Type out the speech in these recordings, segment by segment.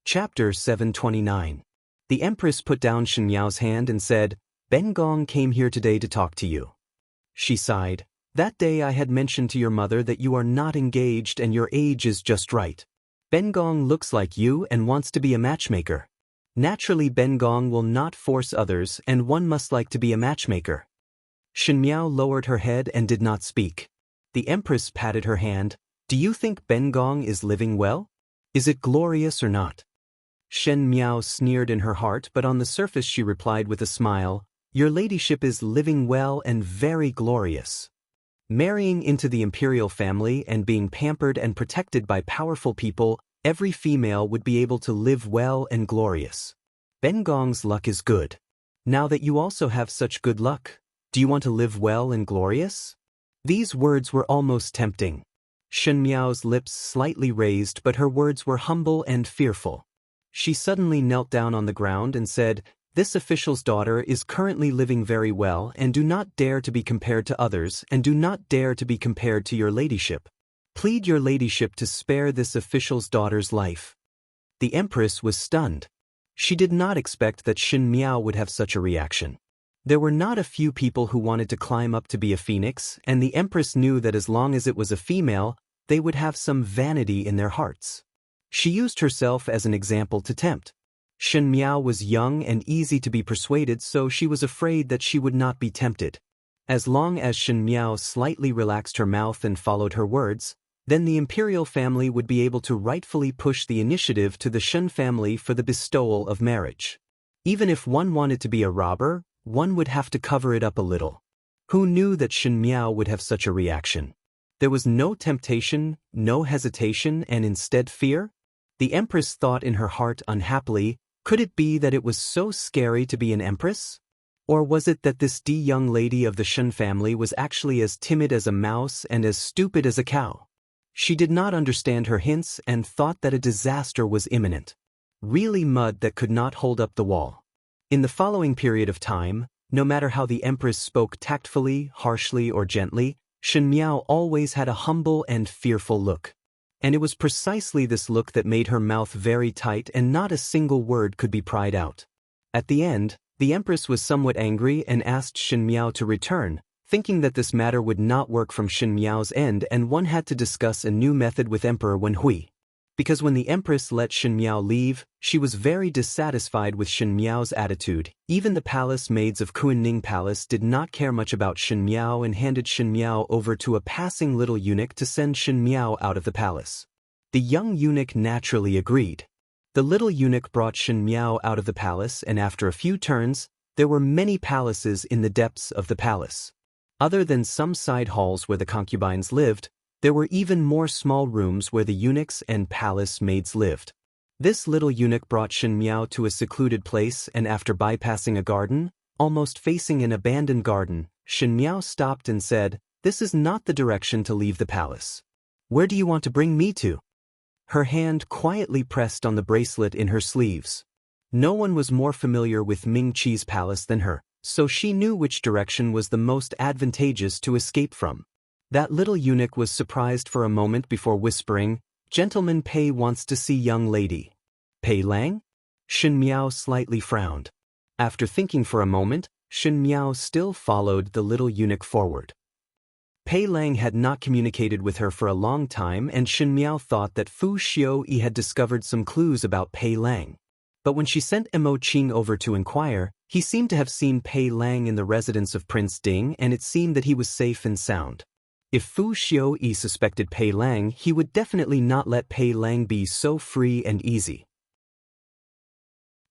Chapter 729. The Empress put down Shen Miao's hand and said, "Ben Gong came here today to talk to you." She sighed. "That day I had mentioned to your mother that you are not engaged and your age is just right. Ben Gong looks like you and wants to be a matchmaker. Naturally Ben Gong will not force others and one must like to be a matchmaker." Shen Miao lowered her head and did not speak. The Empress patted her hand. "Do you think Ben Gong is living well? Is it glorious or not?" Shen Miao sneered in her heart, but on the surface she replied with a smile, "Your ladyship is living well and very glorious. Marrying into the imperial family and being pampered and protected by powerful people, every female would be able to live well and glorious. Ben Gong's luck is good. Now that you also have such good luck, do you want to live well and glorious?" These words were almost tempting. Shen Miao's lips slightly raised, but her words were humble and fearful. She suddenly knelt down on the ground and said, "This official's daughter is currently living very well and do not dare to be compared to others and do not dare to be compared to your ladyship. Plead your ladyship to spare this official's daughter's life." The Empress was stunned. She did not expect that Shen Miao would have such a reaction. There were not a few people who wanted to climb up to be a phoenix, and the Empress knew that as long as it was a female, they would have some vanity in their hearts. She used herself as an example to tempt. Shen Miao was young and easy to be persuaded, so she was afraid that she would not be tempted. As long as Shen Miao slightly relaxed her mouth and followed her words, then the imperial family would be able to rightfully push the initiative to the Shen family for the bestowal of marriage. Even if one wanted to be a robber, one would have to cover it up a little. Who knew that Shen Miao would have such a reaction? There was no temptation, no hesitation, and instead fear? The Empress thought in her heart unhappily, could it be that it was so scary to be an empress? Or was it that this young lady of the Shen family was actually as timid as a mouse and as stupid as a cow? She did not understand her hints and thought that a disaster was imminent. Really mud that could not hold up the wall. In the following period of time, no matter how the Empress spoke tactfully, harshly, or gently, Shen Miao always had a humble and fearful look. And it was precisely this look that made her mouth very tight and not a single word could be pried out. At the end, the Empress was somewhat angry and asked Shen Miao to return, thinking that this matter would not work from Shen Miao's end and one had to discuss a new method with Emperor Wen Hui. Because when the Empress let Shen Miao leave, she was very dissatisfied with Shen Miao's attitude. Even the palace maids of Kunning Palace did not care much about Shen Miao and handed Shen Miao over to a passing little eunuch to send Shen Miao out of the palace. The young eunuch naturally agreed. The little eunuch brought Shen Miao out of the palace, and after a few turns, there were many palaces in the depths of the palace. Other than some side halls where the concubines lived, there were even more small rooms where the eunuchs and palace maids lived. This little eunuch brought Shen Miao to a secluded place, and after bypassing a garden, almost facing an abandoned garden, Shen Miao stopped and said, "This is not the direction to leave the palace. Where do you want to bring me to?" Her hand quietly pressed on the bracelet in her sleeves. No one was more familiar with Ming Qi's palace than her, so she knew which direction was the most advantageous to escape from. That little eunuch was surprised for a moment before whispering, "Gentleman Pei wants to see young lady." "Pei Lang?" Shen Miao slightly frowned. After thinking for a moment, Shen Miao still followed the little eunuch forward. Pei Lang had not communicated with her for a long time, and Shen Miao thought that Fu Xiaoyi had discovered some clues about Pei Lang. But when she sent Mo Qing over to inquire, he seemed to have seen Pei Lang in the residence of Prince Ding, and it seemed that he was safe and sound. If Fu Xiaoyi suspected Pei Lang, he would definitely not let Pei Lang be so free and easy.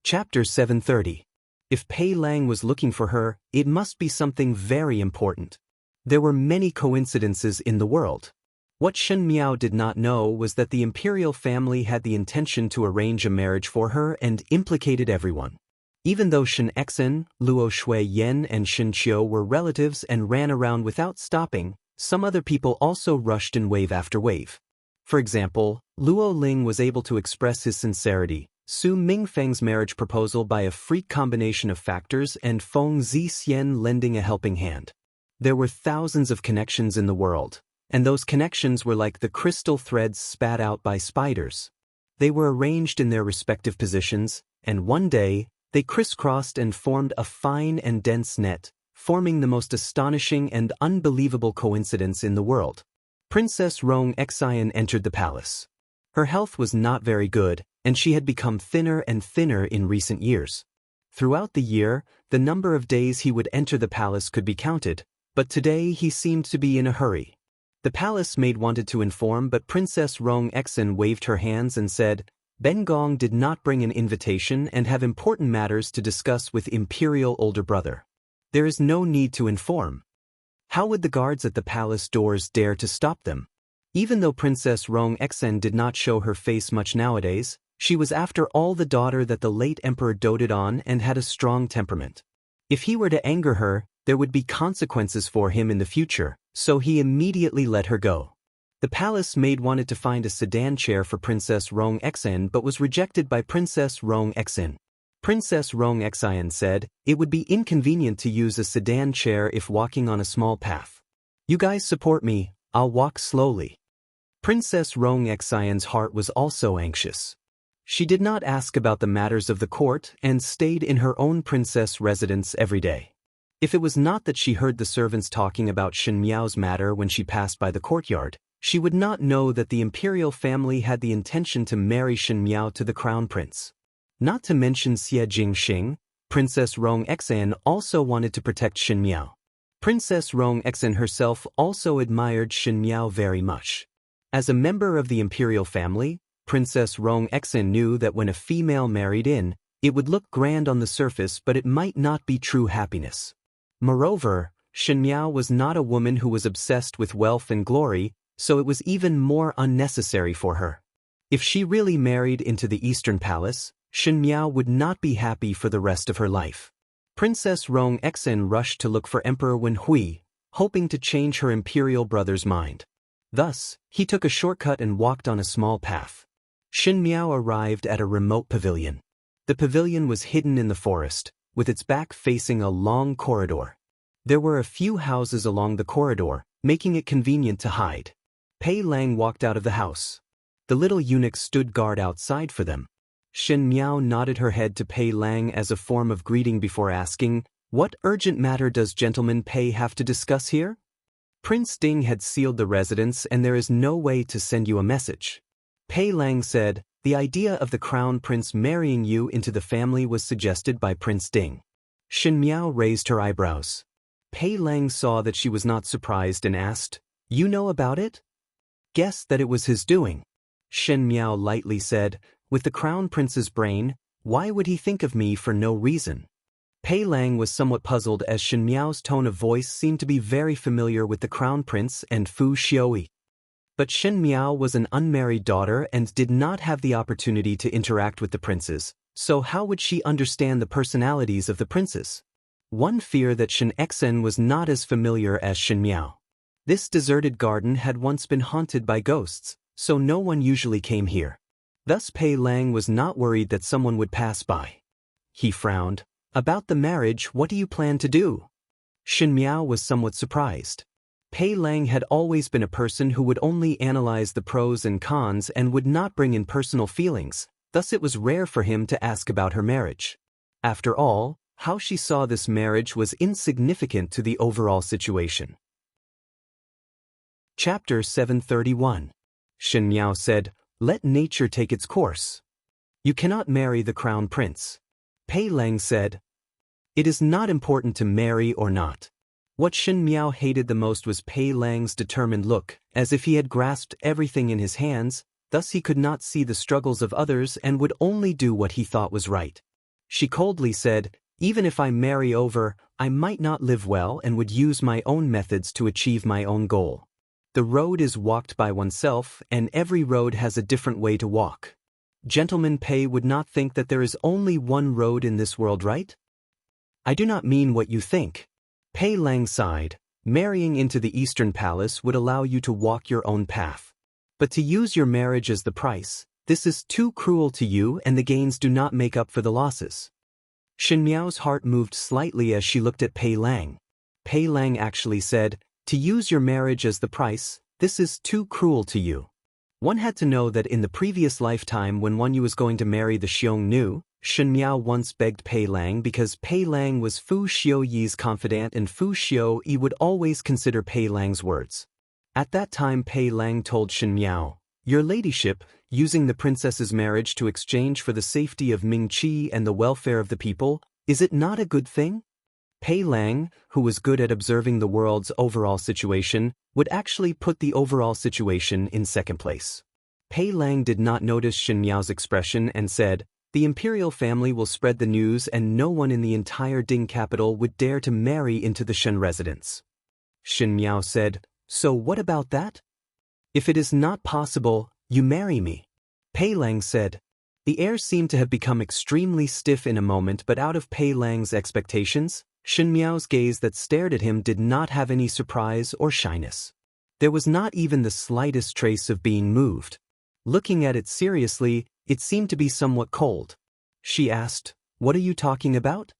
Chapter 730. If Pei Lang was looking for her, it must be something very important. There were many coincidences in the world. What Shen Miao did not know was that the imperial family had the intention to arrange a marriage for her and implicated everyone. Even though Shen Exen, Luo Shui Yen, and Shen Qiu were relatives and ran around without stopping, some other people also rushed in wave after wave. For example, Luo Ling was able to express his sincerity, Su Mingfeng's marriage proposal by a freak combination of factors, and Feng Zixian lending a helping hand. There were thousands of connections in the world, and those connections were like the crystal threads spat out by spiders. They were arranged in their respective positions, and one day, they crisscrossed and formed a fine and dense net, forming the most astonishing and unbelievable coincidence in the world. Princess Rong Xian entered the palace. Her health was not very good, and she had become thinner and thinner in recent years. Throughout the year, the number of days he would enter the palace could be counted, but today he seemed to be in a hurry. The palace maid wanted to inform, but Princess Rong Xian waved her hands and said, Ben Gong did not bring an invitation and have important matters to discuss with Imperial older brother. There is no need to inform. How would the guards at the palace doors dare to stop them? Even though Princess Rong Xian did not show her face much nowadays, she was after all the daughter that the late emperor doted on and had a strong temperament. If he were to anger her, there would be consequences for him in the future, so he immediately let her go. The palace maid wanted to find a sedan chair for Princess Rong Xian but was rejected by Princess Rong Xian. Princess Rong Xian said, it would be inconvenient to use a sedan chair if walking on a small path. You guys support me, I'll walk slowly. Princess Rong Xian's heart was also anxious. She did not ask about the matters of the court and stayed in her own princess residence every day. If it was not that she heard the servants talking about Shen Miao's matter when she passed by the courtyard, she would not know that the imperial family had the intention to marry Shen Miao to the crown prince. Not to mention Xie Jingxing, Princess Rong Xian also wanted to protect Shen Miao. Princess Rong Xian herself also admired Shen Miao very much. As a member of the imperial family, Princess Rong Xian knew that when a female married in, it would look grand on the surface but it might not be true happiness. Moreover, Shen Miao was not a woman who was obsessed with wealth and glory, so it was even more unnecessary for her. If she really married into the Eastern Palace, Shen Miao would not be happy for the rest of her life. Princess Rong Xian rushed to look for Emperor Wen Hui, hoping to change her imperial brother's mind. Thus, he took a shortcut and walked on a small path. Shen Miao arrived at a remote pavilion. The pavilion was hidden in the forest, with its back facing a long corridor. There were a few houses along the corridor, making it convenient to hide. Pei Lang walked out of the house. The little eunuch stood guard outside for them. Shen Miao nodded her head to Pei Lang as a form of greeting before asking, "What urgent matter does gentleman Pei have to discuss here?" Prince Ding had sealed the residence and there is no way to send you a message. Pei Lang said, the idea of the crown prince marrying you into the family was suggested by Prince Ding. Shen Miao raised her eyebrows. Pei Lang saw that she was not surprised and asked, "You know about it?" "Guessed that it was his doing." Shen Miao lightly said, "With the crown prince's brain, why would he think of me for no reason?" Pei Lang was somewhat puzzled as Shen Miao's tone of voice seemed to be very familiar with the crown prince and Fu Xiaoyi. But Shen Miao was an unmarried daughter and did not have the opportunity to interact with the princes, so how would she understand the personalities of the princes? One feared that Shen Xian was not as familiar as Shen Miao. This deserted garden had once been haunted by ghosts, so no one usually came here. Thus Pei Lang was not worried that someone would pass by. He frowned. "About the marriage, what do you plan to do?" Shen Miao was somewhat surprised. Pei Lang had always been a person who would only analyze the pros and cons and would not bring in personal feelings, thus it was rare for him to ask about her marriage. After all, how she saw this marriage was insignificant to the overall situation. Chapter 731. Shen Miao said, "Let nature take its course. You cannot marry the crown prince." Pei Lang said, "It is not important to marry or not." What Shen Miao hated the most was Pei Lang's determined look, as if he had grasped everything in his hands, thus he could not see the struggles of others and would only do what he thought was right. She coldly said, "Even if I marry over, I might not live well and would use my own methods to achieve my own goal. The road is walked by oneself, and every road has a different way to walk. Gentleman Pei would not think that there is only one road in this world, right?" "I do not mean what you think." Pei Lang sighed. "Marrying into the Eastern Palace would allow you to walk your own path. But to use your marriage as the price, this is too cruel to you and the gains do not make up for the losses." Shen Miao's heart moved slightly as she looked at Pei Lang. Pei Lang actually said, "To use your marriage as the price, this is too cruel to you." One had to know that in the previous lifetime when one was going to marry the Xiong Nu, Shen Miao once begged Pei Lang because Pei Lang was Fu Xiuyi's confidant and Fu Xiuyi would always consider Pei Lang's words. At that time Pei Lang told Shen Miao, "Your ladyship, using the princess's marriage to exchange for the safety of Ming Qi and the welfare of the people, is it not a good thing?" Pei Lang, who was good at observing the world's overall situation, would actually put the overall situation in second place. Pei Lang did not notice Shen Miao's expression and said, "The imperial family will spread the news and no one in the entire Ding capital would dare to marry into the Shen residence." Shen Miao said, "So what about that? If it is not possible, you marry me." Pei Lang said. The air seemed to have become extremely stiff in a moment, but out of Pei Lang's expectations, Shen Miao's gaze that stared at him did not have any surprise or shyness. There was not even the slightest trace of being moved. Looking at it seriously, it seemed to be somewhat cold. She asked, "What are you talking about?"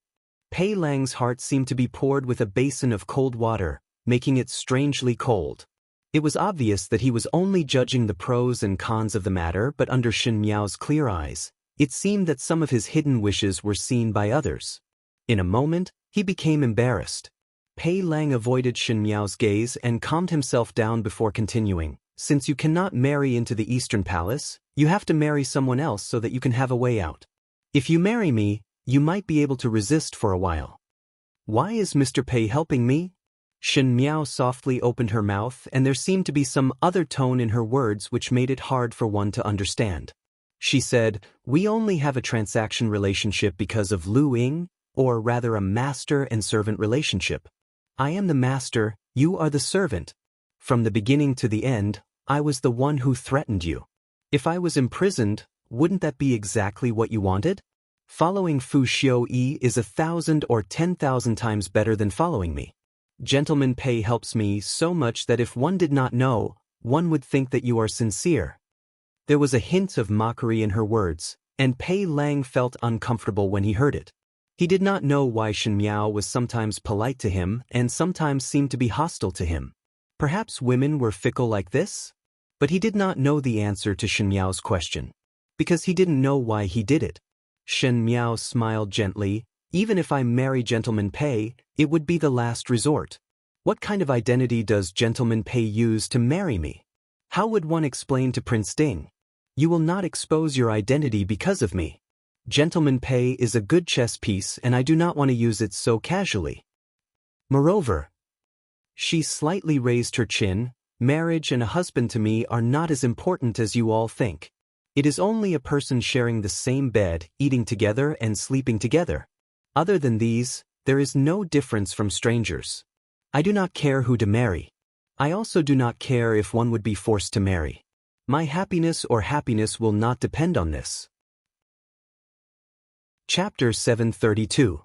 Pei Lang's heart seemed to be poured with a basin of cold water, making it strangely cold. It was obvious that he was only judging the pros and cons of the matter, but under Shen Miao's clear eyes, it seemed that some of his hidden wishes were seen by others. In a moment, he became embarrassed. Pei Lang avoided Shen Miao's gaze and calmed himself down before continuing. "Since you cannot marry into the Eastern Palace, you have to marry someone else so that you can have a way out. If you marry me, you might be able to resist for a while." "Why is Mr. Pei helping me?" Shen Miao softly opened her mouth and there seemed to be some other tone in her words which made it hard for one to understand. She said, "We only have a transaction relationship because of Lu Ying, or rather a master and servant relationship. I am the master, you are the servant. From the beginning to the end, I was the one who threatened you. If I was imprisoned, wouldn't that be exactly what you wanted? Following Fu Xiuyi is 1,000 or 10,000 times better than following me. Gentleman Pei helps me so much that if one did not know, one would think that you are sincere." There was a hint of mockery in her words, and Pei Lang felt uncomfortable when he heard it. He did not know why Shen Miao was sometimes polite to him and sometimes seemed to be hostile to him. Perhaps women were fickle like this? But he did not know the answer to Shen Miao's question, because he didn't know why he did it. Shen Miao smiled gently. "Even if I marry Gentleman Pei, it would be the last resort. What kind of identity does Gentleman Pei use to marry me? How would one explain to Prince Ding? You will not expose your identity because of me. Gentleman Pei is a good chess piece and I do not want to use it so casually. Moreover," she slightly raised her chin, "marriage and a husband to me are not as important as you all think. It is only a person sharing the same bed, eating together and sleeping together. Other than these, there is no difference from strangers. I do not care who to marry. I also do not care if one would be forced to marry. My happiness or happiness will not depend on this." Chapter 732.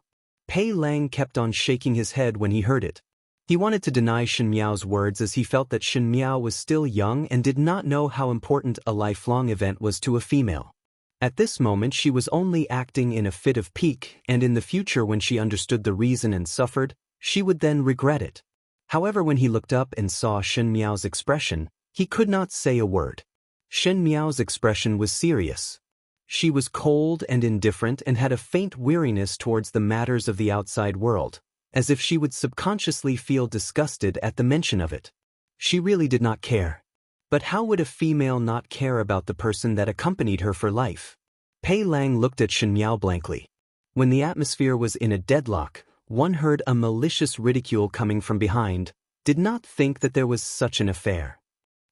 Pei Lang kept on shaking his head when he heard it. He wanted to deny Shen Miao's words as he felt that Shen Miao was still young and did not know how important a lifelong event was to a female. At this moment she was only acting in a fit of pique, and in the future when she understood the reason and suffered, she would then regret it. However, when he looked up and saw Shen Miao's expression, he could not say a word. Shen Miao's expression was serious. She was cold and indifferent and had a faint weariness towards the matters of the outside world, as if she would subconsciously feel disgusted at the mention of it. She really did not care. But how would a female not care about the person that accompanied her for life? Pei Lang looked at Shen Miao blankly. When the atmosphere was in a deadlock, one heard a malicious ridicule coming from behind, did not think that there was such an affair.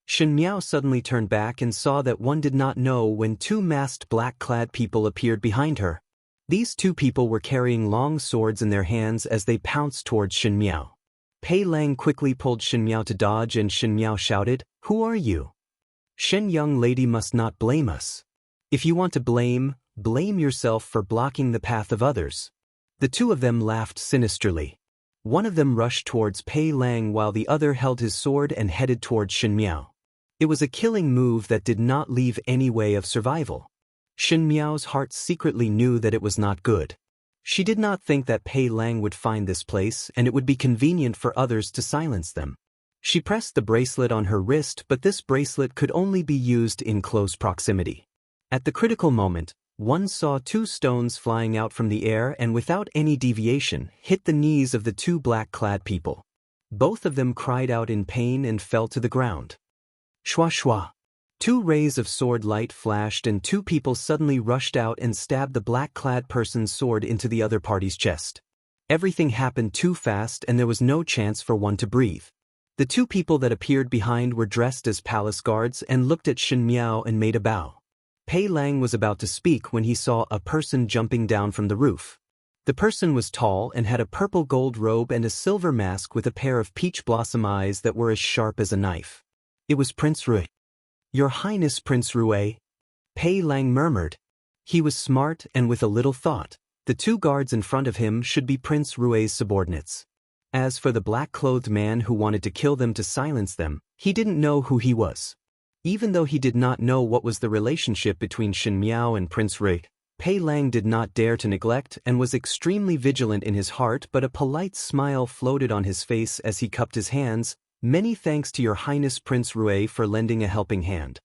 Shen Miao suddenly turned back and saw that one did not know when two masked black-clad people appeared behind her. These two people were carrying long swords in their hands as they pounced towards Shen Miao. Pei Lang quickly pulled Shen Miao to dodge and Shen Miao shouted, "Who are you? Shen young lady must not blame us. If you want to blame, blame yourself for blocking the path of others." The two of them laughed sinisterly. One of them rushed towards Pei Lang while the other held his sword and headed towards Shen Miao. It was a killing move that did not leave any way of survival. Shen Miao's heart secretly knew that it was not good. She did not think that Pei Lang would find this place and it would be convenient for others to silence them. She pressed the bracelet on her wrist, but this bracelet could only be used in close proximity. At the critical moment, one saw two stones flying out from the air and without any deviation hit the knees of the two black-clad people. Both of them cried out in pain and fell to the ground. Shwa shwa. Two rays of sword light flashed and two people suddenly rushed out and stabbed the black-clad person's sword into the other party's chest. Everything happened too fast and there was no chance for one to breathe. The two people that appeared behind were dressed as palace guards and looked at Shen Miao and made a bow. Pei Lang was about to speak when he saw a person jumping down from the roof. The person was tall and had a purple gold robe and a silver mask with a pair of peach blossom eyes that were as sharp as a knife. It was Prince Rui. "Your Highness Prince Rui," Pei Lang murmured. He was smart and with a little thought. The two guards in front of him should be Prince Rui's subordinates. As for the black-clothed man who wanted to kill them to silence them, he didn't know who he was. Even though he did not know what was the relationship between Shen Miao and Prince Rui, Pei Lang did not dare to neglect and was extremely vigilant in his heart, but a polite smile floated on his face as he cupped his hands. "Many thanks to your Highness Prince Rui for lending a helping hand."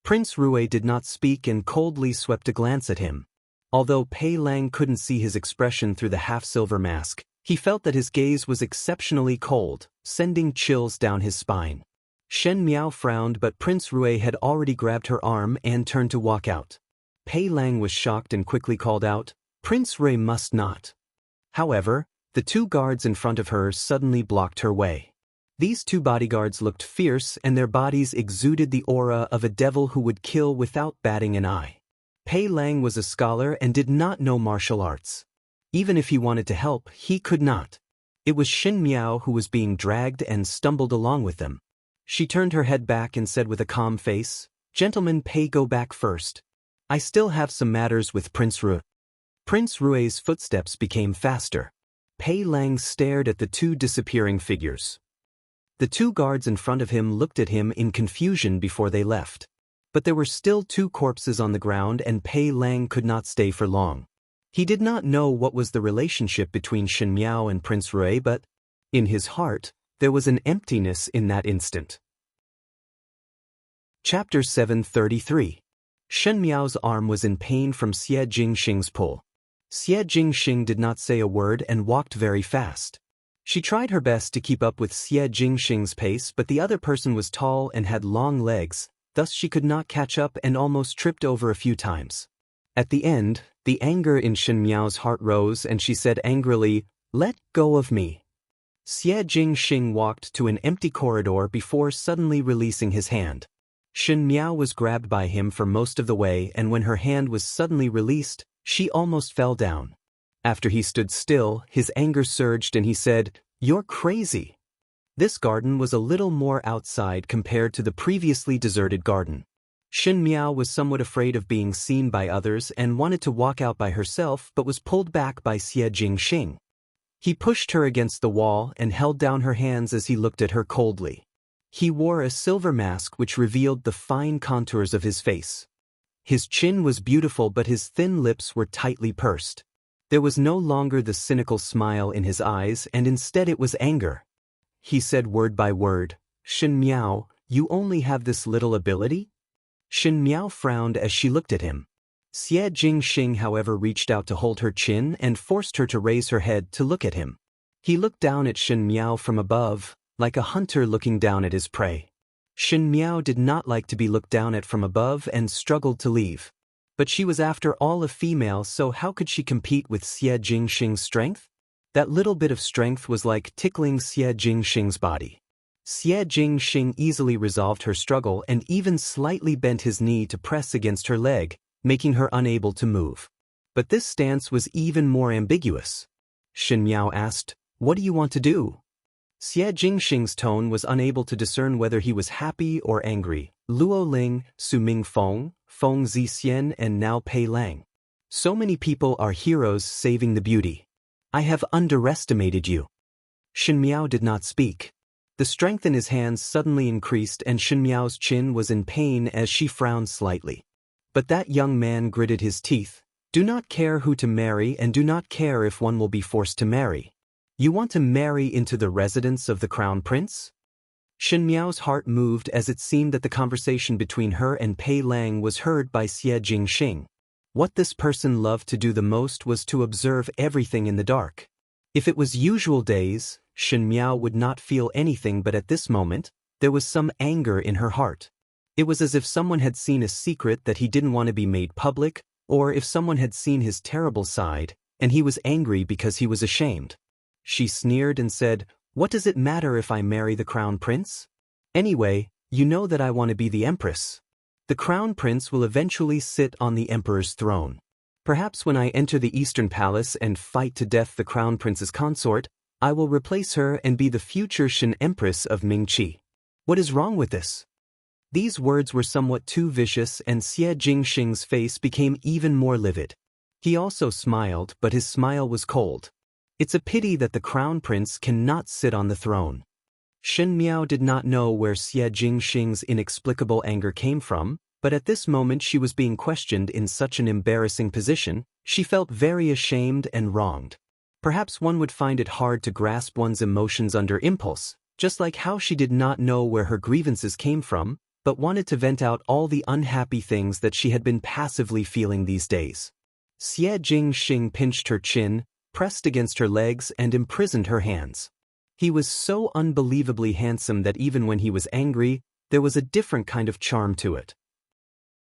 Prince Rui did not speak and coldly swept a glance at him. Although Pei Lang couldn't see his expression through the half-silver mask, he felt that his gaze was exceptionally cold, sending chills down his spine. Shen Miao frowned, but Prince Rui had already grabbed her arm and turned to walk out. Pei Lang was shocked and quickly called out, "Prince Rui must not." However, the two guards in front of her suddenly blocked her way. These two bodyguards looked fierce and their bodies exuded the aura of a devil who would kill without batting an eye. Pei Lang was a scholar and did not know martial arts. Even if he wanted to help, he could not. It was Shen Miao who was being dragged and stumbled along with them. She turned her head back and said with a calm face, "Gentlemen, Pei, go back first. I still have some matters with Prince Rui." Prince Rui's footsteps became faster. Pei Lang stared at the two disappearing figures. The two guards in front of him looked at him in confusion before they left. But there were still two corpses on the ground and Pei Lang could not stay for long. He did not know what was the relationship between Shen Miao and Prince Rui, but in his heart, there was an emptiness in that instant. Chapter 733. Shen Miao's arm was in pain from Xie Jingxing's pull. Xie Jingxing did not say a word and walked very fast. She tried her best to keep up with Xie Jingxing's pace, but the other person was tall and had long legs, thus she could not catch up and almost tripped over a few times. At the end, the anger in Shen Miao's heart rose and she said angrily, "Let go of me." Xie Jingxing walked to an empty corridor before suddenly releasing his hand. Shen Miao was grabbed by him for most of the way, and when her hand was suddenly released, she almost fell down. After he stood still, his anger surged and he said, "You're crazy." This garden was a little more outside compared to the previously deserted garden. Shen Miao was somewhat afraid of being seen by others and wanted to walk out by herself but was pulled back by Xie Jingxing. He pushed her against the wall and held down her hands as he looked at her coldly. He wore a silver mask which revealed the fine contours of his face. His chin was beautiful but his thin lips were tightly pursed. There was no longer the cynical smile in his eyes and instead it was anger. He said word by word, "Shen Miao, you only have this little ability?" Shen Miao frowned as she looked at him. Xie Jingxing however reached out to hold her chin and forced her to raise her head to look at him. He looked down at Shen Miao from above, like a hunter looking down at his prey. Shen Miao did not like to be looked down at from above and struggled to leave. But she was after all a female, so how could she compete with Xie Jingxing's strength? That little bit of strength was like tickling Xie Jingxing's body. Xie Jingxing easily resolved her struggle and even slightly bent his knee to press against her leg, making her unable to move. But this stance was even more ambiguous. Shen Miao asked, "What do you want to do?" Xie Jingxing's tone was unable to discern whether he was happy or angry. Luo Ling, Su Ming Feng, Feng Zixian and now Pei Lang. So many people are heroes saving the beauty. I have underestimated you. Shen Miao did not speak. The strength in his hands suddenly increased and Shen Miao's chin was in pain as she frowned slightly. But that young man gritted his teeth. "Do not care who to marry and do not care if one will be forced to marry. You want to marry into the residence of the crown prince?" Shen Miao's heart moved as it seemed that the conversation between her and Pei Lang was heard by Xie Jingxing. What this person loved to do the most was to observe everything in the dark. If it was usual days, Shen Miao would not feel anything, but at this moment, there was some anger in her heart. It was as if someone had seen a secret that he didn't want to be made public, or if someone had seen his terrible side, and he was angry because he was ashamed. She sneered and said, "What does it matter if I marry the crown prince? Anyway, you know that I want to be the empress. The crown prince will eventually sit on the emperor's throne. Perhaps when I enter the eastern palace and fight to death the crown prince's consort, I will replace her and be the future Shen Empress of Mingqi. What is wrong with this?" These words were somewhat too vicious, and Xie Jingxing's face became even more livid. He also smiled, but his smile was cold. It's a pity that the crown prince cannot sit on the throne. Shen Miao did not know where Xie Jingxing's inexplicable anger came from, but at this moment she was being questioned in such an embarrassing position, she felt very ashamed and wronged. Perhaps one would find it hard to grasp one's emotions under impulse, just like how she did not know where her grievances came from, but wanted to vent out all the unhappy things that she had been passively feeling these days. Xie Jingxing pinched her chin, pressed against her legs, and imprisoned her hands. He was so unbelievably handsome that even when he was angry, there was a different kind of charm to it.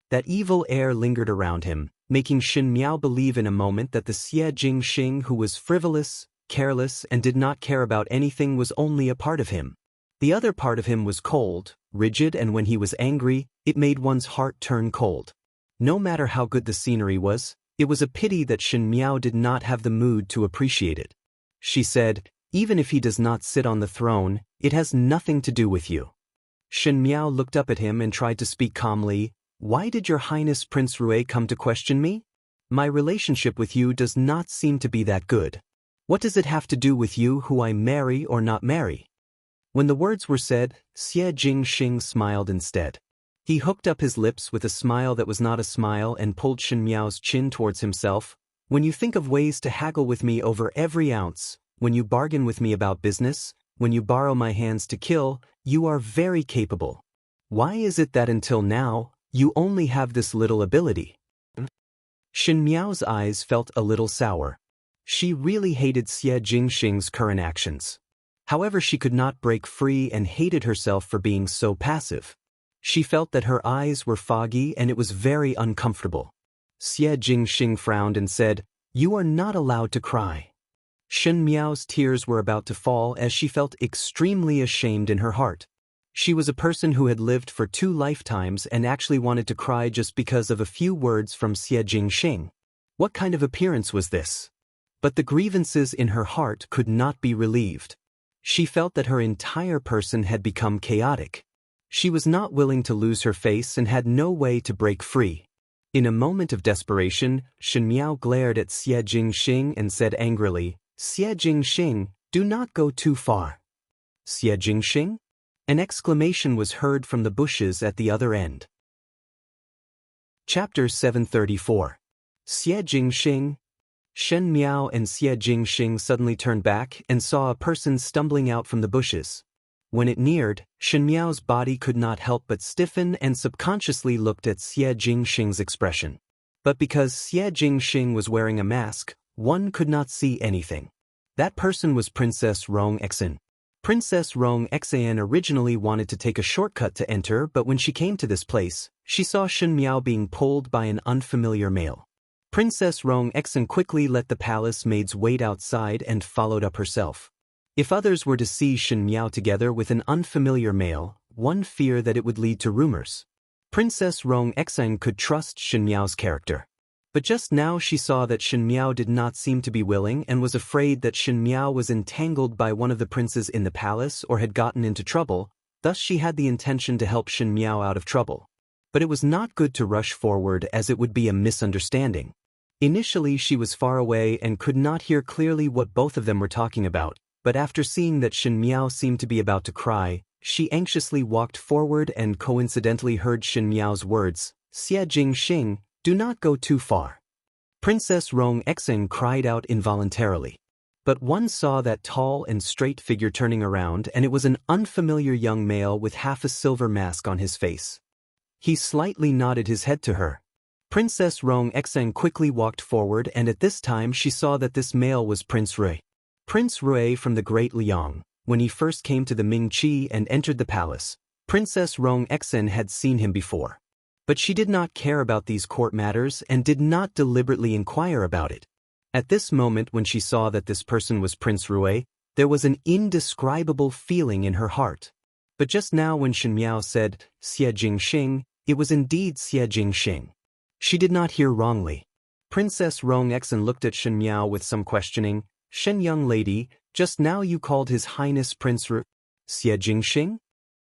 That evil air lingered around him, making Shen Miao believe in a moment that the Xie Jingxing who was frivolous, careless, and did not care about anything was only a part of him. The other part of him was cold, rigid, and when he was angry, it made one's heart turn cold. No matter how good the scenery was, it was a pity that Shen Miao did not have the mood to appreciate it. She said, "Even if he does not sit on the throne, it has nothing to do with you." Shen Miao looked up at him and tried to speak calmly. "Why did your Highness Prince Rui come to question me? My relationship with you does not seem to be that good. What does it have to do with you who I marry or not marry?" When the words were said, Xie Jingxing smiled instead. He hooked up his lips with a smile that was not a smile and pulled Shen Miao's chin towards himself. "When you think of ways to haggle with me over every ounce, when you bargain with me about business, when you borrow my hands to kill, you are very capable. Why is it that until now, you only have this little ability?" Shen Miao's eyes felt a little sour. She really hated Xie Jingxing's current actions. However, she could not break free and hated herself for being so passive. She felt that her eyes were foggy and it was very uncomfortable. Xie Jingxing frowned and said, "You are not allowed to cry." Shen Miao's tears were about to fall as she felt extremely ashamed in her heart. She was a person who had lived for 2 lifetimes and actually wanted to cry just because of a few words from Xie Jingxing. What kind of appearance was this? But the grievances in her heart could not be relieved. She felt that her entire person had become chaotic. She was not willing to lose her face and had no way to break free. In a moment of desperation, Shen Miao glared at Xie Jingxing and said angrily, "Xie Jingxing, do not go too far." "Xie Jingxing?" An exclamation was heard from the bushes at the other end. Chapter 734. Xie Jingxing. Shen Miao and Xie Jingxing suddenly turned back and saw a person stumbling out from the bushes. When it neared, Shen Miao's body could not help but stiffen and subconsciously looked at Xie Jingxing's expression. But because Xie Jingxing was wearing a mask, one could not see anything. That person was Princess Rong Exan. Princess Rong Exan originally wanted to take a shortcut to enter, but when she came to this place, she saw Shen Miao being pulled by an unfamiliar male. Princess Rong Exan quickly let the palace maids wait outside and followed up herself. If others were to see Shen Miao together with an unfamiliar male, one feared that it would lead to rumors. Princess Rong Exan could trust Shen Miao's character. But just now she saw that Shen Miao did not seem to be willing and was afraid that Shen Miao was entangled by one of the princes in the palace or had gotten into trouble, thus she had the intention to help Shen Miao out of trouble. But it was not good to rush forward as it would be a misunderstanding. Initially she was far away and could not hear clearly what both of them were talking about, but after seeing that Shen Miao seemed to be about to cry, she anxiously walked forward and coincidentally heard Shen Miao's words, "Xie Jingxing, do not go too far." Princess Rong Exan cried out involuntarily. But one saw that tall and straight figure turning around, and it was an unfamiliar young male with half a silver mask on his face. He slightly nodded his head to her. Princess Rong Exen quickly walked forward, and at this time she saw that this male was Prince Rui. Prince Rui from the Great Liang. When he first came to the Ming-Chi and entered the palace, Princess Rong Exen had seen him before. But she did not care about these court matters and did not deliberately inquire about it. At this moment when she saw that this person was Prince Rui, there was an indescribable feeling in her heart. But just now when Shen Miao said, Xie Jingxing, it was indeed Xie Jingxing. She did not hear wrongly. Princess Rong Exen looked at Shen Miao with some questioning. Shen young lady, just now you called His Highness Prince Rui Xie Jingxing?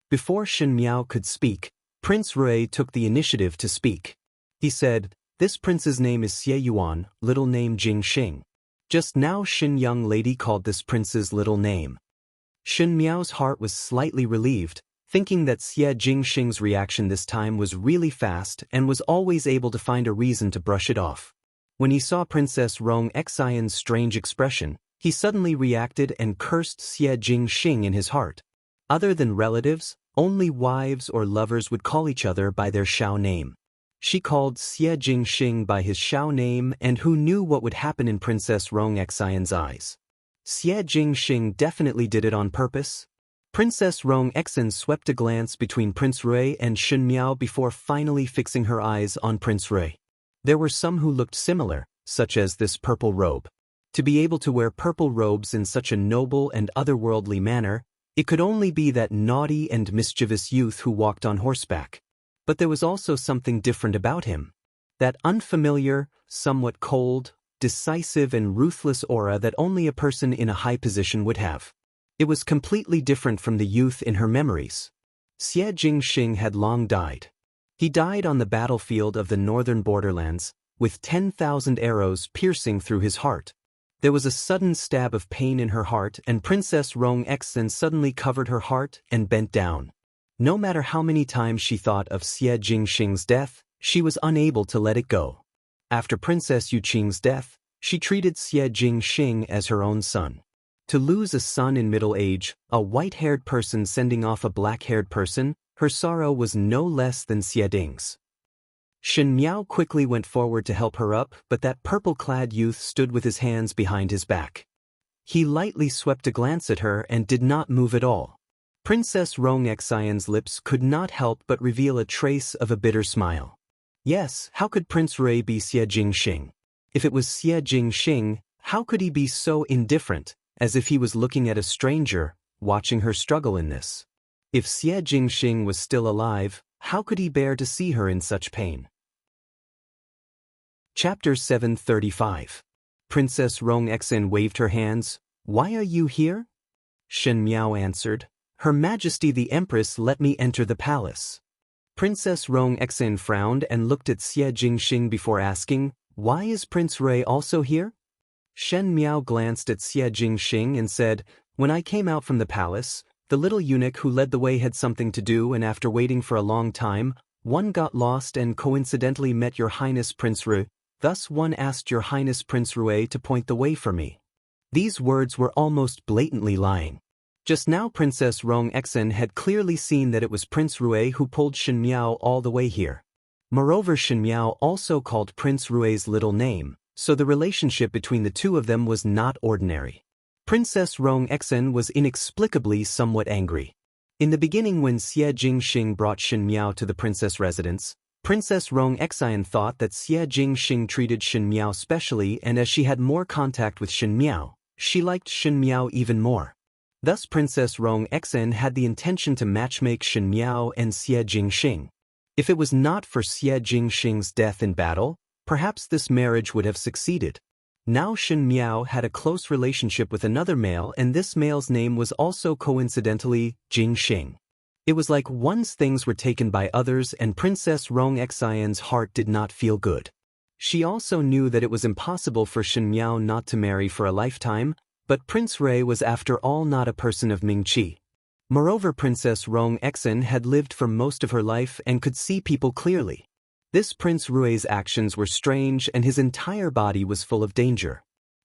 Before Shen Miao could speak, Prince Rui took the initiative to speak. He said, this prince's name is Xie Yuan, little name Jingxing. Just now Shen young lady called this prince's little name. Shen Miao's heart was slightly relieved, thinking that Xie Jingxing's reaction this time was really fast and was always able to find a reason to brush it off. When he saw Princess Rong Exion's strange expression, he suddenly reacted and cursed Xie Jingxing in his heart. Other than relatives, only wives or lovers would call each other by their Shao name. She called Xie Jingxing by his Shao name, and who knew what would happen in Princess Rong Exion's eyes. Xie Jingxing definitely did it on purpose. Princess Rong Exen swept a glance between Prince Rui and Shen Miao before finally fixing her eyes on Prince Rui. There were some who looked similar, such as this purple robe. To be able to wear purple robes in such a noble and otherworldly manner, it could only be that naughty and mischievous youth who walked on horseback. But there was also something different about him. That unfamiliar, somewhat cold, decisive and ruthless aura that only a person in a high position would have. It was completely different from the youth in her memories. Xie Jingxing had long died. He died on the battlefield of the northern borderlands, with 10,000 arrows piercing through his heart. There was a sudden stab of pain in her heart, and Princess Rong Exen suddenly covered her heart and bent down. No matter how many times she thought of Xie Jingxing's death, she was unable to let it go. After Princess Yuqing's death, she treated Xie Jingxing as her own son. To lose a son in middle age, a white-haired person sending off a black-haired person, her sorrow was no less than Xie Ding's. Shen Miao quickly went forward to help her up, but that purple-clad youth stood with his hands behind his back. He lightly swept a glance at her and did not move at all. Princess Rong Exion's lips could not help but reveal a trace of a bitter smile. Yes, how could Prince Rui be Xie Jingxing? If it was Xie Jingxing, how could he be so indifferent, as if he was looking at a stranger, watching her struggle in this? If Xie Jingxing was still alive, how could he bear to see her in such pain? Chapter 735. Princess Rong Exen waved her hands. Why are you here? Shen Miao answered. Her Majesty the Empress let me enter the palace. Princess Rong Exen frowned and looked at Xie Jingxing before asking, why is Prince Rui also here? Shen Miao glanced at Xie Jingxing and said, when I came out from the palace, the little eunuch who led the way had something to do, and after waiting for a long time, one got lost and coincidentally met Your Highness Prince Rui. Thus one asked Your Highness Prince Rui to point the way for me. These words were almost blatantly lying. Just now Princess Rong Exen had clearly seen that it was Prince Rui who pulled Shen Miao all the way here. Moreover, Shen Miao also called Prince Rui's little name, so the relationship between the two of them was not ordinary. Princess Rong Exen was inexplicably somewhat angry. In the beginning, when Xie Jingxing brought Shen Miao to the princess residence, Princess Rong Exen thought that Xie Jingxing treated Shen Miao specially, and as she had more contact with Shen Miao, she liked Shen Miao even more. Thus Princess Rong Exen had the intention to matchmake Shen Miao and Xie Jingxing. If it was not for Xie Jingxing's death in battle, perhaps this marriage would have succeeded. Now Shen Miao had a close relationship with another male, and this male's name was also coincidentally Jingxing. It was like one's things were taken by others, and Princess Rong Exion's heart did not feel good. She also knew that it was impossible for Shen Miao not to marry for a lifetime, but Prince Rui was after all not a person of Ming-Chi. Moreover, Princess Rong Exen had lived for most of her life and could see people clearly. This Prince Rui's actions were strange, and his entire body was full of danger.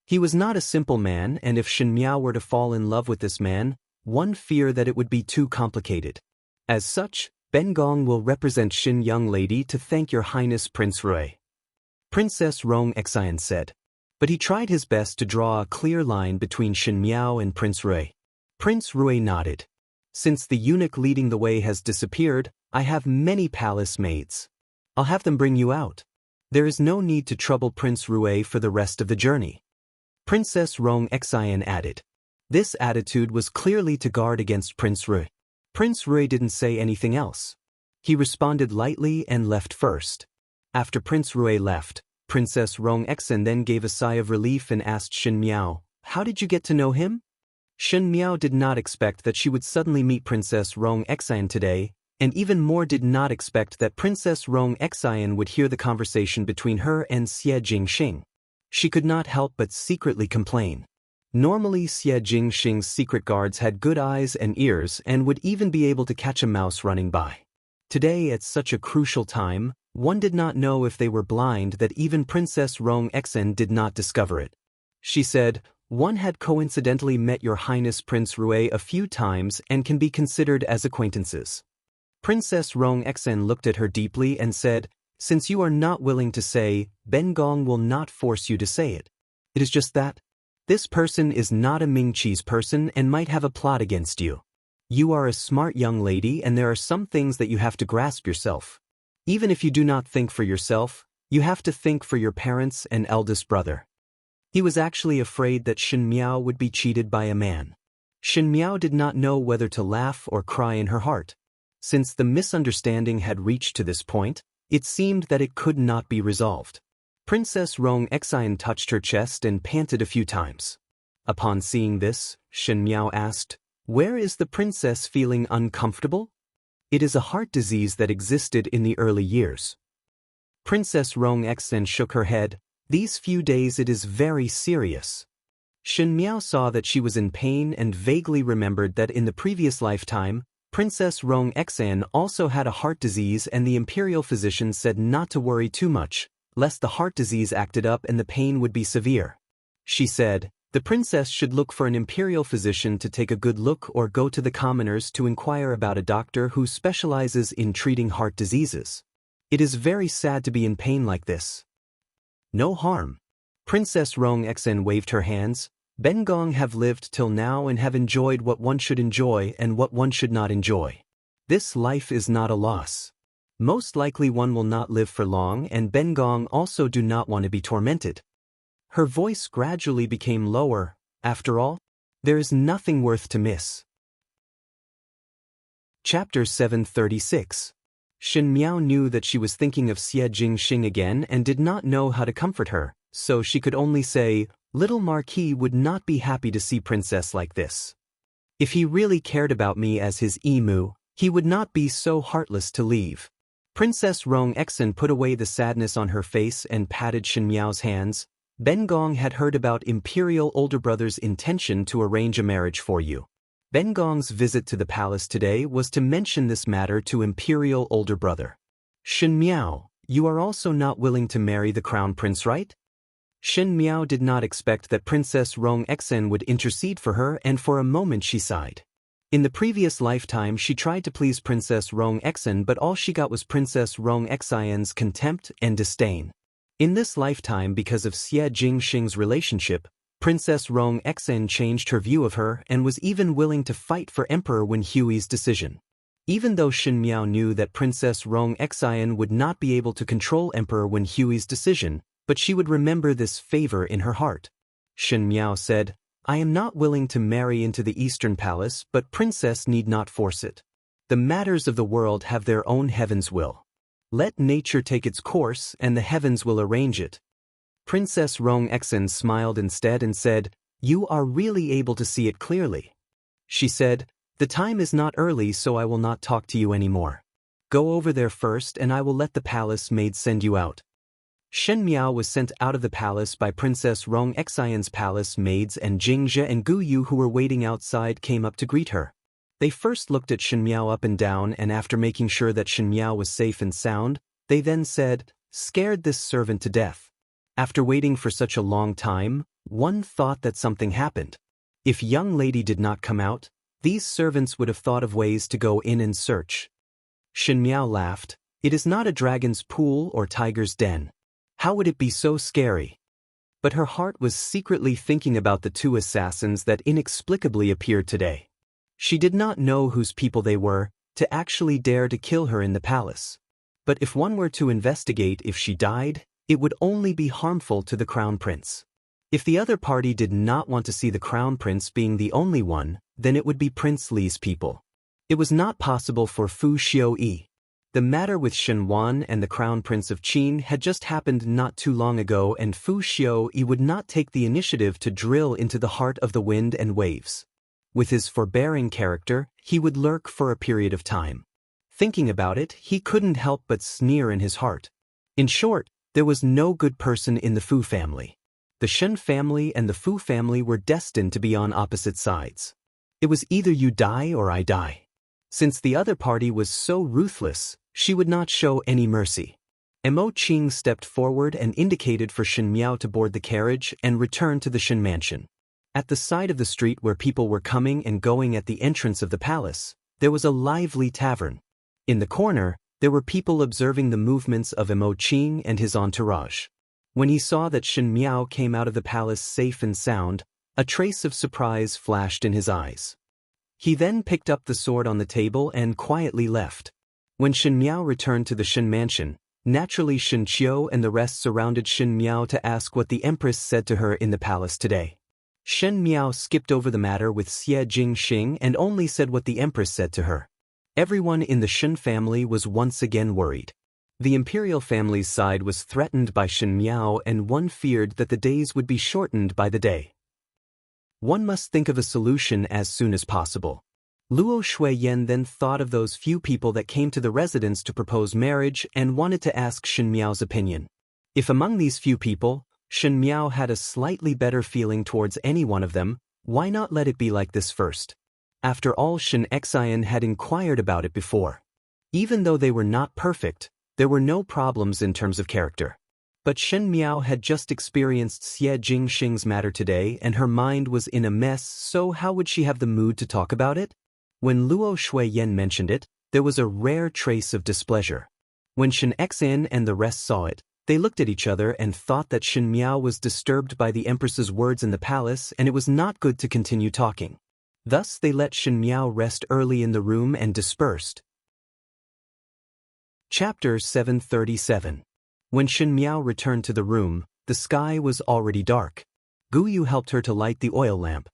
He was not a simple man, and if Shen Miao were to fall in love with this man, one feared that it would be too complicated. As such, Ben Gong will represent Shen young lady to thank your highness Prince Rui. Princess Rong Xian said. But he tried his best to draw a clear line between Shen Miao and Prince Rui. Prince Rui nodded. Since the eunuch leading the way has disappeared, I have many palace maids. I'll have them bring you out. There is no need to trouble Prince Rui for the rest of the journey. Princess Rong Xian added. This attitude was clearly to guard against Prince Rui. Prince Rui didn't say anything else. He responded lightly and left first. After Prince Rui left, Princess Rong Xian then gave a sigh of relief and asked Shen Miao, "How did you get to know him?" Shen Miao did not expect that she would suddenly meet Princess Rong Xian today, and even more did not expect that Princess Rong Xian would hear the conversation between her and Xie Jingxing. She could not help but secretly complain. Normally Xie Jingxing's secret guards had good eyes and ears and would even be able to catch a mouse running by. Today, at such a crucial time, one did not know if they were blind that even Princess Rong Xian did not discover it. She said, "One had coincidentally met your highness Prince Rui a few times and can be considered as acquaintances." Princess Rong Xian looked at her deeply and said, "Since you are not willing to say, Ben Gong will not force you to say it. It is just that. This person is not a Ming-Chi's person and might have a plot against you. You are a smart young lady and there are some things that you have to grasp yourself. Even if you do not think for yourself, you have to think for your parents and eldest brother." He was actually afraid that Shen Miao would be cheated by a man. Shen Miao did not know whether to laugh or cry in her heart. Since the misunderstanding had reached to this point, it seemed that it could not be resolved. Princess Rong Xian touched her chest and panted a few times. Upon seeing this, Shen Miao asked, "Where is the princess feeling uncomfortable?" "It is a heart disease that existed in the early years." Princess Rong Xian shook her head. "These few days it is very serious." Shen Miao saw that she was in pain and vaguely remembered that in the previous lifetime, Princess Rong Xian also had a heart disease and the imperial physician said not to worry too much, lest the heart disease acted up and the pain would be severe. She said, "The princess should look for an imperial physician to take a good look or go to the commoners to inquire about a doctor who specializes in treating heart diseases. It is very sad to be in pain like this." "No harm." Princess Rong Xian waved her hands. "Ben Gong have lived till now and have enjoyed what one should enjoy and what one should not enjoy. This life is not a loss. Most likely one will not live for long and Ben Gong also do not want to be tormented." Her voice gradually became lower. After all, there is nothing worth to miss. Chapter 736. Shen Miao knew that she was thinking of Xie Jingxing again and did not know how to comfort her, so she could only say, "Little Marquis would not be happy to see princess like this. If he really cared about me as his emu, he would not be so heartless to leave." Princess Rong Xian put away the sadness on her face and patted Shen Miao's hands. "Ben Gong had heard about Imperial older brother's intention to arrange a marriage for you. Ben Gong's visit to the palace today was to mention this matter to Imperial older brother. Shen Miao, you are also not willing to marry the crown prince, right?" Shen Miao did not expect that Princess Rong Xian would intercede for her and for a moment she sighed. In the previous lifetime she tried to please Princess Rong Xian but all she got was Princess Rong Xian's contempt and disdain. In this lifetime because of Xie Jingxing's relationship, Princess Rong Xian changed her view of her and was even willing to fight for Emperor Wen Hui's decision. Even though Shen Miao knew that Princess Rong Xian would not be able to control Emperor Wen Hui's decision, but she would remember this favor in her heart. Shen Miao said, "I am not willing to marry into the Eastern Palace, but princess need not force it. The matters of the world have their own heaven's will. Let nature take its course and the heavens will arrange it." Princess Rong Xian smiled instead and said, "You are really able to see it clearly." She said, "The time is not early so I will not talk to you anymore. Go over there first and I will let the palace maid send you out." Shen Miao was sent out of the palace by Princess Rong Xian's palace maids and Jingzhe and Gu Yu who were waiting outside came up to greet her. They first looked at Shen Miao up and down and after making sure that Shen Miao was safe and sound, they then said, "Scared this servant to death. After waiting for such a long time, One thought that something happened. If young lady did not come out, these servants would have thought of ways to go in and search. Shen Miao laughed. It is not a dragon's pool or tiger's den. How would it be so scary? But her heart was secretly thinking about the two assassins that inexplicably appeared today. She did not know whose people they were, to actually dare to kill her in the palace. But if one were to investigate if she died, it would only be harmful to the crown prince. If the other party did not want to see the crown prince being the only one, then it would be Prince Li's people. It was not possible for Fu Xiaoyi. The matter with Shen Wan and the crown prince of Qin had just happened not too long ago, and Fu Xiaoyi would not take the initiative to drill into the heart of the wind and waves. With his forbearing character, he would lurk for a period of time. Thinking about it, he couldn't help but sneer in his heart. In short, there was no good person in the Fu family. The Shen family and the Fu family were destined to be on opposite sides. It was either you die or I die. Since the other party was so ruthless, she would not show any mercy. Mo Qing stepped forward and indicated for Shen Miao to board the carriage and return to the Shen mansion. At the side of the street where people were coming and going at the entrance of the palace, there was a lively tavern. In the corner, there were people observing the movements of Mo Qing and his entourage. When he saw that Shen Miao came out of the palace safe and sound, a trace of surprise flashed in his eyes. He then picked up the sword on the table and quietly left. When Shen Miao returned to the Shen mansion, naturally Shen Qiu and the rest surrounded Shen Miao to ask what the Empress said to her in the palace today. Shen Miao skipped over the matter with Xie Jingxing and only said what the Empress said to her. Everyone in the Shen family was once again worried. The imperial family's side was threatened by Shen Miao, and one feared that the days would be shortened by the day. One must think of a solution as soon as possible. Luo Shuiyan then thought of those few people that came to the residence to propose marriage and wanted to ask Shen Miao's opinion. If among these few people, Shen Miao had a slightly better feeling towards any one of them, why not let it be like this first? After all, Shen Xian had inquired about it before. Even though they were not perfect, there were no problems in terms of character. But Shen Miao had just experienced Xie Jingxing's matter today and her mind was in a mess, so how would she have the mood to talk about it? When Luo Shuiyan mentioned it, there was a rare trace of displeasure. When Shen Xian and the rest saw it, they looked at each other and thought that Shen Miao was disturbed by the Empress's words in the palace and it was not good to continue talking. Thus they let Shen Miao rest early in the room and dispersed. Chapter 737. When Shen Miao returned to the room, the sky was already dark. Gu Yu helped her to light the oil lamp.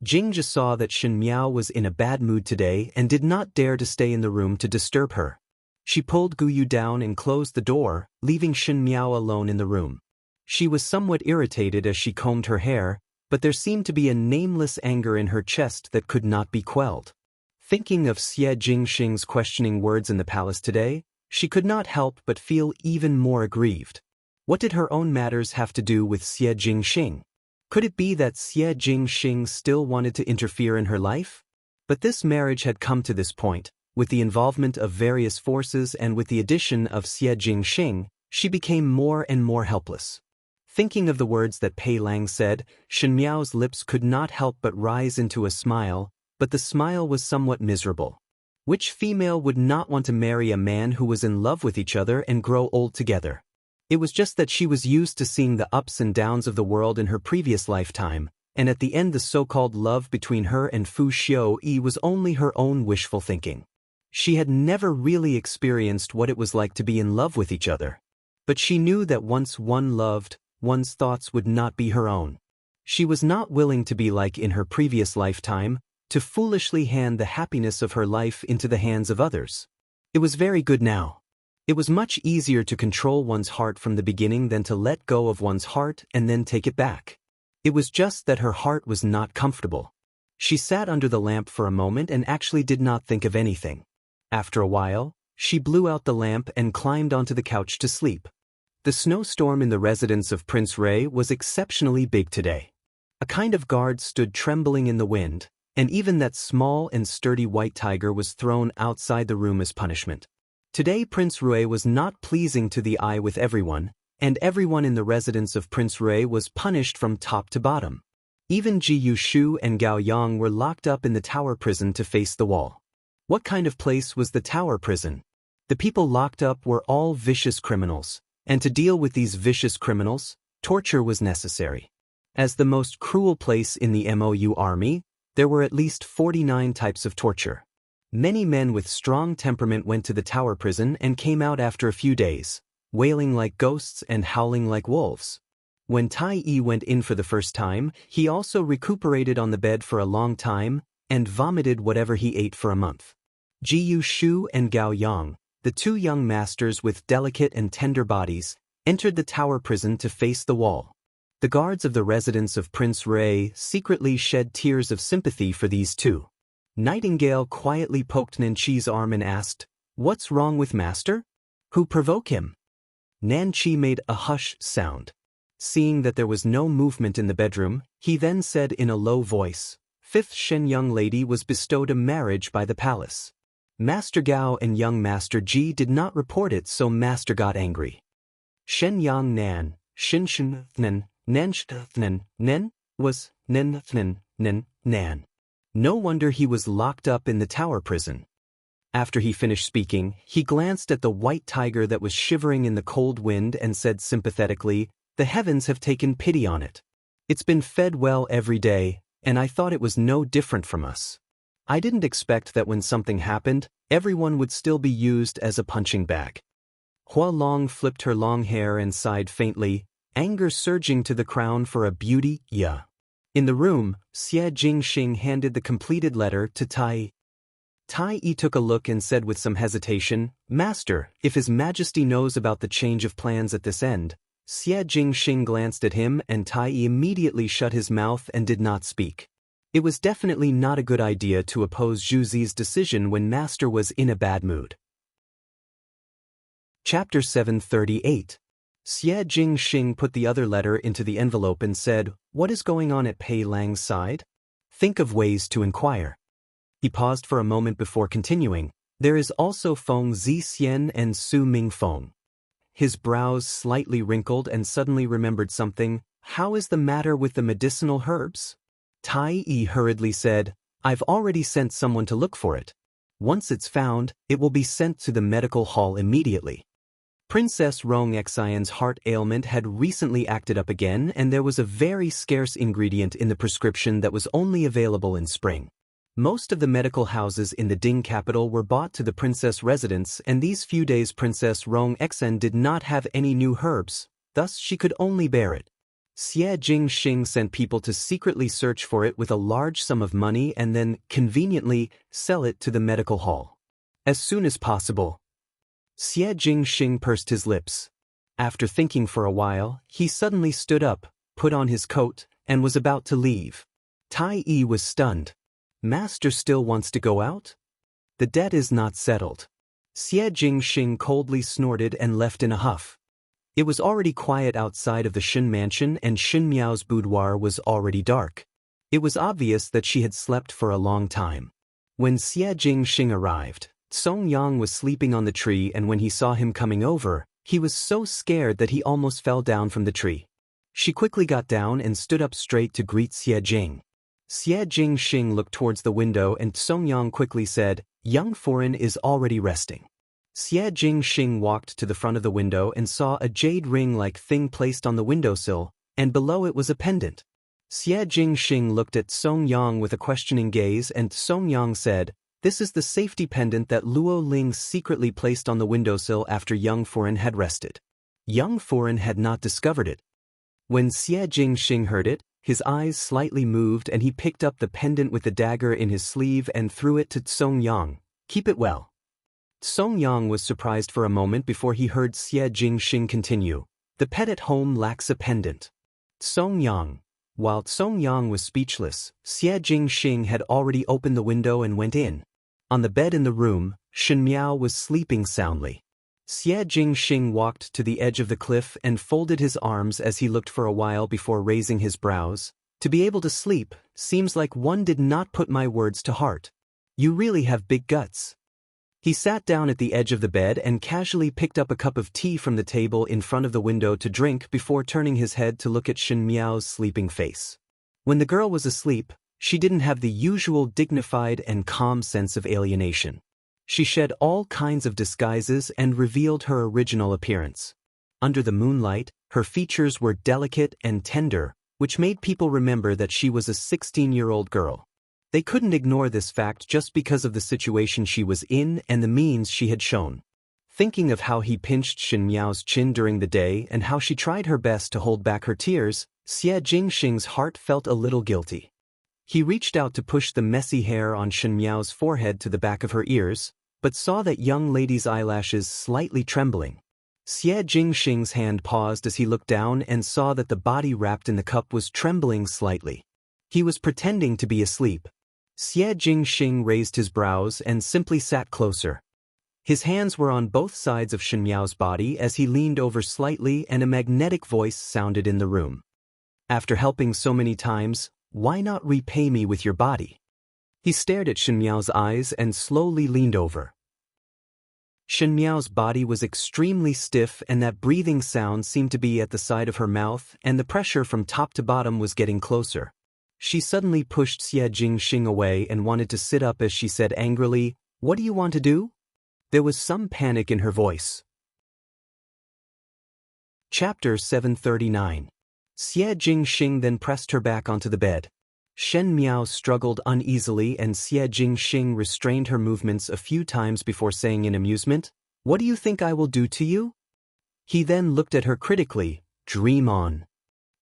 Jingja saw that Shen Miao was in a bad mood today and did not dare to stay in the room to disturb her. She pulled Gu Yu down and closed the door, leaving Shen Miao alone in the room. She was somewhat irritated as she combed her hair, but there seemed to be a nameless anger in her chest that could not be quelled. Thinking of Xie Jingxing's questioning words in the palace today, she could not help but feel even more aggrieved. What did her own matters have to do with Xie Jingxing? Could it be that Xie Jingxing still wanted to interfere in her life? But this marriage had come to this point, with the involvement of various forces and with the addition of Xie Jingxing, she became more and more helpless. Thinking of the words that Pei Lang said, Shen Miao's lips could not help but rise into a smile, but the smile was somewhat miserable. Which female would not want to marry a man who was in love with each other and grow old together? It was just that she was used to seeing the ups and downs of the world in her previous lifetime, and at the end the so-called love between her and Fu Xiaoyi was only her own wishful thinking. She had never really experienced what it was like to be in love with each other. But she knew that once one loved, one's thoughts would not be her own. She was not willing to be like in her previous lifetime, to foolishly hand the happiness of her life into the hands of others. It was very good now. It was much easier to control one's heart from the beginning than to let go of one's heart and then take it back. It was just that her heart was not comfortable. She sat under the lamp for a moment and actually did not think of anything. After a while, she blew out the lamp and climbed onto the couch to sleep. The snowstorm in the residence of Prince Ray was exceptionally big today. A kind of guard stood trembling in the wind, and even that small and sturdy white tiger was thrown outside the room as punishment. Today Prince Rui was not pleasing to the eye with everyone, and everyone in the residence of Prince Rui was punished from top to bottom. Even Ji Shu and Gao Yang were locked up in the tower prison to face the wall. What kind of place was the tower prison? The people locked up were all vicious criminals, and to deal with these vicious criminals, torture was necessary. As the most cruel place in the MOU army, there were at least 49 types of torture. Many men with strong temperament went to the tower prison and came out after a few days, wailing like ghosts and howling like wolves. When Tai Yi went in for the first time, he also recuperated on the bed for a long time and vomited whatever he ate for a month. Ji Shu and Gao Yang, the two young masters with delicate and tender bodies, entered the tower prison to face the wall. The guards of the residence of Prince Rui secretly shed tears of sympathy for these two. Nightingale quietly poked Nanqi's arm and asked, "What's wrong with Master? Who provoke him?" Nanqi made a hush sound. Seeing that there was no movement in the bedroom, he then said in a low voice, "Fifth Shen young lady was bestowed a marriage by the palace. Master Gao and young Master Ji did not report it, so Master got angry. Shen yang nan, shin shin nen, nan nen, was nen nan. No wonder he was locked up in the tower prison." After he finished speaking, he glanced at the white tiger that was shivering in the cold wind and said sympathetically, "The heavens have taken pity on it. It's been fed well every day, and I thought it was no different from us. I didn't expect that when something happened, everyone would still be used as a punching bag." Hua Long flipped her long hair and sighed faintly, anger surging to the crown for a beauty, yeah. In the room, Xie Jingxing handed the completed letter to Tai Yi. Tai Yi took a look and said with some hesitation, "Master, if His Majesty knows about the change of plans at this end." Xie Jingxing glanced at him and Tai Yi immediately shut his mouth and did not speak. It was definitely not a good idea to oppose Zhu Zi's decision when Master was in a bad mood. Chapter 738. Xie Jingxing put the other letter into the envelope and said, "What is going on at Pei Lang's side? Think of ways to inquire." He paused for a moment before continuing, "There is also Feng Zixian and Su Mingfeng." His brows slightly wrinkled and suddenly remembered something. "How is the matter with the medicinal herbs?" Tai Yi hurriedly said, "I've already sent someone to look for it. Once it's found, it will be sent to the medical hall immediately." Princess Rong Xian's heart ailment had recently acted up again, and there was a very scarce ingredient in the prescription that was only available in spring. Most of the medical houses in the Ding capital were bought to the princess residence, and these few days Princess Rong Xian did not have any new herbs, thus she could only bear it. Xie Jingxing sent people to secretly search for it with a large sum of money and then, conveniently, sell it to the medical hall. As soon as possible. Xie Jingxing pursed his lips. After thinking for a while, he suddenly stood up, put on his coat, and was about to leave. Tai Yi was stunned. Master still wants to go out? The debt is not settled. Xie Jingxing coldly snorted and left in a huff. It was already quiet outside of the Shen mansion and Shen Miao's boudoir was already dark. It was obvious that she had slept for a long time. When Xie Jingxing arrived, Song Yang was sleeping on the tree, and when he saw him coming over, he was so scared that he almost fell down from the tree. She quickly got down and stood up straight to greet Xie Jing. Xie Jingxing looked towards the window and Song Yang quickly said, "Young foreign is already resting." Xie Jingxing walked to the front of the window and saw a jade ring-like thing placed on the windowsill, and below it was a pendant. Xie Jingxing looked at Song Yang with a questioning gaze, and Song Yang said, "This is the safety pendant that Luo Ling secretly placed on the windowsill after young foreign had rested. Young foreign had not discovered it." When Xie Jingxing heard it, his eyes slightly moved and he picked up the pendant with the dagger in his sleeve and threw it to Song Yang. "Keep it well." Song Yang was surprised for a moment before he heard Xie Jingxing continue, "The pet at home lacks a pendant." Song Yang. While Song Yang was speechless, Xie Jingxing had already opened the window and went in. On the bed in the room, Shen Miao was sleeping soundly. Xie Jingxing walked to the edge of the cliff and folded his arms as he looked for a while before raising his brows. "To be able to sleep, seems like one did not put my words to heart. You really have big guts." He sat down at the edge of the bed and casually picked up a cup of tea from the table in front of the window to drink before turning his head to look at Shen Miao's sleeping face. When the girl was asleep, she didn't have the usual dignified and calm sense of alienation. She shed all kinds of disguises and revealed her original appearance. Under the moonlight, her features were delicate and tender, which made people remember that she was a 16-year-old girl. They couldn't ignore this fact just because of the situation she was in and the means she had shown. Thinking of how he pinched Shen Miao's chin during the day and how she tried her best to hold back her tears, Xie Jingxing's heart felt a little guilty. He reached out to push the messy hair on Shen Miao's forehead to the back of her ears, but saw that young lady's eyelashes slightly trembling. Xie Jingxing's hand paused as he looked down and saw that the body wrapped in the cup was trembling slightly. He was pretending to be asleep. Xie Jingxing raised his brows and simply sat closer. His hands were on both sides of Shen Miao's body as he leaned over slightly and a magnetic voice sounded in the room. After helping so many times, why not repay me with your body? He stared at Shen Miao's eyes and slowly leaned over. Shen Miao's body was extremely stiff and that breathing sound seemed to be at the side of her mouth and the pressure from top to bottom was getting closer. She suddenly pushed Xie Jingxing away and wanted to sit up as she said angrily, "What do you want to do?" There was some panic in her voice. Chapter 739. Xie Jingxing then pressed her back onto the bed. Shen Miao struggled uneasily and Xie Jingxing restrained her movements a few times before saying in amusement, "What do you think I will do to you?" He then looked at her critically, "Dream on."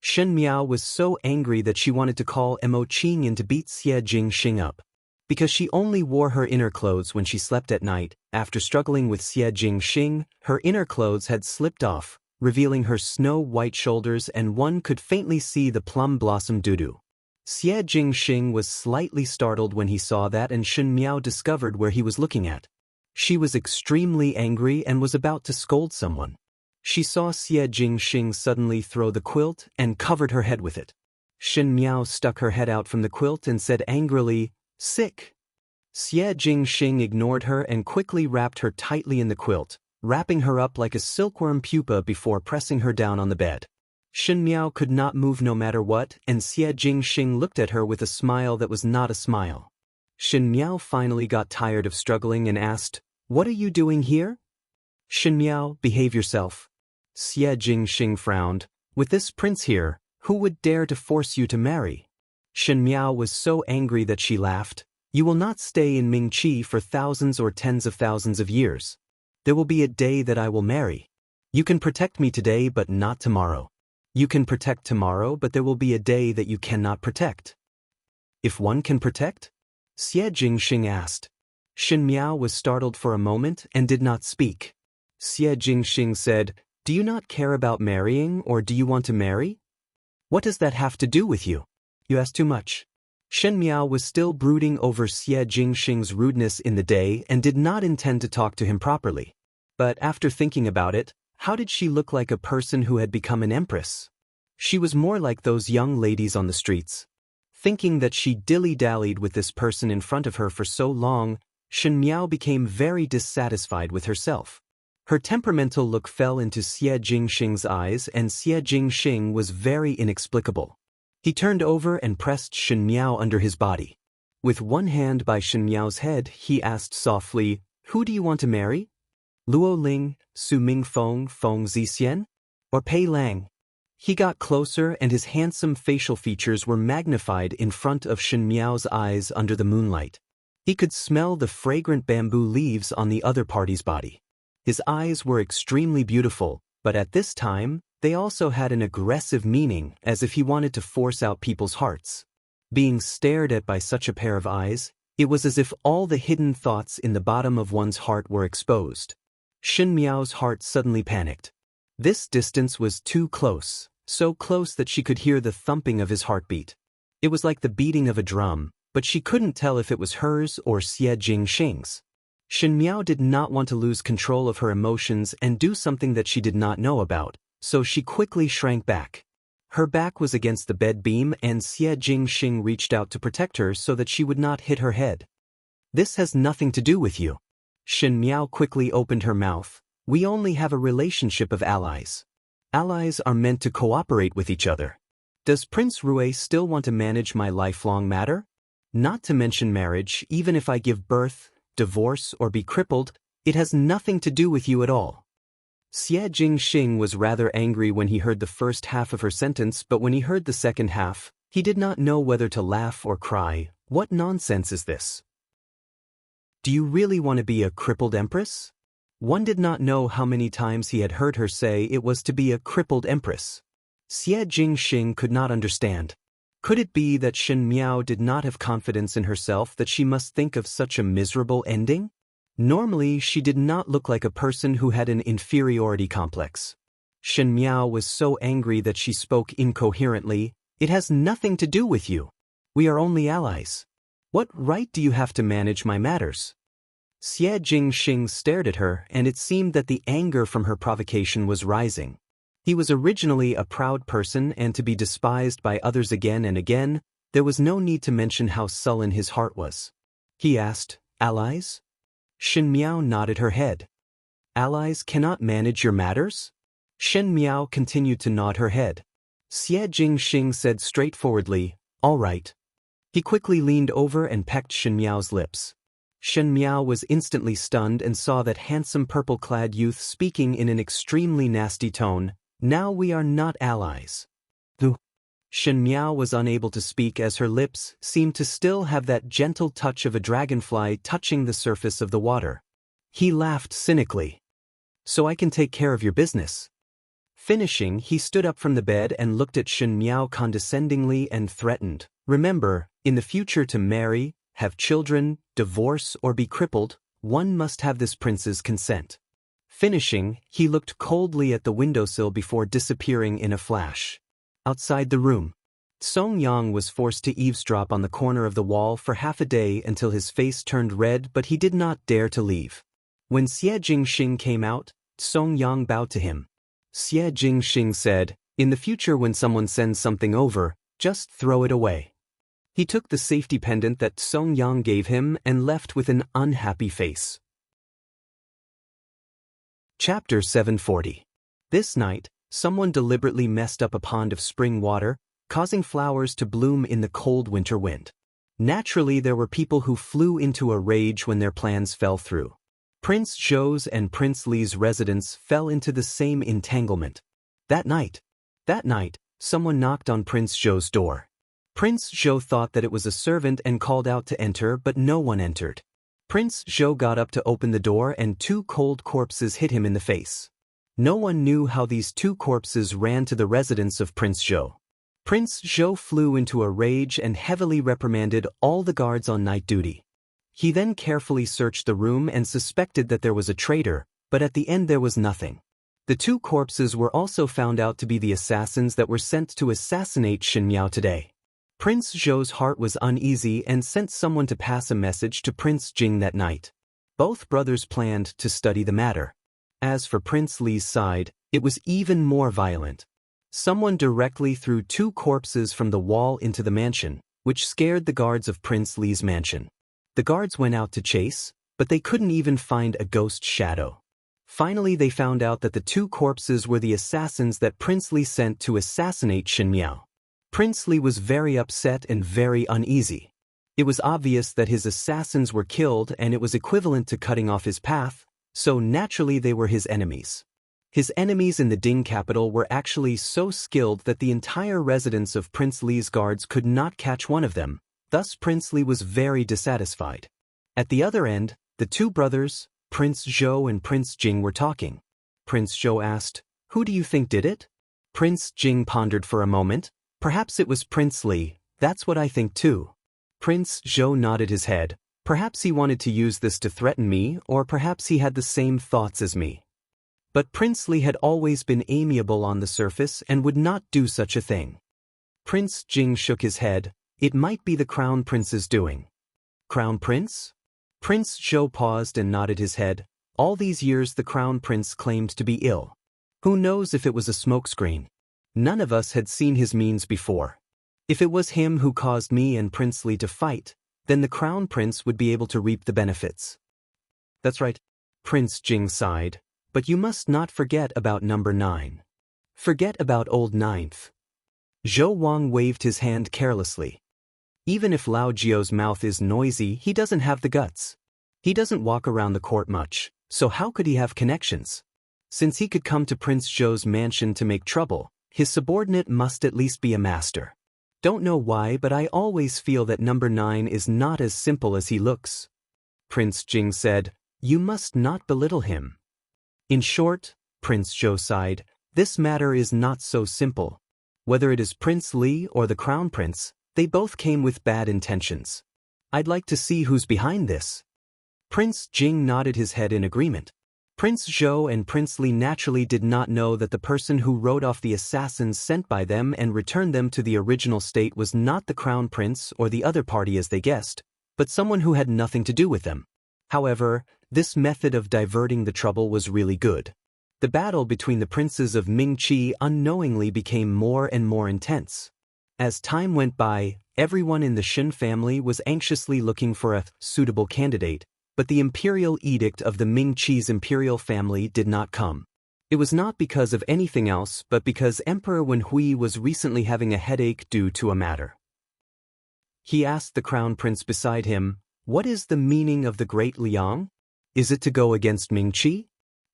Shen Miao was so angry that she wanted to call Mo Qing in to beat Xie Jingxing up. Because she only wore her inner clothes when she slept at night, after struggling with Xie Jingxing, her inner clothes had slipped off, revealing her snow-white shoulders and one could faintly see the plum blossom doo-doo. Xie Jingxing was slightly startled when he saw that and Shen Miao discovered where he was looking at. She was extremely angry and was about to scold someone. She saw Xie Jingxing suddenly throw the quilt and covered her head with it. Shen Miao stuck her head out from the quilt and said angrily, "Sick." Xie Jingxing ignored her and quickly wrapped her tightly in the quilt, wrapping her up like a silkworm pupa before pressing her down on the bed. Shen Miao could not move no matter what, and Xie Jingxing looked at her with a smile that was not a smile. Shen Miao finally got tired of struggling and asked, "What are you doing here?" "Shen Miao, behave yourself." Xie Jingxing frowned. "With this prince here, who would dare to force you to marry?" Shen Miao was so angry that she laughed. "You will not stay in Mingqi for thousands or tens of thousands of years. There will be a day that I will marry. You can protect me today but not tomorrow. You can protect tomorrow but there will be a day that you cannot protect." "If one can protect?" Xie Jingxing asked. Shen Miao was startled for a moment and did not speak. Xie Jingxing said, "Do you not care about marrying or do you want to marry? What does that have to do with you? You ask too much." Shen Miao was still brooding over Xie Jingxing's rudeness in the day and did not intend to talk to him properly. But after thinking about it, how did she look like a person who had become an empress? She was more like those young ladies on the streets. Thinking that she dilly-dallied with this person in front of her for so long, Shen Miao became very dissatisfied with herself. Her temperamental look fell into Xie Jingxing's eyes and Xie Jingxing was very inexplicable. He turned over and pressed Shen Miao under his body. With one hand by Shen Miao's head, he asked softly, "Who do you want to marry? Luo Ling, Su Mingfeng, Feng Zixian, or Pei Lang?" He got closer and his handsome facial features were magnified in front of Shen Miao's eyes under the moonlight. He could smell the fragrant bamboo leaves on the other party's body. His eyes were extremely beautiful, but at this time, they also had an aggressive meaning as if he wanted to force out people's hearts. Being stared at by such a pair of eyes, it was as if all the hidden thoughts in the bottom of one's heart were exposed. Shen Miao's heart suddenly panicked. This distance was too close, so close that she could hear the thumping of his heartbeat. It was like the beating of a drum, but she couldn't tell if it was hers or Xie Jingxing's. Shen Miao did not want to lose control of her emotions and do something that she did not know about, so she quickly shrank back. Her back was against the bed beam and Xie Jingxing reached out to protect her so that she would not hit her head. "This has nothing to do with you." Shen Miao quickly opened her mouth. We only have a relationship of allies. Allies are meant to cooperate with each other. Does Prince Rui still want to manage my lifelong matter? Not to mention marriage, even if I give birth, divorce, or be crippled, it has nothing to do with you at all. Xie Jingxing was rather angry when he heard the first half of her sentence, but when he heard the second half, he did not know whether to laugh or cry. What nonsense is this? Do you really want to be a crippled empress? One did not know how many times he had heard her say it was to be a crippled empress. Xie Jingxing could not understand. Could it be that Shen Miao did not have confidence in herself that she must think of such a miserable ending? Normally, she did not look like a person who had an inferiority complex. Shen Miao was so angry that she spoke incoherently. It has nothing to do with you. We are only allies. What right do you have to manage my matters? Xie Jingxing stared at her, and it seemed that the anger from her provocation was rising. He was originally a proud person, and to be despised by others again and again, there was no need to mention how sullen his heart was. He asked, allies? Shen Miao nodded her head. Allies cannot manage your matters? Shen Miao continued to nod her head. Xie Jingxing said straightforwardly, all right. He quickly leaned over and pecked Shen Miao's lips. Shen Miao was instantly stunned and saw that handsome purple-clad youth speaking in an extremely nasty tone. Now we are not allies. Shen Miao was unable to speak as her lips seemed to still have that gentle touch of a dragonfly touching the surface of the water. He laughed cynically. So I can take care of your business. Finishing, he stood up from the bed and looked at Shen Miao condescendingly and threatened. Remember, in the future to marry, have children, divorce, or be crippled, one must have this prince's consent. Finishing, he looked coldly at the windowsill before disappearing in a flash. Outside the room, Song Yang was forced to eavesdrop on the corner of the wall for half a day until his face turned red, but he did not dare to leave. When Xie Jingxing came out, Song Yang bowed to him. Xie Jingxing said, in the future when someone sends something over, just throw it away. He took the safety pendant that Song Yang gave him and left with an unhappy face. Chapter 740. This night, someone deliberately messed up a pond of spring water, causing flowers to bloom in the cold winter wind. Naturally, there were people who flew into a rage when their plans fell through. Prince Zhou's and Prince Li's residence fell into the same entanglement. That night, someone knocked on Prince Zhou's door. Prince Zhou thought that it was a servant and called out to enter, but no one entered. Prince Zhou got up to open the door and two cold corpses hit him in the face. No one knew how these two corpses ran to the residence of Prince Zhou. Prince Zhou flew into a rage and heavily reprimanded all the guards on night duty. He then carefully searched the room and suspected that there was a traitor, but at the end there was nothing. The two corpses were also found out to be the assassins that were sent to assassinate Shen Miao today. Prince Zhou's heart was uneasy and sent someone to pass a message to Prince Jing that night. Both brothers planned to study the matter. As for Prince Li's side, it was even more violent. Someone directly threw two corpses from the wall into the mansion, which scared the guards of Prince Li's mansion. The guards went out to chase, but they couldn't even find a ghost shadow. Finally, they found out that the two corpses were the assassins that Prince Li sent to assassinate Shen Miao. Prince Li was very upset and very uneasy. It was obvious that his assassins were killed and it was equivalent to cutting off his path, so naturally they were his enemies. His enemies in the Ding capital were actually so skilled that the entire residence of Prince Li's guards could not catch one of them, thus Prince Li was very dissatisfied. At the other end, the two brothers, Prince Zhou and Prince Jing, were talking. Prince Zhou asked, "Who do you think did it?" Prince Jing pondered for a moment. "Perhaps it was Prince Li, that's what I think too." Prince Zhou nodded his head. Perhaps he wanted to use this to threaten me, or perhaps he had the same thoughts as me. But Prince Li had always been amiable on the surface and would not do such a thing. Prince Jing shook his head. It might be the Crown Prince's doing. Crown Prince? Prince Zhou paused and nodded his head. All these years the Crown Prince claimed to be ill. Who knows if it was a smokescreen? None of us had seen his means before. If it was him who caused me and Prince Li to fight, then the Crown Prince would be able to reap the benefits. That's right. Prince Jing sighed. But you must not forget about number 9. Forget about old ninth. Zhou Wang waved his hand carelessly. Even if Lao Jiao's mouth is noisy, he doesn't have the guts. He doesn't walk around the court much, so how could he have connections? Since he could come to Prince Zhou's mansion to make trouble, his subordinate must at least be a master. Don't know why, but I always feel that number 9 is not as simple as he looks. Prince Jing said, You must not belittle him. In short, Prince Zhou sighed, this matter is not so simple. Whether it is Prince Li or the Crown Prince, they both came with bad intentions. I'd like to see who's behind this. Prince Jing nodded his head in agreement. Prince Zhou and Prince Li naturally did not know that the person who wrote off the assassins sent by them and returned them to the original state was not the Crown Prince or the other party as they guessed, but someone who had nothing to do with them. However, this method of diverting the trouble was really good. The battle between the princes of Mingqi unknowingly became more and more intense. As time went by, everyone in the Shen family was anxiously looking for a suitable candidate, but the imperial edict of the Mingqi's imperial family did not come. It was not because of anything else but because Emperor Wenhui was recently having a headache due to a matter. He asked the crown prince beside him, What is the meaning of the Great Liang? Is it to go against Mingqi?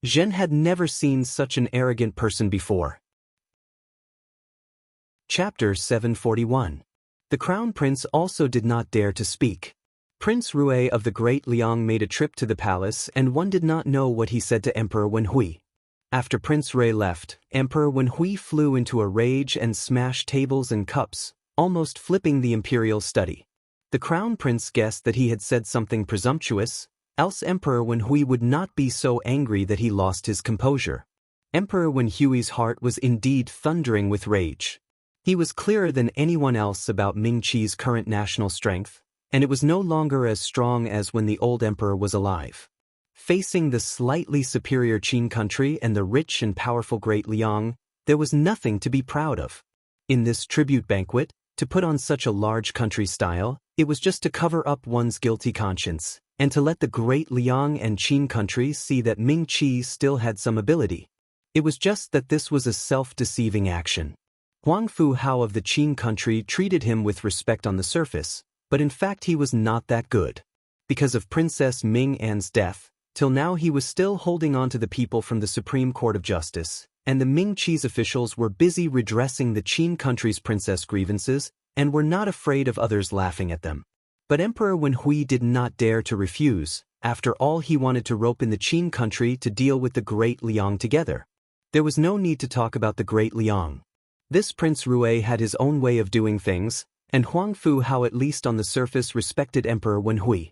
Zhen had never seen such an arrogant person before. Chapter 741. The Crown Prince also did not dare to speak. Prince Rui of the Great Liang made a trip to the palace and one did not know what he said to Emperor Wenhui. After Prince Rui left, Emperor Wenhui flew into a rage and smashed tables and cups, almost flipping the imperial study. The Crown Prince guessed that he had said something presumptuous, else Emperor Wenhui would not be so angry that he lost his composure. Emperor Wenhui's heart was indeed thundering with rage. He was clearer than anyone else about Mingqi's current national strength, and it was no longer as strong as when the old emperor was alive. Facing the slightly superior Qin country and the rich and powerful Great Liang, there was nothing to be proud of. In this tribute banquet, to put on such a large country style, it was just to cover up one's guilty conscience, and to let the Great Liang and Qin countries see that Mingqi still had some ability. It was just that this was a self-deceiving action. Huang Fu Hao of the Qin country treated him with respect on the surface, but in fact he was not that good. Because of Princess Ming An's death, till now he was still holding on to the people from the Supreme Court of Justice, and the Mingqi's officials were busy redressing the Qin country's princess grievances and were not afraid of others laughing at them. But Emperor Wenhui did not dare to refuse. After all, he wanted to rope in the Qin country to deal with the Great Liang together. There was no need to talk about the Great Liang. This Prince Rui had his own way of doing things, and Huang Fu Hao at least on the surface respected Emperor Wenhui.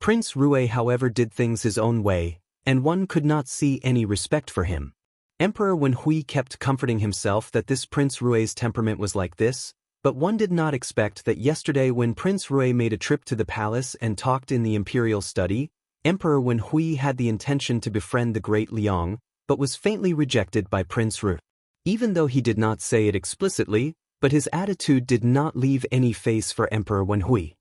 Prince Rui however did things his own way, and one could not see any respect for him. Emperor Wenhui kept comforting himself that this Prince Rui's temperament was like this, but one did not expect that yesterday when Prince Rui made a trip to the palace and talked in the imperial study, Emperor Wenhui had the intention to befriend the Great Liang, but was faintly rejected by Prince Rui. Even though he did not say it explicitly, but his attitude did not leave any face for Emperor Wenhui.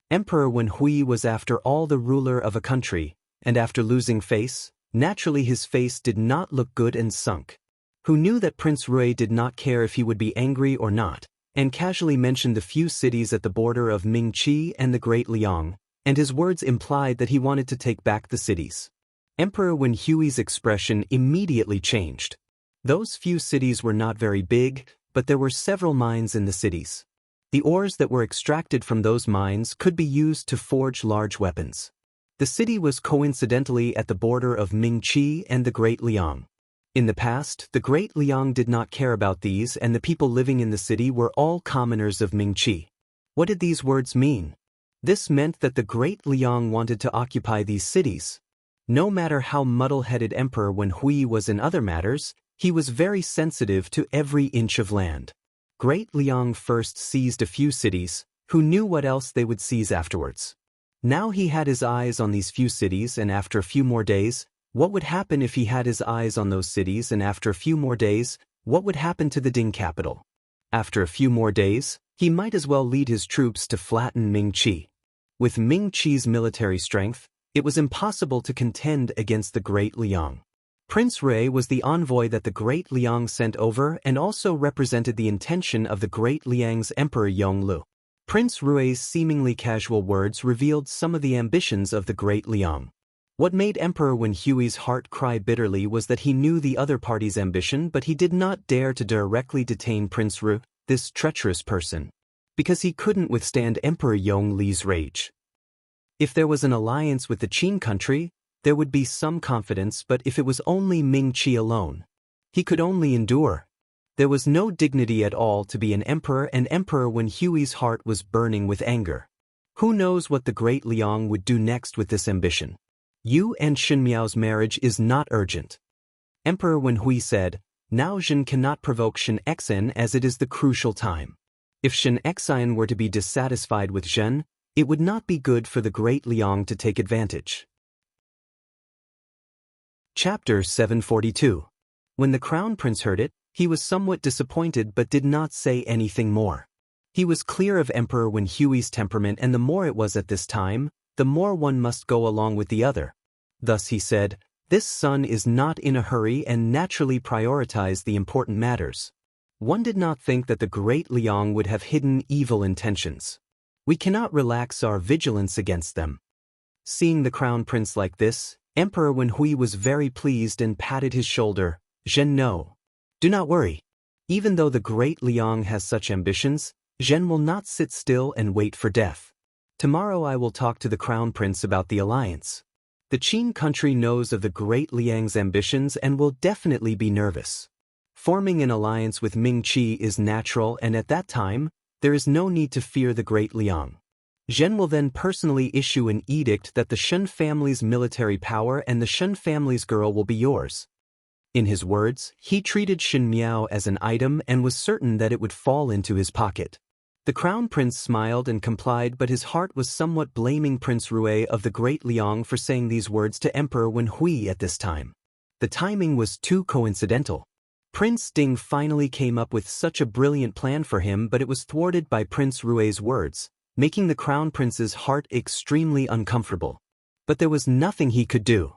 Emperor Wenhui was after all the ruler of a country, and after losing face, naturally his face did not look good and sunk. Who knew that Prince Rui did not care if he would be angry or not, and casually mentioned the few cities at the border of Mingqi and the Great Liang, and his words implied that he wanted to take back the cities. Emperor Wenhui's expression immediately changed. Those few cities were not very big, but there were several mines in the cities. The ores that were extracted from those mines could be used to forge large weapons. The city was coincidentally at the border of Mingqi and the Great Liang. In the past, the Great Liang did not care about these and the people living in the city were all commoners of Mingqi. What did these words mean? This meant that the Great Liang wanted to occupy these cities. No matter how muddle-headed Emperor Wenhui was in other matters, he was very sensitive to every inch of land. Great Liang first seized a few cities, who knew what else they would seize afterwards. Now he had his eyes on these few cities and after a few more days, what would happen if he had his eyes on those cities and after a few more days, what would happen to the Ding capital? After a few more days, he might as well lead his troops to flatten Mingqi. With Mingqi's military strength, It was impossible to contend against the Great Liang. Prince Rui was the envoy that the Great Liang sent over and also represented the intention of the Great Liang's Emperor Yonglu. Prince Rui's seemingly casual words revealed some of the ambitions of the Great Liang. What made Emperor Wen Hui's heart cry bitterly was that he knew the other party's ambition, but he did not dare to directly detain Prince Rui, this treacherous person, because he couldn't withstand Emperor Yongli's rage. If there was an alliance with the Qin country, there would be some confidence, but if it was only Ming Qi alone, he could only endure. There was no dignity at all to be an emperor, and Emperor Wen Hui's heart was burning with anger. Who knows what the Great Liang would do next with this ambition? You and Shen Miao's marriage is not urgent. Emperor Wen Hui said, now Zhen cannot provoke Shen Exen as it is the crucial time. If Shen Exen were to be dissatisfied with Zhen, it would not be good for the Great Liang to take advantage. Chapter 742. When the Crown Prince heard it, he was somewhat disappointed but did not say anything more. He was clear of Emperor Wen Hui's temperament, and the more it was at this time, the more one must go along with the other. Thus he said, this son is not in a hurry and naturally prioritized the important matters. One did not think that the Great Liang would have hidden evil intentions. We cannot relax our vigilance against them. Seeing the Crown Prince like this, Emperor Wen Hui was very pleased and patted his shoulder. Zhen, no. Do not worry. Even though the Great Liang has such ambitions, Zhen will not sit still and wait for death. Tomorrow I will talk to the Crown Prince about the alliance. The Qin country knows of the Great Liang's ambitions and will definitely be nervous. Forming an alliance with Ming Qi is natural, and at that time, there is no need to fear the Great Liang. Zhen will then personally issue an edict that the Shen family's military power and the Shen family's girl will be yours. In his words, he treated Shen Miao as an item and was certain that it would fall into his pocket. The Crown Prince smiled and complied, but his heart was somewhat blaming Prince Rui of the Great Liang for saying these words to Emperor Wen Hui at this time. The timing was too coincidental. Prince Ding finally came up with such a brilliant plan for him, but it was thwarted by Prince Rui's words, making the Crown Prince's heart extremely uncomfortable. But there was nothing he could do.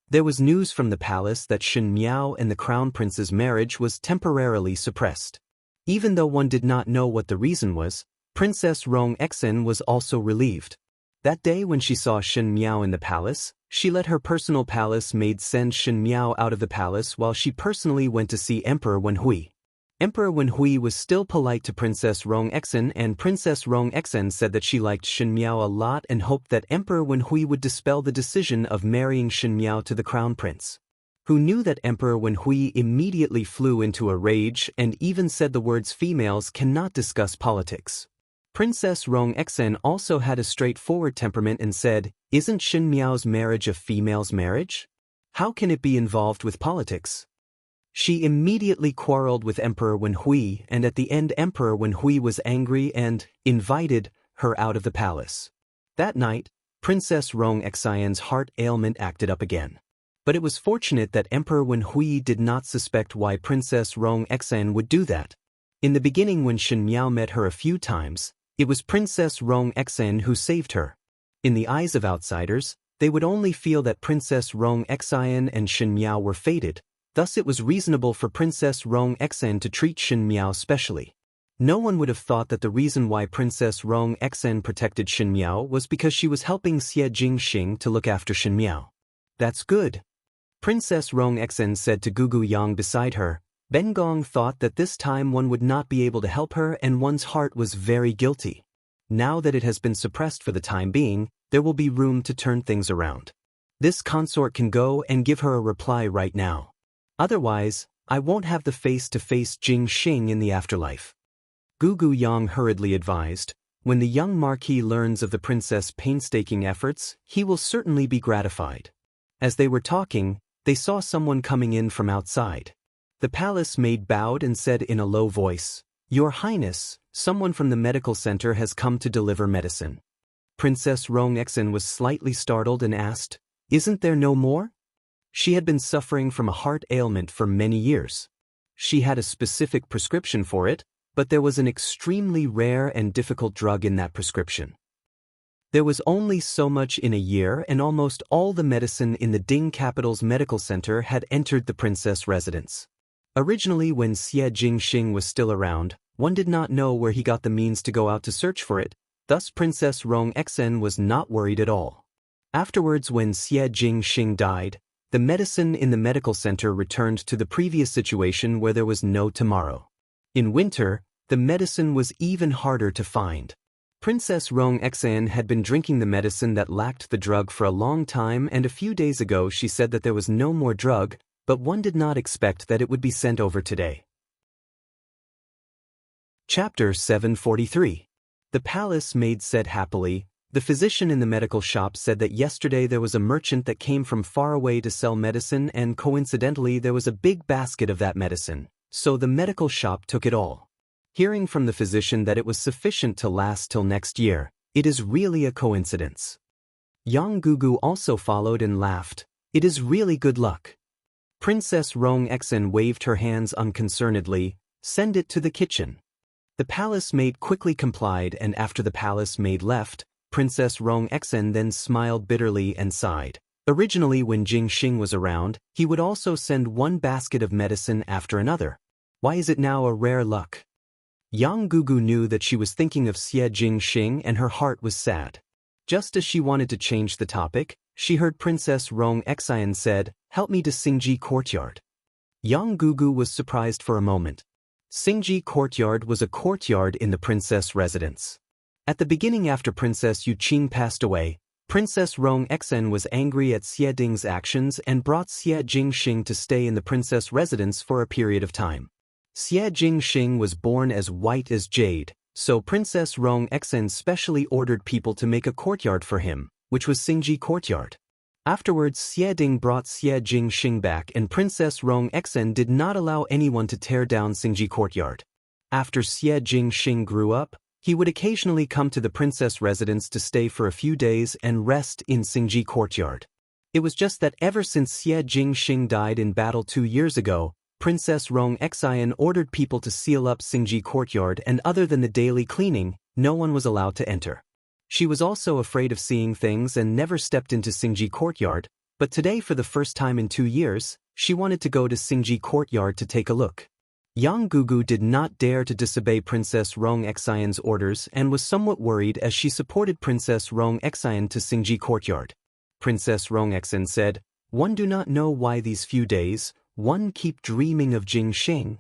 There was news from the palace that Shen Miao and the Crown Prince's marriage was temporarily suppressed. Even though one did not know what the reason was, Princess Rong Exen was also relieved. That day when she saw Shen Miao in the palace, she let her personal palace maid send Shen Miao out of the palace while she personally went to see Emperor Wen Hui. Emperor Wen Hui was still polite to Princess Rong Exen, and Princess Rong Exen said that she liked Shen Miao a lot and hoped that Emperor Wen Hui would dispel the decision of marrying Shen Miao to the Crown Prince. Who knew that Emperor Wen Hui immediately flew into a rage and even said the words females cannot discuss politics. Princess Rong Exen also had a straightforward temperament and said, isn't Shen Miao's marriage a female's marriage? How can it be involved with politics? She immediately quarreled with Emperor Wen Hui, and at the end Emperor Wen Hui was angry and invited her out of the palace. That night, Princess Rong Exen's heart ailment acted up again. But it was fortunate that Emperor Wen Hui did not suspect why Princess Rong Exen would do that. In the beginning, when Shen Miao met her a few times, it was Princess Rong Exen who saved her. In the eyes of outsiders, they would only feel that Princess Rong Exen and Shen Miao were fated, thus it was reasonable for Princess Rong Exen to treat Shen Miao specially. No one would have thought that the reason why Princess Rong Exen protected Shen Miao was because she was helping Xie Jingxing to look after Shen Miao. That's good. Princess Rong Exen said to Gugu Yang beside her. Ben Gong thought that this time one would not be able to help her, and one's heart was very guilty. Now that it has been suppressed for the time being, there will be room to turn things around. This consort can go and give her a reply right now. Otherwise, I won't have the face to face Jing Xing in the afterlife. Gugu Yang hurriedly advised, when the young marquis learns of the princess' painstaking efforts, he will certainly be gratified. As they were talking, they saw someone coming in from outside. The palace maid bowed and said in a low voice, Your Highness, someone from the medical center has come to deliver medicine. Princess Rong Exen was slightly startled and asked, Isn't there no more? She had been suffering from a heart ailment for many years. She had a specific prescription for it, but there was an extremely rare and difficult drug in that prescription. There was only so much in a year, and almost all the medicine in the Ding capital's medical center had entered the princess residence. Originally, when Xie Jingxing was still around, one did not know where he got the means to go out to search for it, thus Princess Rong Exen was not worried at all. Afterwards, when Xie Jingxing died, the medicine in the medical center returned to the previous situation where there was no tomorrow. In winter, the medicine was even harder to find. Princess Rong Exan had been drinking the medicine that lacked the drug for a long time, and a few days ago she said that there was no more drug, but one did not expect that it would be sent over today. Chapter 743. The palace maid said happily, "The physician in the medical shop said that yesterday there was a merchant that came from far away to sell medicine, and coincidentally there was a big basket of that medicine, so the medical shop took it all." Hearing from the physician that it was sufficient to last till next year, it is really a coincidence. Yang Gugu also followed and laughed. It is really good luck. Princess Rong Exen waved her hands unconcernedly. Send it to the kitchen. The palace maid quickly complied, and after the palace maid left, Princess Rong Exen then smiled bitterly and sighed. Originally, when Jingxing was around, he would also send one basket of medicine after another. Why is it now a rare luck? Yang Gugu knew that she was thinking of Xie Jingxing, and her heart was sad. Just as she wanted to change the topic, she heard Princess Rong Exan said, "Help me to Xingji Courtyard." Yang Gugu was surprised for a moment. Xingji Courtyard was a courtyard in the princess residence. At the beginning, after Princess Yuqing passed away, Princess Rong Exen was angry at Xie Ding's actions and brought Xie Jingxing to stay in the princess residence for a period of time. Xie Jingxing was born as white as jade, so Princess Rong Exen specially ordered people to make a courtyard for him, which was Xingji Courtyard. Afterwards, Xie Ding brought Xie Jingxing back, and Princess Rong Exen did not allow anyone to tear down Xingji Courtyard. After Xie Jingxing grew up, he would occasionally come to the princess residence to stay for a few days and rest in Xingji Courtyard. It was just that ever since Xie Jingxing died in battle 2 years ago, Princess Rong Exan ordered people to seal up Xingji Courtyard, and other than the daily cleaning, no one was allowed to enter. She was also afraid of seeing things and never stepped into Xingji Courtyard, but today, for the first time in 2 years, she wanted to go to Xingji Courtyard to take a look. Yang Gugu did not dare to disobey Princess Rong Exan's orders and was somewhat worried as she supported Princess Rong Exan to Xingji Courtyard. Princess Rong Exan said, "One do not know why these few days, one keep dreaming of Jingxing."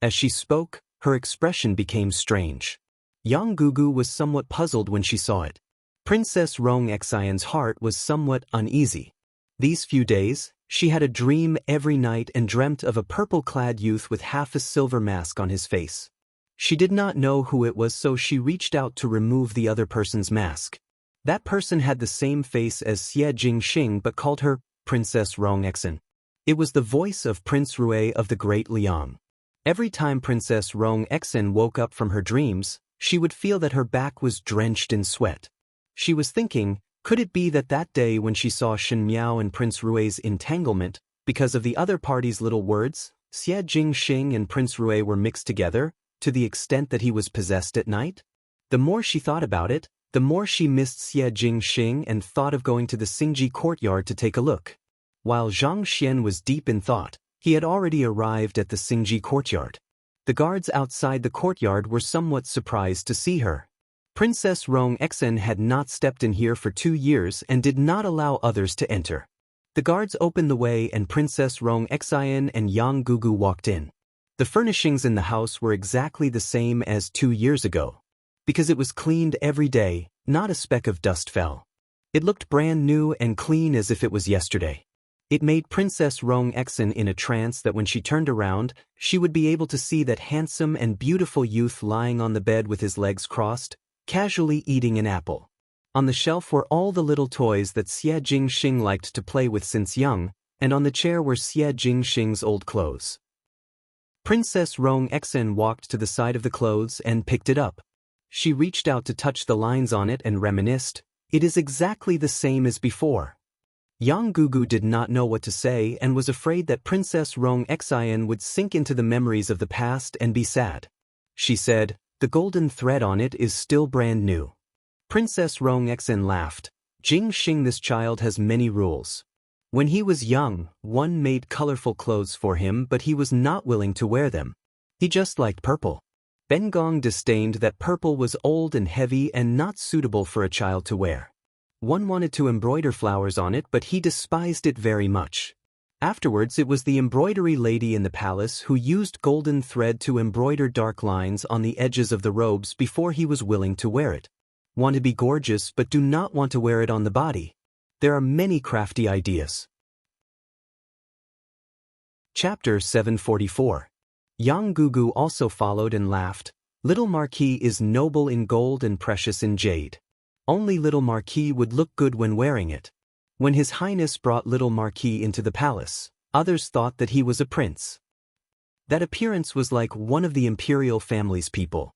As she spoke, her expression became strange. Yang Gugu was somewhat puzzled when she saw it. Princess Rong Exan's heart was somewhat uneasy. These few days, she had a dream every night and dreamt of a purple-clad youth with half a silver mask on his face. She did not know who it was, so she reached out to remove the other person's mask. That person had the same face as Xie Jingxing but called her Princess Rong Exan. It was the voice of Prince Rui of the Great Liang. Every time Princess Rong Exan woke up from her dreams, she would feel that her back was drenched in sweat. She was thinking, could it be that day when she saw Shen Miao and Prince Rui's entanglement, because of the other party's little words, Xie Jingxing and Prince Rui were mixed together, to the extent that he was possessed at night? The more she thought about it, the more she missed Xie Jingxing and thought of going to the Xingji Courtyard to take a look. While Zhang Xian was deep in thought, he had already arrived at the Xingji Courtyard. The guards outside the courtyard were somewhat surprised to see her. Princess Rong Exan had not stepped in here for 2 years and did not allow others to enter. The guards opened the way and Princess Rong Exan and Yang Gugu walked in. The furnishings in the house were exactly the same as 2 years ago. Because it was cleaned every day, not a speck of dust fell. It looked brand new and clean as if it was yesterday. It made Princess Rong Exan in a trance that when she turned around, she would be able to see that handsome and beautiful youth lying on the bed with his legs crossed, casually eating an apple. On the shelf were all the little toys that Xie Jingxing liked to play with since young, and on the chair were Xie Jingxing's old clothes. Princess Rong Exan walked to the side of the clothes and picked it up. She reached out to touch the lines on it and reminisced, "It is exactly the same as before." Yang Gugu did not know what to say and was afraid that Princess Rong Exan would sink into the memories of the past and be sad. She said, "The golden thread on it is still brand new." Princess Rongxin laughed. Jing Xing, this child has many rules. When he was young, one made colorful clothes for him, but he was not willing to wear them. He just liked purple. Bengong disdained that purple was old and heavy and not suitable for a child to wear. One wanted to embroider flowers on it, but he despised it very much. Afterwards, it was the embroidery lady in the palace who used golden thread to embroider dark lines on the edges of the robes before he was willing to wear it. Want to be gorgeous but do not want to wear it on the body. There are many crafty ideas. Chapter 744. Yang Gugu also followed and laughed. Little Marquis is noble in gold and precious in jade. Only Little Marquis would look good when wearing it. When His Highness brought Little Marquis into the palace, others thought that he was a prince. That appearance was like one of the imperial family's people.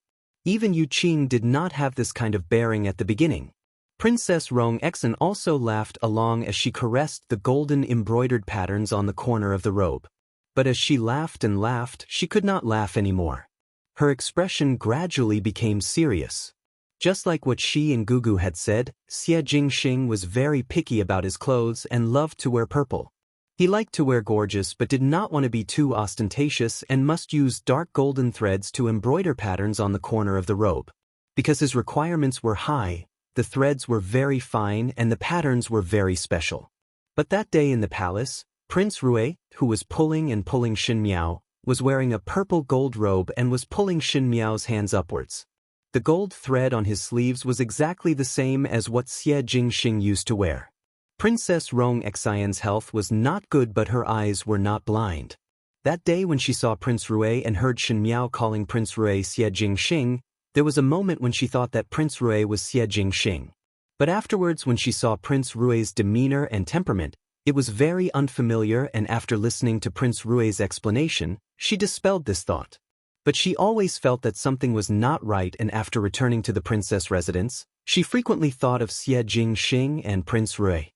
Even Yu Qing did not have this kind of bearing at the beginning. Princess Rongxin also laughed along as she caressed the golden embroidered patterns on the corner of the robe. But as she laughed and laughed, she could not laugh anymore. Her expression gradually became serious. Just like what she and Gugu had said, Xie Jingxing was very picky about his clothes and loved to wear purple. He liked to wear gorgeous but did not want to be too ostentatious and must use dark golden threads to embroider patterns on the corner of the robe. Because his requirements were high, the threads were very fine and the patterns were very special. But that day in the palace, Prince Rui, who was pulling Xin Miao, was wearing a purple gold robe and was pulling Xin Miao's hands upwards. The gold thread on his sleeves was exactly the same as what Xie Jingxing used to wear. Princess Rongxian's health was not good, but her eyes were not blind. That day when she saw Prince Rui and heard Xin Miao calling Prince Rui Xie Jingxing, there was a moment when she thought that Prince Rui was Xie Jingxing. But afterwards, when she saw Prince Rui's demeanor and temperament, it was very unfamiliar, and after listening to Prince Rui's explanation, she dispelled this thought. But she always felt that something was not right, and after returning to the princess residence, she frequently thought of Xie Jingxing and Prince Rui.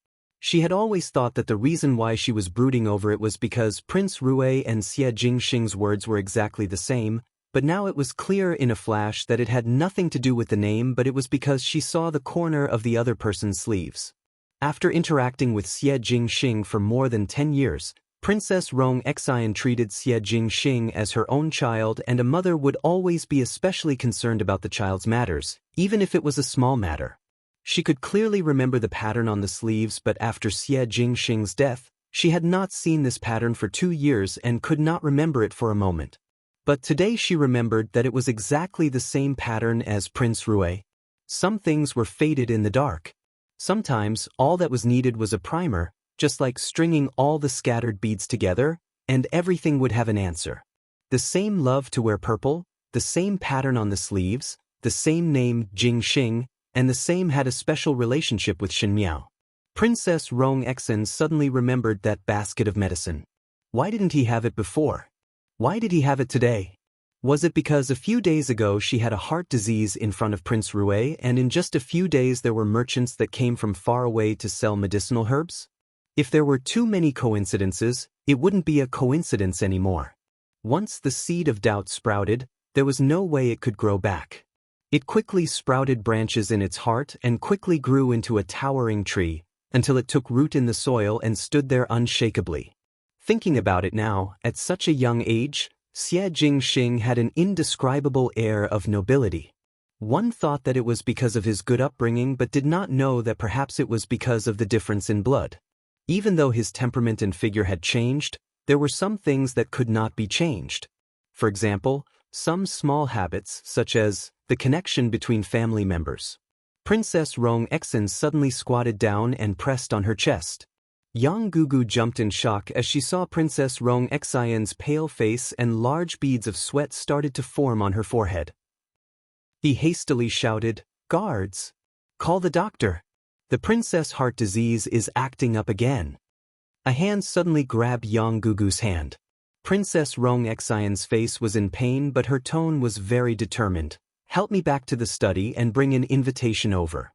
She had always thought that the reason why she was brooding over it was because Prince Rui and Xie Jingxing's words were exactly the same, but now it was clear in a flash that it had nothing to do with the name, but it was because she saw the corner of the other person's sleeves. After interacting with Xie Jingxing for more than 10 years, Princess Rongxian treated Xie Jingxing as her own child, and a mother would always be especially concerned about the child's matters, even if it was a small matter. She could clearly remember the pattern on the sleeves, but after Xie Jingxing's death, she had not seen this pattern for 2 years and could not remember it for a moment. But today she remembered that it was exactly the same pattern as Prince Rui. Some things were faded in the dark. Sometimes all that was needed was a primer, just like stringing all the scattered beads together, and everything would have an answer. The same love to wear purple, the same pattern on the sleeves, the same name Jingxing, and the same had a special relationship with Xin Miao. Princess Rongxin suddenly remembered that basket of medicine. Why didn't he have it before? Why did he have it today? Was it because a few days ago she had a heart disease in front of Prince Rui, and in just a few days there were merchants that came from far away to sell medicinal herbs? If there were too many coincidences, it wouldn't be a coincidence anymore. Once the seed of doubt sprouted, there was no way it could grow back. It quickly sprouted branches in its heart and quickly grew into a towering tree, until it took root in the soil and stood there unshakably. Thinking about it now, at such a young age, Xie Jingxing had an indescribable air of nobility. One thought that it was because of his good upbringing, but did not know that perhaps it was because of the difference in blood. Even though his temperament and figure had changed, there were some things that could not be changed. For example, some small habits, such as the connection between family members. Princess Rongxin suddenly squatted down and pressed on her chest. Yang Gugu jumped in shock as she saw Princess Rongxian's pale face, and large beads of sweat started to form on her forehead. He hastily shouted, "Guards! Call the doctor! The princess' heart disease is acting up again." A hand suddenly grabbed Yang Gugu's hand. Princess Rongxian's face was in pain, but her tone was very determined. "Help me back to the study and bring an invitation over.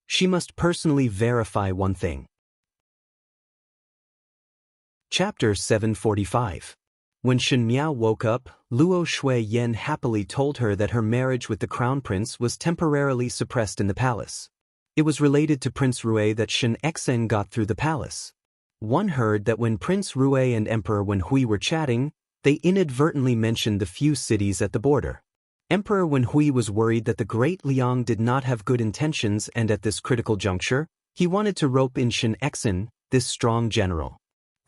She must personally verify one thing." Chapter 745. When Shen Miao woke up, Luo Shui Yen happily told her that her marriage with the crown prince was temporarily suppressed in the palace. It was related to Prince Rui that Shen Exen got through the palace. One heard that when Prince Rui and Emperor Wen Hui were chatting, they inadvertently mentioned the few cities at the border. Emperor Wen Hui was worried that the great Liang did not have good intentions, and at this critical juncture, he wanted to rope in Shen Exen, this strong general.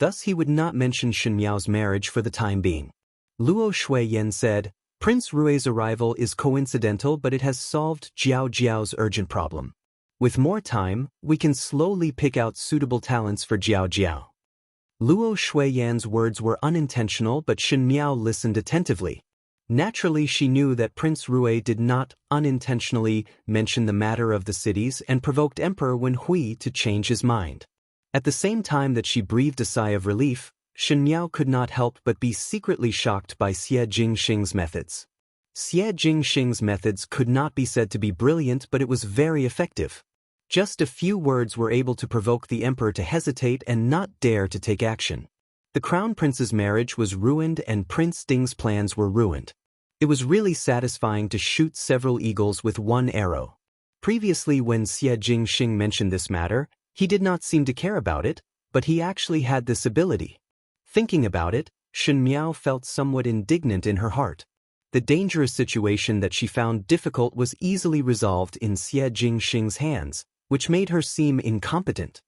Thus he would not mention Shen Miao's marriage for the time being. Luo Shui Yen said, Prince Rui's arrival is coincidental, but it has solved Jiao Jiao's urgent problem. With more time, we can slowly pick out suitable talents for Jiao Jiao. Luo Shui Yan's words were unintentional, but Shen Miao listened attentively. Naturally, she knew that Prince Rui did not unintentionally mention the matter of the cities and provoked Emperor Wen Hui to change his mind. At the same time that she breathed a sigh of relief, Shen Miao could not help but be secretly shocked by Xie Jingxing's methods. Xie Jingxing's methods could not be said to be brilliant, but it was very effective. Just a few words were able to provoke the emperor to hesitate and not dare to take action. The crown prince's marriage was ruined and Prince Ding's plans were ruined. It was really satisfying to shoot several eagles with one arrow. Previously, when Xie Jingxing mentioned this matter, he did not seem to care about it, but he actually had this ability. Thinking about it, Shen Miao felt somewhat indignant in her heart. The dangerous situation that she found difficult was easily resolved in Xie Jingxing's hands, which made her seem incompetent.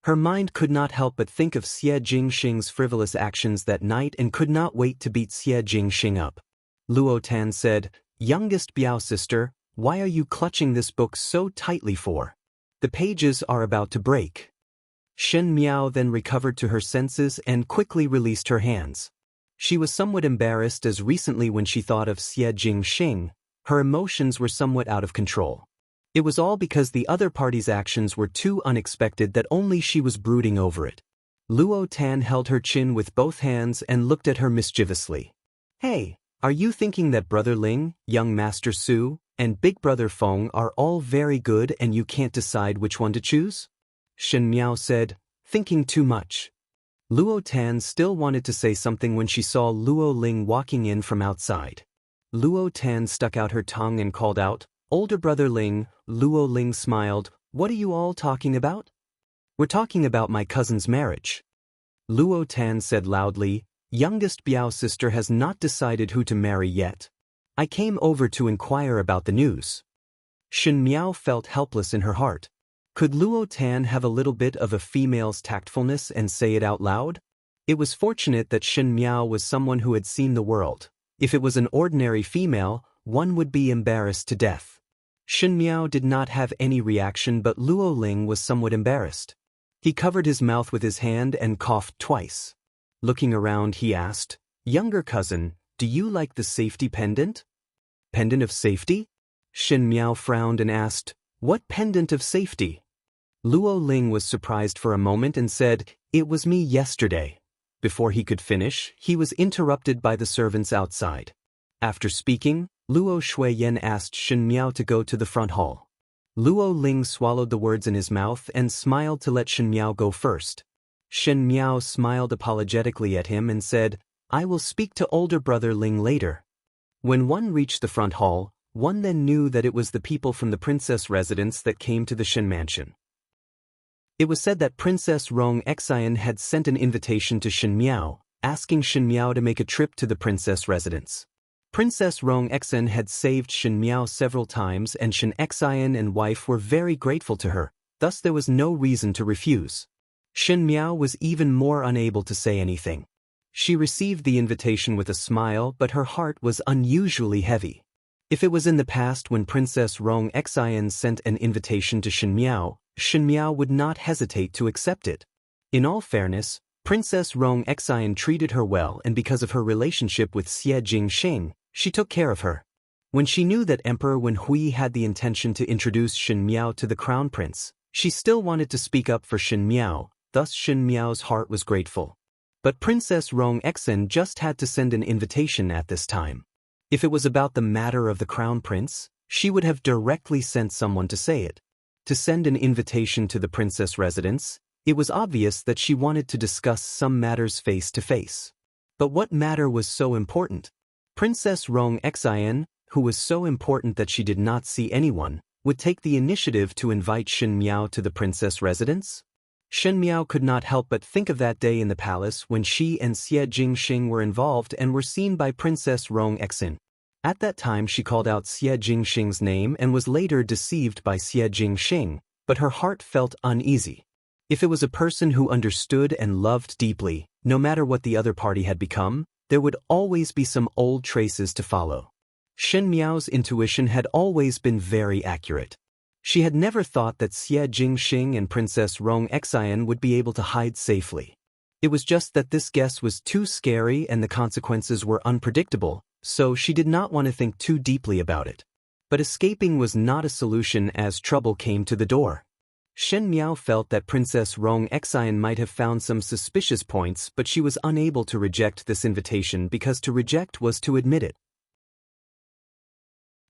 Her mind could not help but think of Xie Jingxing's frivolous actions that night and could not wait to beat Xie Jingxing up. Luo Tan said, "Youngest Biao sister, why are you clutching this book so tightly for? The pages are about to break." Shen Miao then recovered to her senses and quickly released her hands. She was somewhat embarrassed, as recently when she thought of Xie Jingxing, her emotions were somewhat out of control. It was all because the other party's actions were too unexpected that only she was brooding over it. Luo Tan held her chin with both hands and looked at her mischievously. "Hey, are you thinking that Brother Ling, young Master Su, and Big Brother Feng are all very good and you can't decide which one to choose?" Shen Miao said, thinking too much. Luo Tan still wanted to say something when she saw Luo Ling walking in from outside. Luo Tan stuck out her tongue and called out, "Older Brother Ling." Luo Ling smiled, "What are you all talking about?" "We're talking about my cousin's marriage." Luo Tan said loudly, "Youngest Biao sister has not decided who to marry yet. I came over to inquire about the news." Shen Miao felt helpless in her heart. Could Luo Tan have a little bit of a female's tactfulness and say it out loud? It was fortunate that Shen Miao was someone who had seen the world. If it was an ordinary female, one would be embarrassed to death. Shen Miao did not have any reaction, but Luo Ling was somewhat embarrassed. He covered his mouth with his hand and coughed twice. Looking around, he asked, "Younger cousin, do you like the safety pendant?" "Pendant of safety?" Shen Miao frowned and asked, "What pendant of safety?" Luo Ling was surprised for a moment and said, "It was me yesterday." Before he could finish, he was interrupted by the servants outside. After speaking, Luo Shui Yen asked Shen Miao to go to the front hall. Luo Ling swallowed the words in his mouth and smiled to let Shen Miao go first. Shen Miao smiled apologetically at him and said, "I will speak to older brother Ling later." When one reached the front hall, one then knew that it was the people from the princess residence that came to the Shen mansion. It was said that Princess Rong Xian had sent an invitation to Shen Miao, asking Shen Miao to make a trip to the princess residence. Princess Rong Xian had saved Shen Miao several times, and Shen Xian and wife were very grateful to her, thus there was no reason to refuse. Shen Miao was even more unable to say anything. She received the invitation with a smile, but her heart was unusually heavy. If it was in the past when Princess Rong Xian sent an invitation to Shen Miao would not hesitate to accept it. In all fairness, Princess Rong Xian treated her well, and because of her relationship with Xie Jingxing, she took care of her. When she knew that Emperor Wen Hui had the intention to introduce Shen Miao to the crown prince, she still wanted to speak up for Shen Miao, thus Shen Miao's heart was grateful. But Princess Rong Xian just had to send an invitation at this time. If it was about the matter of the crown prince, she would have directly sent someone to say it. To send an invitation to the princess residence, it was obvious that she wanted to discuss some matters face to face. But what matter was so important? Princess Rong Xian, who was so important that she did not see anyone, would take the initiative to invite Shen Miao to the princess residence? Shen Miao could not help but think of that day in the palace when she and Xie Jingxing were involved and were seen by Princess Rong Xian. At that time she called out Xie Jingxing's name and was later deceived by Xie Jingxing, but her heart felt uneasy. If it was a person who understood and loved deeply, no matter what the other party had become, there would always be some old traces to follow. Shen Miao's intuition had always been very accurate. She had never thought that Xie Jingxing and Princess Rong Xian would be able to hide safely. It was just that this guess was too scary and the consequences were unpredictable, so she did not want to think too deeply about it. But escaping was not a solution as trouble came to the door. Shen Miao felt that Princess Rong Xian might have found some suspicious points, but she was unable to reject this invitation because to reject was to admit it.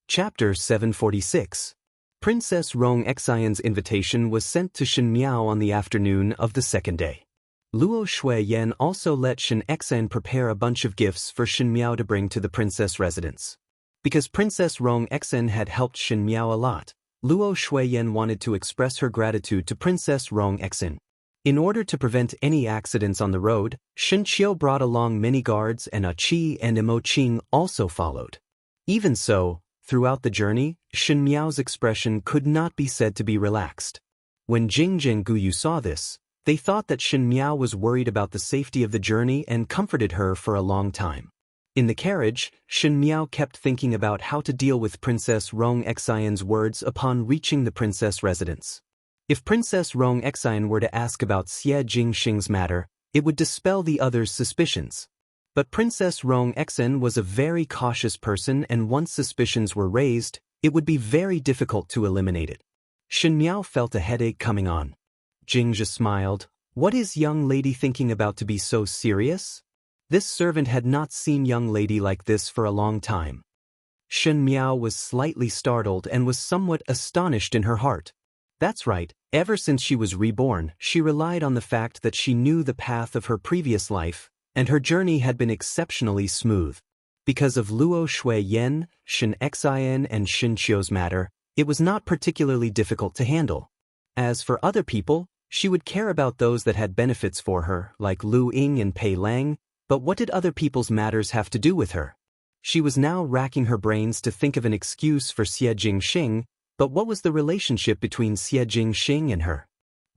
Chapter 746. Princess Rong Xian's invitation was sent to Shen Miao on the afternoon of the second day. Luo Shuiyan also let Shen Xian prepare a bunch of gifts for Shen Miao to bring to the princess residence. Because Princess Rong Xian had helped Shen Miao a lot, Luo Shuiyan wanted to express her gratitude to Princess Rong Xian. In order to prevent any accidents on the road, Shen Qiu brought along many guards and A Qi and Mo Qing also followed. Even so, throughout the journey, Shen Miao's expression could not be said to be relaxed. When Jing Guyu saw this, they thought that Shen Miao was worried about the safety of the journey and comforted her for a long time. In the carriage, Shen Miao kept thinking about how to deal with Princess Rong Xian's words upon reaching the princess residence. If Princess Rong Xian were to ask about Xie Jingxing's matter, it would dispel the others' suspicions. But Princess Rong Xian was a very cautious person, and once suspicions were raised, it would be very difficult to eliminate it. Shen Miao felt a headache coming on. Jingzhi smiled. What is young lady thinking about to be so serious? This servant had not seen young lady like this for a long time. Shen Miao was slightly startled and was somewhat astonished in her heart. That's right, ever since she was reborn, she relied on the fact that she knew the path of her previous life, and her journey had been exceptionally smooth. Because of Luo Shuiyan, Shen Xian and Shen Qiu's matter, it was not particularly difficult to handle. As for other people, she would care about those that had benefits for her, like Lu Ying and Pei Lang, but what did other people's matters have to do with her? She was now racking her brains to think of an excuse for Xie Jingxing, but what was the relationship between Xie Jingxing and her?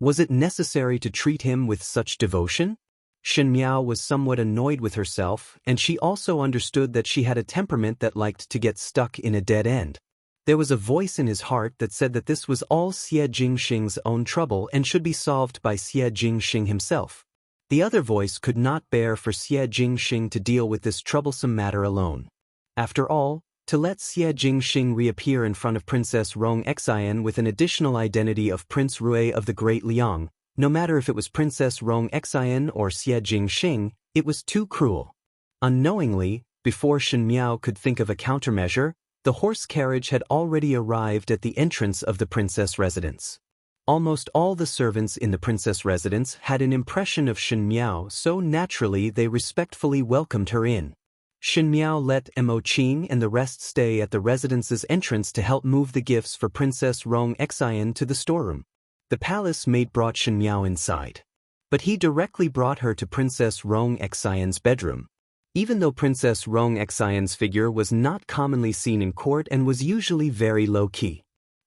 Was it necessary to treat him with such devotion? Shen Miao was somewhat annoyed with herself, and she also understood that she had a temperament that liked to get stuck in a dead end. There was a voice in his heart that said that this was all Xie Jingxing's own trouble and should be solved by Xie Jingxing himself. The other voice could not bear for Xie Jingxing to deal with this troublesome matter alone. After all, to let Xie Jingxing reappear in front of Princess Rong Xian with an additional identity of Prince Rui of the Great Liang, no matter if it was Princess Rong Xian or Xie Jingxing, it was too cruel. Unknowingly, before Shen Miao could think of a countermeasure, the horse carriage had already arrived at the entrance of the princess residence. Almost all the servants in the princess residence had an impression of Shen Miao, so naturally they respectfully welcomed her in. Shen Miao let Mo Qing and the rest stay at the residence's entrance to help move the gifts for Princess Rong Xian to the storeroom. The palace maid brought Shen Miao inside. But he directly brought her to Princess Rong Xian's bedroom. Even though Princess Rong Xian's figure was not commonly seen in court and was usually very low-key.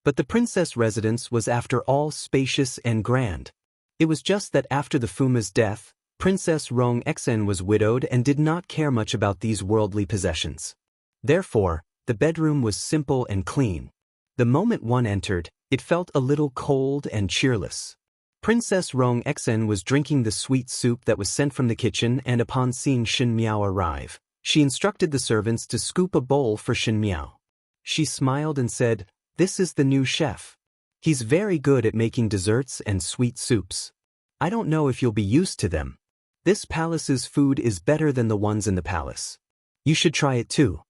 But the princess residence was after all spacious and grand. It was just that after the Fuma's death, Princess Rong Xian was widowed and did not care much about these worldly possessions. Therefore, the bedroom was simple and clean. The moment one entered, it felt a little cold and cheerless. Princess Rong Xian was drinking the sweet soup that was sent from the kitchen, and upon seeing Shen Miao arrive, she instructed the servants to scoop a bowl for Shen Miao. She smiled and said, "This is the new chef. He's very good at making desserts and sweet soups. I don't know if you'll be used to them. This palace's food is better than the ones in the palace. You should try it too."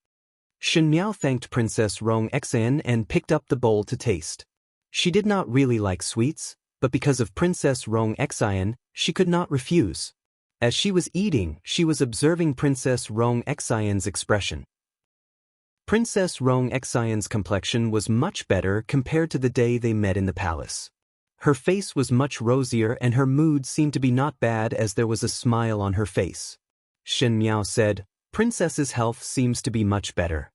Shen Miao thanked Princess Rong Xian and picked up the bowl to taste. She did not really like sweets, but because of Princess Rong Xian, she could not refuse. As she was eating, she was observing Princess Rong Xian's expression. Princess Rong Xian's complexion was much better compared to the day they met in the palace. Her face was much rosier and her mood seemed to be not bad as there was a smile on her face. Shen Miao said, "Princess's health seems to be much better."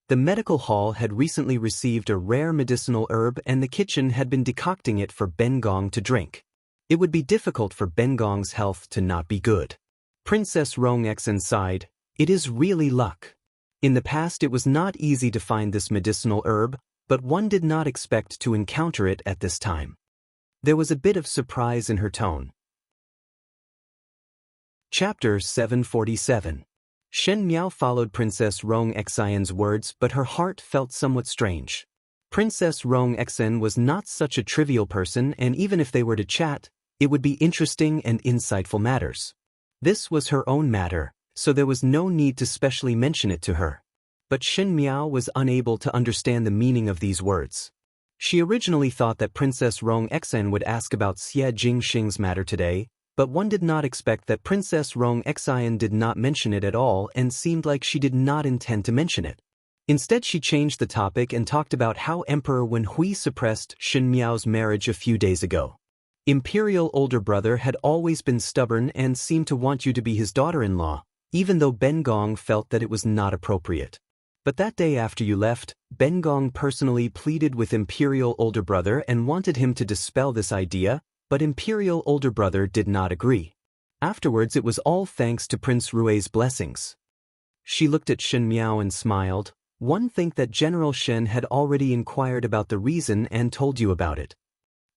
The medical hall had recently received a rare medicinal herb and the kitchen had been decocting it for Ben Gong to drink. It would be difficult for Ben Gong's health to not be good. Princess Rong Xian sighed, "It is really luck. In the past it was not easy to find this medicinal herb, but one did not expect to encounter it at this time." There was a bit of surprise in her tone. Chapter 747. Shen Miao followed Princess Rong Xian's words, but her heart felt somewhat strange. Princess Rong Xian was not such a trivial person, and even if they were to chat, it would be interesting and insightful matters. This was her own matter, so there was no need to specially mention it to her. But Shen Miao was unable to understand the meaning of these words. She originally thought that Princess Rong Xian would ask about Xie Jingxing's matter today, but one did not expect that Princess Rong Xian did not mention it at all and seemed like she did not intend to mention it. Instead she changed the topic and talked about how Emperor Wen Hui suppressed Shen Miao's marriage a few days ago. Imperial older brother had always been stubborn and seemed to want you to be his daughter-in-law, even though Ben Gong felt that it was not appropriate. But that day after you left, Ben Gong personally pleaded with Imperial older brother and wanted him to dispel this idea, but Imperial older brother did not agree. Afterwards it was all thanks to Prince Rui's blessings. She looked at Shen Miao and smiled. One think that General Shen had already inquired about the reason and told you about it.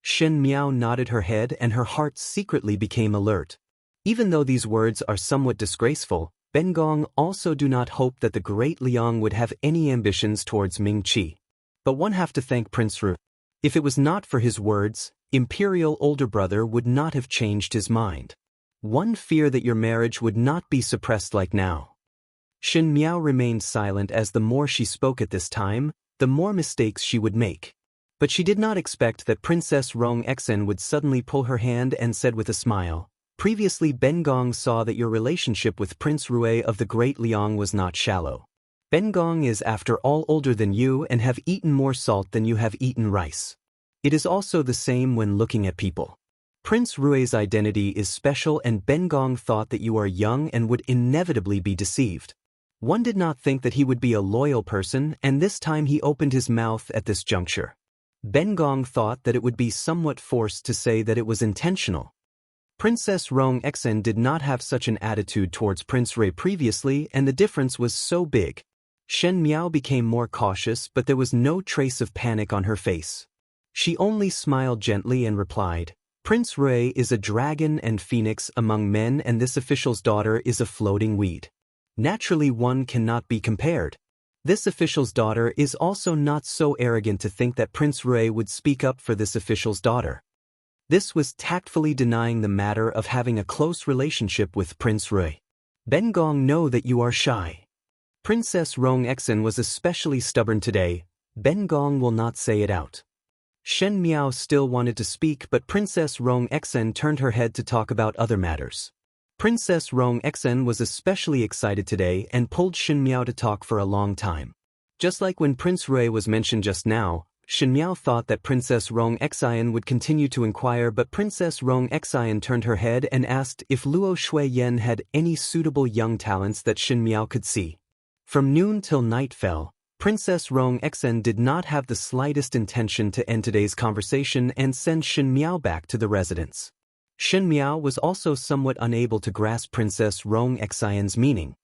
Shen Miao nodded her head and her heart secretly became alert. Even though these words are somewhat disgraceful, Ben Gong also do not hope that the great Liang would have any ambitions towards Ming Qi. But one have to thank Prince Ru. If it was not for his words, Imperial older brother would not have changed his mind. One fear that your marriage would not be suppressed like now. Shen Miao remained silent as the more she spoke at this time, the more mistakes she would make. But she did not expect that Princess Rong Xian would suddenly pull her hand and said with a smile, "Previously Ben Gong saw that your relationship with Prince Rui of the Great Liang was not shallow. Ben Gong is after all older than you and have eaten more salt than you have eaten rice. It is also the same when looking at people. Prince Rui's identity is special and Ben Gong thought that you are young and would inevitably be deceived. One did not think that he would be a loyal person, and this time he opened his mouth at this juncture. Ben Gong thought that it would be somewhat forced to say that it was intentional. Princess Rong Xian did not have such an attitude towards Prince Rui previously, and the difference was so big. Shen Miao became more cautious, but there was no trace of panic on her face. She only smiled gently and replied, "Prince Rui is a dragon and phoenix among men, and this official's daughter is a floating weed. Naturally one cannot be compared. This official's daughter is also not so arrogant to think that Prince Rui would speak up for this official's daughter." This was tactfully denying the matter of having a close relationship with Prince Rui. "Ben Gong know that you are shy. Princess Rong Xian was especially stubborn today. Ben Gong will not say it out." Shen Miao still wanted to speak, but Princess Rong Xian turned her head to talk about other matters. Princess Rong Xian was especially excited today and pulled Shen Miao to talk for a long time. Just like when Prince Rui was mentioned just now, Shen Miao thought that Princess Rong Xian would continue to inquire, but Princess Rong Xian turned her head and asked if Luo Shuiyan had any suitable young talents that Shen Miao could see. From noon till night fell, Princess Rong Xian did not have the slightest intention to end today's conversation and send Shen Miao back to the residence. Shen Miao was also somewhat unable to grasp Princess Rong Xian's meaning.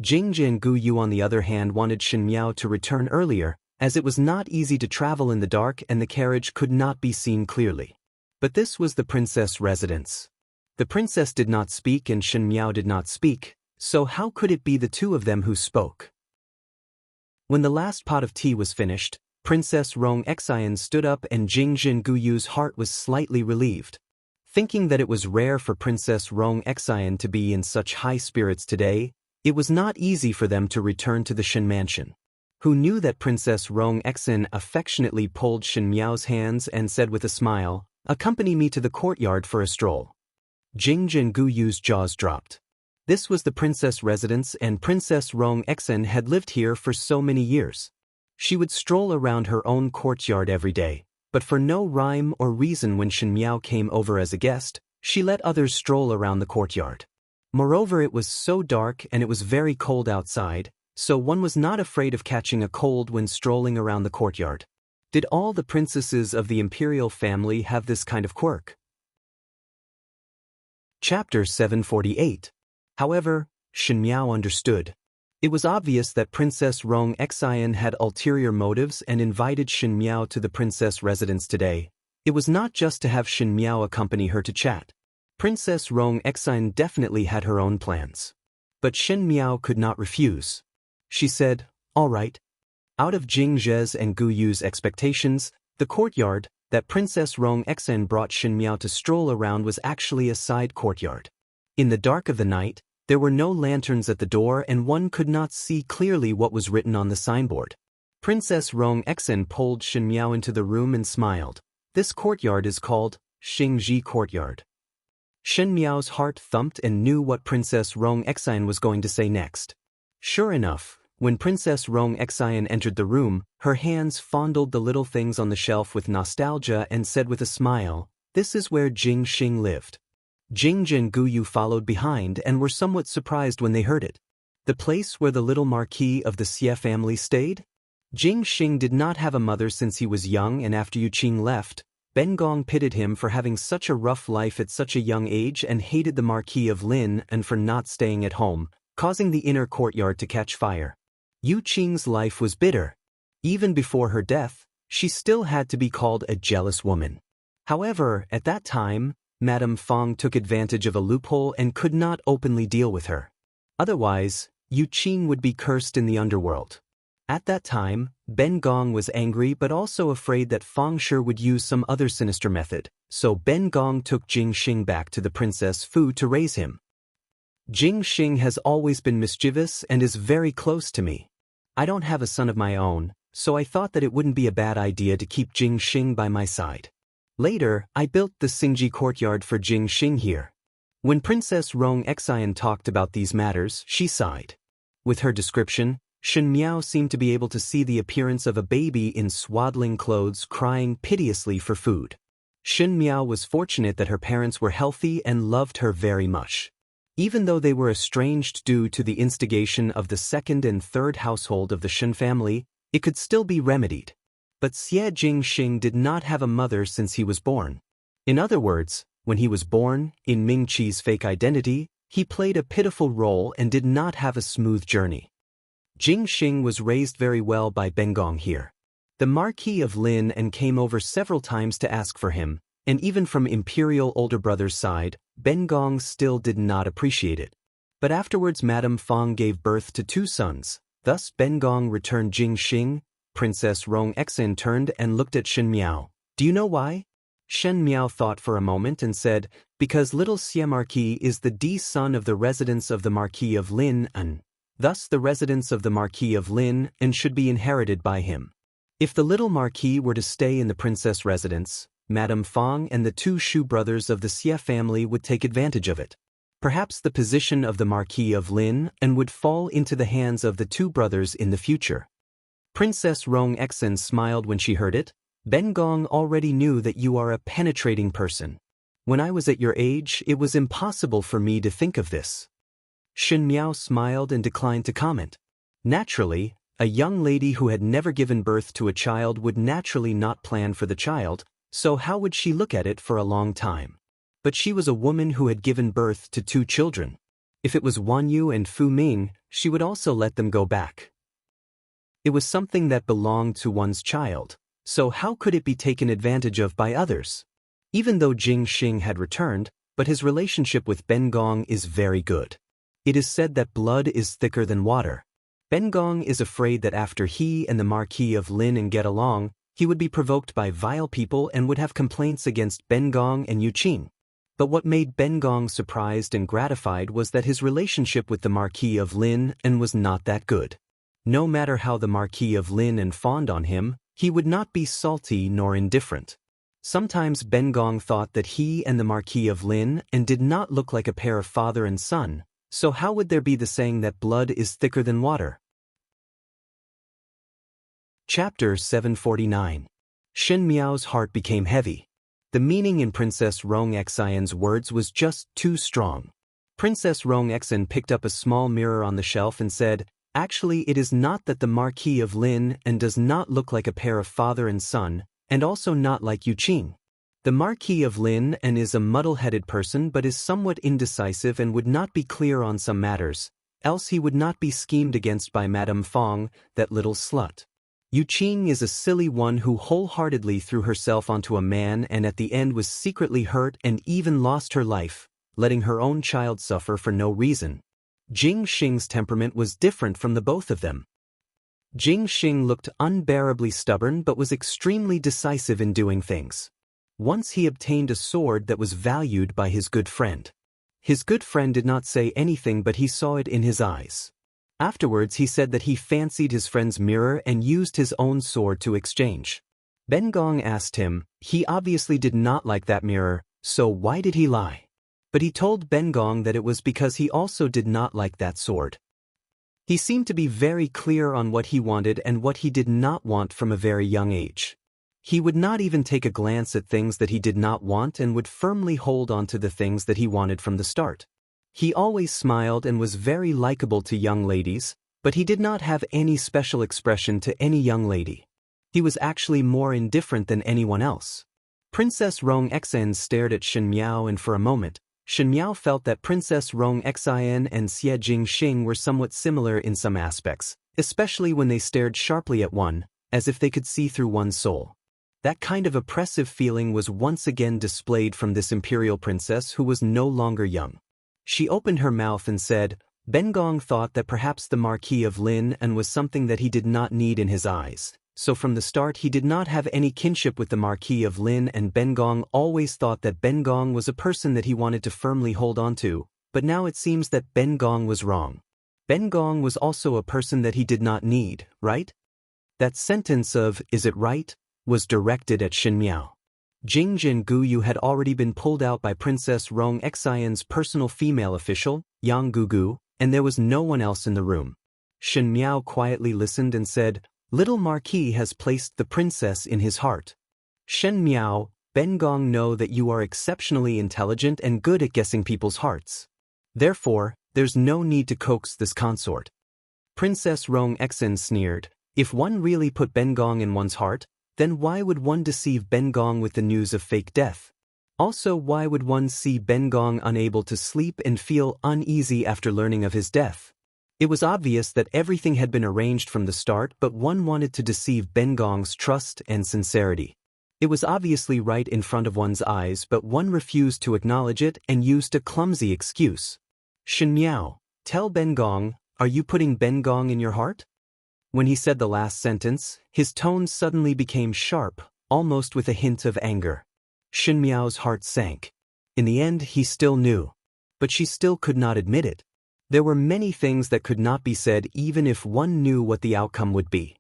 Jing Jiangu Yu on the other hand wanted Shen Miao to return earlier, as it was not easy to travel in the dark and the carriage could not be seen clearly. But this was the princess' residence. The princess did not speak and Shen Miao did not speak, so how could it be the two of them who spoke? When the last pot of tea was finished, Princess Rong Xian stood up and Jing Jianguyu's heart was slightly relieved. Thinking that it was rare for Princess Rong Xian to be in such high spirits today, it was not easy for them to return to the Shen mansion. Who knew that Princess Rong Xian affectionately pulled Shen Miao's hands and said with a smile, "Accompany me to the courtyard for a stroll." Jing and Gu Yu's jaws dropped. This was the princess residence, and Princess Rong Exen had lived here for so many years. She would stroll around her own courtyard every day, but for no rhyme or reason when Shen Miao came over as a guest, she let others stroll around the courtyard. Moreover, it was so dark and it was very cold outside, so one was not afraid of catching a cold when strolling around the courtyard. Did all the princesses of the imperial family have this kind of quirk? Chapter 748. However, Shen Miao understood. It was obvious that Princess Rong Exen had ulterior motives and invited Shen Miao to the princess residence today. It was not just to have Shen Miao accompany her to chat. Princess Rong Exen definitely had her own plans. But Shen Miao could not refuse. She said, "All right." Out of Jing Zhe's and Gu Yu's expectations, the courtyard that Princess Rong Exen brought Shen Miao to stroll around was actually a side courtyard. In the dark of the night, there were no lanterns at the door and one could not see clearly what was written on the signboard. Princess Rong Exen pulled Shen Miao into the room and smiled. This courtyard is called Xingji Courtyard. Shen Miao's heart thumped and knew what Princess Rong Exen was going to say next. Sure enough, when Princess Rong Exen entered the room, her hands fondled the little things on the shelf with nostalgia and said with a smile, "This is where Jing Xing lived." Jing and Gu Yu followed behind and were somewhat surprised when they heard it. The place where the little marquis of the Xie family stayed? Jing Xing did not have a mother since he was young, and after Yu Qing left, Ben Gong pitied him for having such a rough life at such a young age and hated the Marquis of Lin and for not staying at home, causing the inner courtyard to catch fire. Yu Qing's life was bitter. Even before her death, she still had to be called a jealous woman. However, at that time, Madame Fong took advantage of a loophole and could not openly deal with her. Otherwise, Yu Qing would be cursed in the underworld. At that time, Ben Gong was angry but also afraid that Fong Shi would use some other sinister method, so Ben Gong took Jing Xing back to the Princess Fu to raise him. Jing Xing has always been mischievous and is very close to me. I don't have a son of my own, so I thought that it wouldn't be a bad idea to keep Jing Xing by my side. Later, I built the Xingji courtyard for Jing Xing here. When Princess Rong Exen talked about these matters, she sighed. With her description, Shen Miao seemed to be able to see the appearance of a baby in swaddling clothes crying piteously for food. Shen Miao was fortunate that her parents were healthy and loved her very much. Even though they were estranged due to the instigation of the second and third household of the Shen family, it could still be remedied. But Xie Jing Xing did not have a mother since he was born. In other words, when he was born, in Ming Qi's fake identity, he played a pitiful role and did not have a smooth journey. Jing Xing was raised very well by Ben Gong here. The Marquis of Lin and came over several times to ask for him, and even from Imperial older brother's side, Ben Gong still did not appreciate it. But afterwards Madame Fong gave birth to 2 sons, thus Ben Gong returned Jing Xing. Princess Rong Exen turned and looked at Shen Miao. "Do you know why?" Shen Miao thought for a moment and said, "Because little Xie Marquis is the son of the residence of the Marquis of Lin and thus the residence of the Marquis of Lin and should be inherited by him. If the little Marquis were to stay in the princess residence, Madame Fong and the 2 Shu brothers of the Xie family would take advantage of it. Perhaps the position of the Marquis of Lin and would fall into the hands of the 2 brothers in the future." Princess Rong Exen smiled when she heard it. "Ben Gong already knew that you are a penetrating person. When I was at your age, it was impossible for me to think of this." Shen Miao smiled and declined to comment. Naturally, a young lady who had never given birth to a child would naturally not plan for the child, so how would she look at it for a long time? But she was a woman who had given birth to 2 children. If it was Wan Yu and Fu Ming, she would also let them go back. It was something that belonged to one's child, so how could it be taken advantage of by others? Even though Jing Xing had returned, but his relationship with Ben Gong is very good. It is said that blood is thicker than water. Ben Gong is afraid that after he and the Marquis of Lin get along, he would be provoked by vile people and would have complaints against Ben Gong and Yu Qing. But what made Ben Gong surprised and gratified was that his relationship with the Marquis of Lin was not that good. No matter how the Marquis of Lin fawned on him, he would not be salty nor indifferent. Sometimes Ben Gong thought that he and the Marquis of Lin and did not look like a pair of father and son, so how would there be the saying that blood is thicker than water? Chapter 749. Shen Miao's heart became heavy. The meaning in Princess Rong Xian's words was just too strong. Princess Rong Xian picked up a small mirror on the shelf and said, "Actually, it is not that the Marquis of Lin and does not look like a pair of father and son, and also not like Yu Qing. The Marquis of Lin and is a muddle-headed person but is somewhat indecisive and would not be clear on some matters, else he would not be schemed against by Madame Fong, that little slut. Yu Qing is a silly one who wholeheartedly threw herself onto a man and at the end was secretly hurt and even lost her life, letting her own child suffer for no reason. Jing Xing's temperament was different from the both of them. Jing Xing looked unbearably stubborn but was extremely decisive in doing things. Once he obtained a sword that was valued by his good friend. His good friend did not say anything but he saw it in his eyes. Afterwards he said that he fancied his friend's mirror and used his own sword to exchange. Ben Gong asked him, he obviously did not like that mirror, so why did he lie? But he told Ben Gong that it was because he also did not like that sword. He seemed to be very clear on what he wanted and what he did not want from a very young age. He would not even take a glance at things that he did not want and would firmly hold on to the things that he wanted from the start. He always smiled and was very likable to young ladies, but he did not have any special expression to any young lady. He was actually more indifferent than anyone else. Princess Rong Xian stared at Shen Miao and for a moment, Shen Miao felt that Princess Rong Xian and Xie Jingxing were somewhat similar in some aspects, especially when they stared sharply at one, as if they could see through one's soul. That kind of oppressive feeling was once again displayed from this imperial princess who was no longer young. She opened her mouth and said, Ben Gong thought that perhaps the Marquis of Lin and was something that he did not need in his eyes, so from the start he did not have any kinship with the Marquis of Lin and Ben Gong always thought that Ben Gong was a person that he wanted to firmly hold on to, but now it seems that Ben Gong was wrong. Ben Gong was also a person that he did not need, right? That sentence of, is it right, was directed at Shen Miao. Jing Jin Guyu had already been pulled out by Princess Rong Xian's personal female official, Yang Gugu, and there was no one else in the room. Shen Miao quietly listened and said, Little Marquis has placed the princess in his heart. Shen Miao, Ben Gong know that you are exceptionally intelligent and good at guessing people's hearts. Therefore, there's no need to coax this consort. Princess Rong Xian sneered, if one really put Ben Gong in one's heart, then why would one deceive Ben Gong with the news of fake death? Also, why would one see Ben Gong unable to sleep and feel uneasy after learning of his death? It was obvious that everything had been arranged from the start, but one wanted to deceive Ben Gong's trust and sincerity. It was obviously right in front of one's eyes, but one refused to acknowledge it and used a clumsy excuse. Shen Miao, tell Ben Gong, are you putting Ben Gong in your heart? When he said the last sentence, his tone suddenly became sharp, almost with a hint of anger. Shen Miao's heart sank. In the end, he still knew. But she still could not admit it. There were many things that could not be said even if one knew what the outcome would be.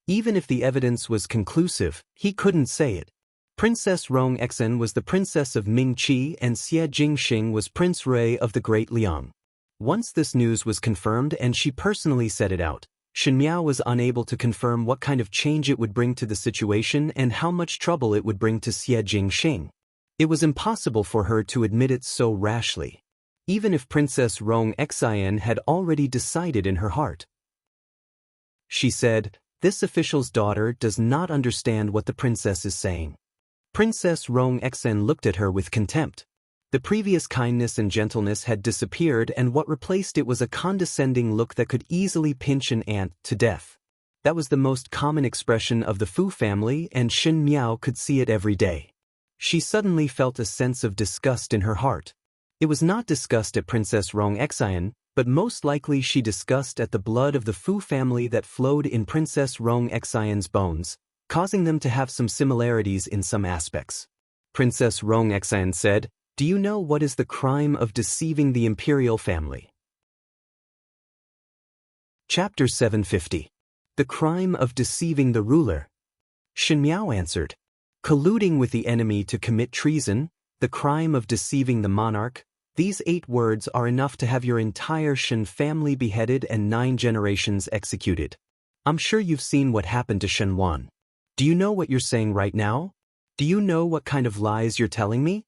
Even if the evidence was conclusive, he couldn't say it. Princess Rong Xian was the princess of Mingqi and Xie Jingxing was Prince Rui of the Great Liang. Once this news was confirmed and she personally said it out, Shen Miao was unable to confirm what kind of change it would bring to the situation and how much trouble it would bring to Xie Jingxing. It was impossible for her to admit it so rashly. Even if Princess Rong Xian had already decided in her heart. She said, this official's daughter does not understand what the princess is saying. Princess Rong Xian looked at her with contempt. The previous kindness and gentleness had disappeared and what replaced it was a condescending look that could easily pinch an ant to death. That was the most common expression of the Fu family and Shen Miao could see it every day. She suddenly felt a sense of disgust in her heart. It was not disgust at Princess Rong Xian, but most likely she disgust at the blood of the Fu family that flowed in Princess Rong Xian's bones, causing them to have some similarities in some aspects. Princess Rong Xian said, do you know what is the crime of deceiving the imperial family? Chapter 750. The crime of deceiving the ruler. Shen Miao answered, colluding with the enemy to commit treason, the crime of deceiving the monarch. These 8 words are enough to have your entire Shen family beheaded and 9 generations executed. I'm sure you've seen what happened to Shen Wan. Do you know what you're saying right now? Do you know what kind of lies you're telling me?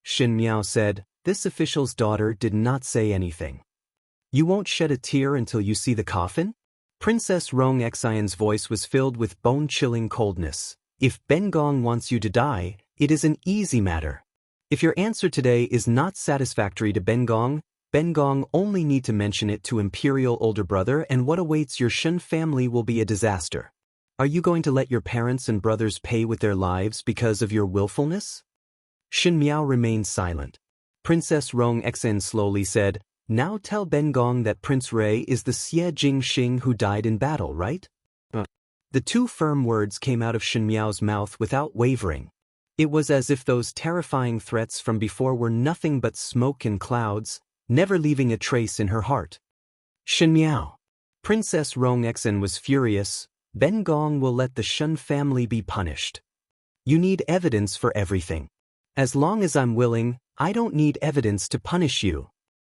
Shen Miao said. This official's daughter did not say anything. You won't shed a tear until you see the coffin? Princess Rong Xian's voice was filled with bone-chilling coldness. If Ben Gong wants you to die, it is an easy matter. If your answer today is not satisfactory to Ben Gong only need to mention it to Imperial older brother, and what awaits your Shen family will be a disaster. Are you going to let your parents and brothers pay with their lives because of your willfulness? Shen Miao remained silent. Princess Rong Xian slowly said, Now tell Ben Gong that Prince Ray is the Xie Jingxing who died in battle, right? The 2 firm words came out of Shen Miao's mouth without wavering. It was as if those terrifying threats from before were nothing but smoke and clouds, never leaving a trace in her heart. Shen Miao. Princess Rong Xian was furious. Ben Gong will let the Shen family be punished. You need evidence for everything. As long as I'm willing, I don't need evidence to punish you.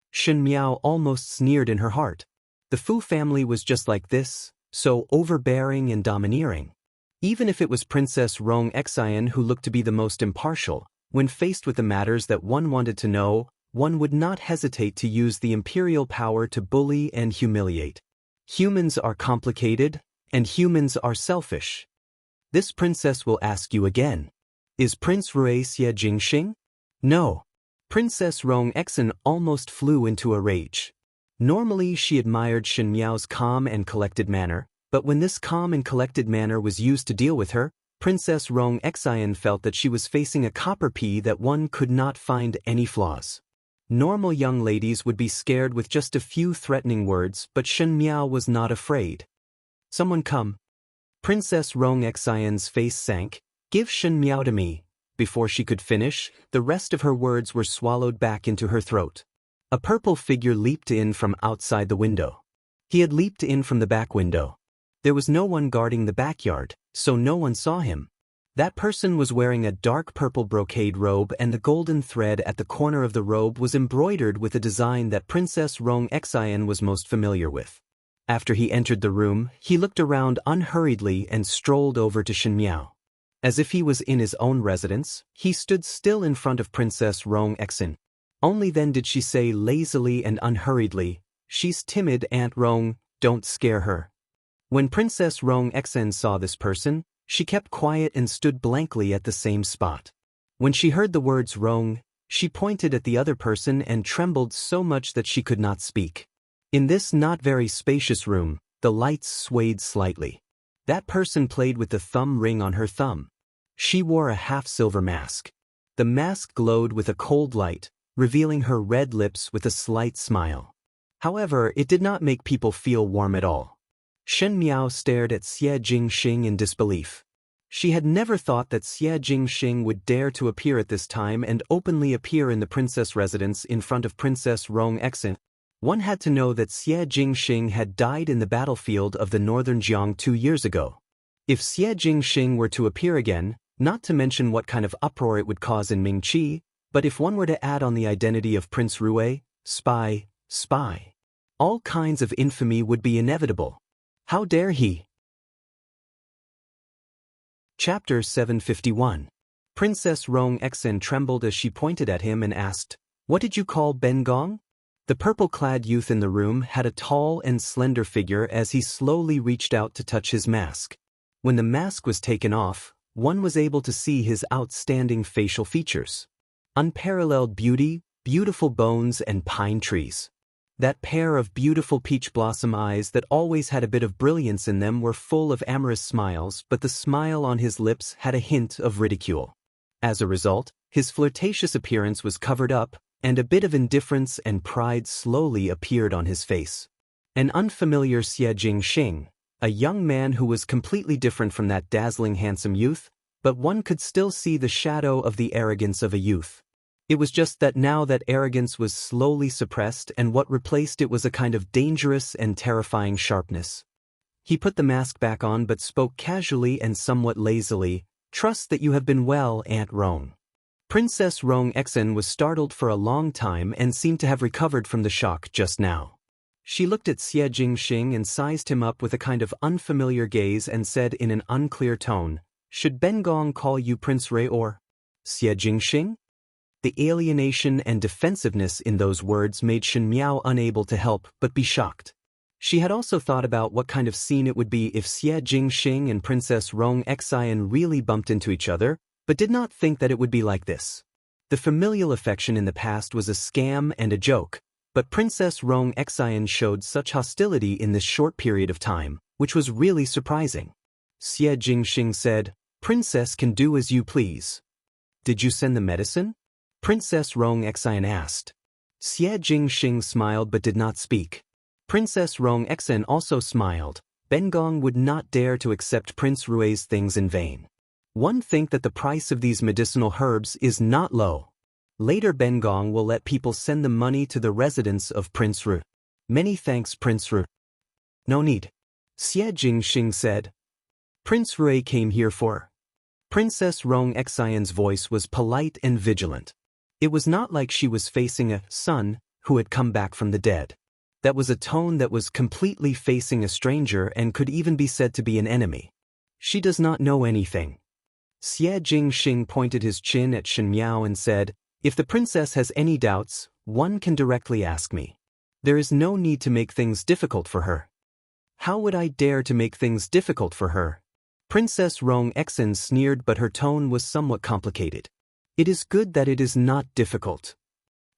Shen Miao almost sneered in her heart. The Fu family was just like this, so overbearing and domineering. Even if it was Princess Rong Xian who looked to be the most impartial, when faced with the matters that one wanted to know, one would not hesitate to use the imperial power to bully and humiliate. Humans are complicated, and humans are selfish. This princess will ask you again. Is Prince Ray Xie Jingxing? No. Princess Rong Xian almost flew into a rage. Normally she admired Shen Miao's calm and collected manner, but when this calm and collected manner was used to deal with her, Princess Rong Xian felt that she was facing a copper pea that one could not find any flaws. Normal young ladies would be scared with just a few threatening words, but Shen Miao was not afraid. Someone come. Princess Rong Xian's face sank. Give Shen Miao to me. Before she could finish, the rest of her words were swallowed back into her throat. A purple figure leaped in from outside the window. He had leaped in from the back window. There was no one guarding the backyard, so no one saw him. That person was wearing a dark purple brocade robe, and the golden thread at the corner of the robe was embroidered with a design that Princess Rong Xian was most familiar with. After he entered the room, he looked around unhurriedly and strolled over to Shen Miao. As if he was in his own residence, he stood still in front of Princess Rong Xian. Only then did she say lazily and unhurriedly, She's timid, Aunt Rong, don't scare her. When Princess Rong Xian saw this person, she kept quiet and stood blankly at the same spot. When she heard the words Rong, she pointed at the other person and trembled so much that she could not speak. In this not very spacious room, the lights swayed slightly. That person played with the thumb ring on her thumb. She wore a half-silver mask. The mask glowed with a cold light, revealing her red lips with a slight smile. However, it did not make people feel warm at all. Shen Miao stared at Xie Jingxing in disbelief. She had never thought that Xie Jingxing would dare to appear at this time and openly appear in the princess residence in front of Princess Rong Xian. One had to know that Xie Jingxing had died in the battlefield of the northern Jiang 2 years ago. If Xie Jingxing were to appear again, not to mention what kind of uproar it would cause in Mingqi, but if one were to add on the identity of Prince Rui, spy, all kinds of infamy would be inevitable. How dare he? Chapter 751. Princess Rong Xian trembled as she pointed at him and asked, "What did you call Ben Gong?" The purple-clad youth in the room had a tall and slender figure as he slowly reached out to touch his mask. When the mask was taken off, one was able to see his outstanding facial features. Unparalleled beauty, beautiful bones, and pine trees. That pair of beautiful peach blossom eyes that always had a bit of brilliance in them were full of amorous smiles, but the smile on his lips had a hint of ridicule. As a result, his flirtatious appearance was covered up, and a bit of indifference and pride slowly appeared on his face. An unfamiliar Xie Jingxing, a young man who was completely different from that dazzling handsome youth, but one could still see the shadow of the arrogance of a youth. It was just that now that arrogance was slowly suppressed, and what replaced it was a kind of dangerous and terrifying sharpness. He put the mask back on but spoke casually and somewhat lazily, Trust that you have been well, Aunt Rong. Princess Rong Exen was startled for a long time and seemed to have recovered from the shock just now. She looked at Xie Jingxing and sized him up with a kind of unfamiliar gaze and said in an unclear tone, "Should Ben Gong call you Prince Rui or Xie Jingxing?" The alienation and defensiveness in those words made Shen Miao unable to help but be shocked. She had also thought about what kind of scene it would be if Xie Jingxing and Princess Rong Xian really bumped into each other, but did not think that it would be like this. The familial affection in the past was a scam and a joke, but Princess Rong Xian showed such hostility in this short period of time, which was really surprising. Xie Jingxing said, "Princess can do as you please." "Did you send the medicine?" Princess Rong Xian asked. Xie Jingxing smiled but did not speak. Princess Rong Xian also smiled. Ben Gong would not dare to accept Prince Rui's things in vain. One think that the price of these medicinal herbs is not low. Later Ben Gong will let people send the money to the residence of Prince Ru. Many thanks, Prince Ru. No need. Xie Jingxing said. Prince Rui came here for. Princess Rong Xian's voice was polite and vigilant. It was not like she was facing a son who had come back from the dead. That was a tone that was completely facing a stranger and could even be said to be an enemy. She does not know anything. Xie Jingxing pointed his chin at Shen Miao and said, "If the princess has any doubts, one can directly ask me. There is no need to make things difficult for her." "How would I dare to make things difficult for her?" Princess Rong Exen sneered, but her tone was somewhat complicated. "It is good that it is not difficult."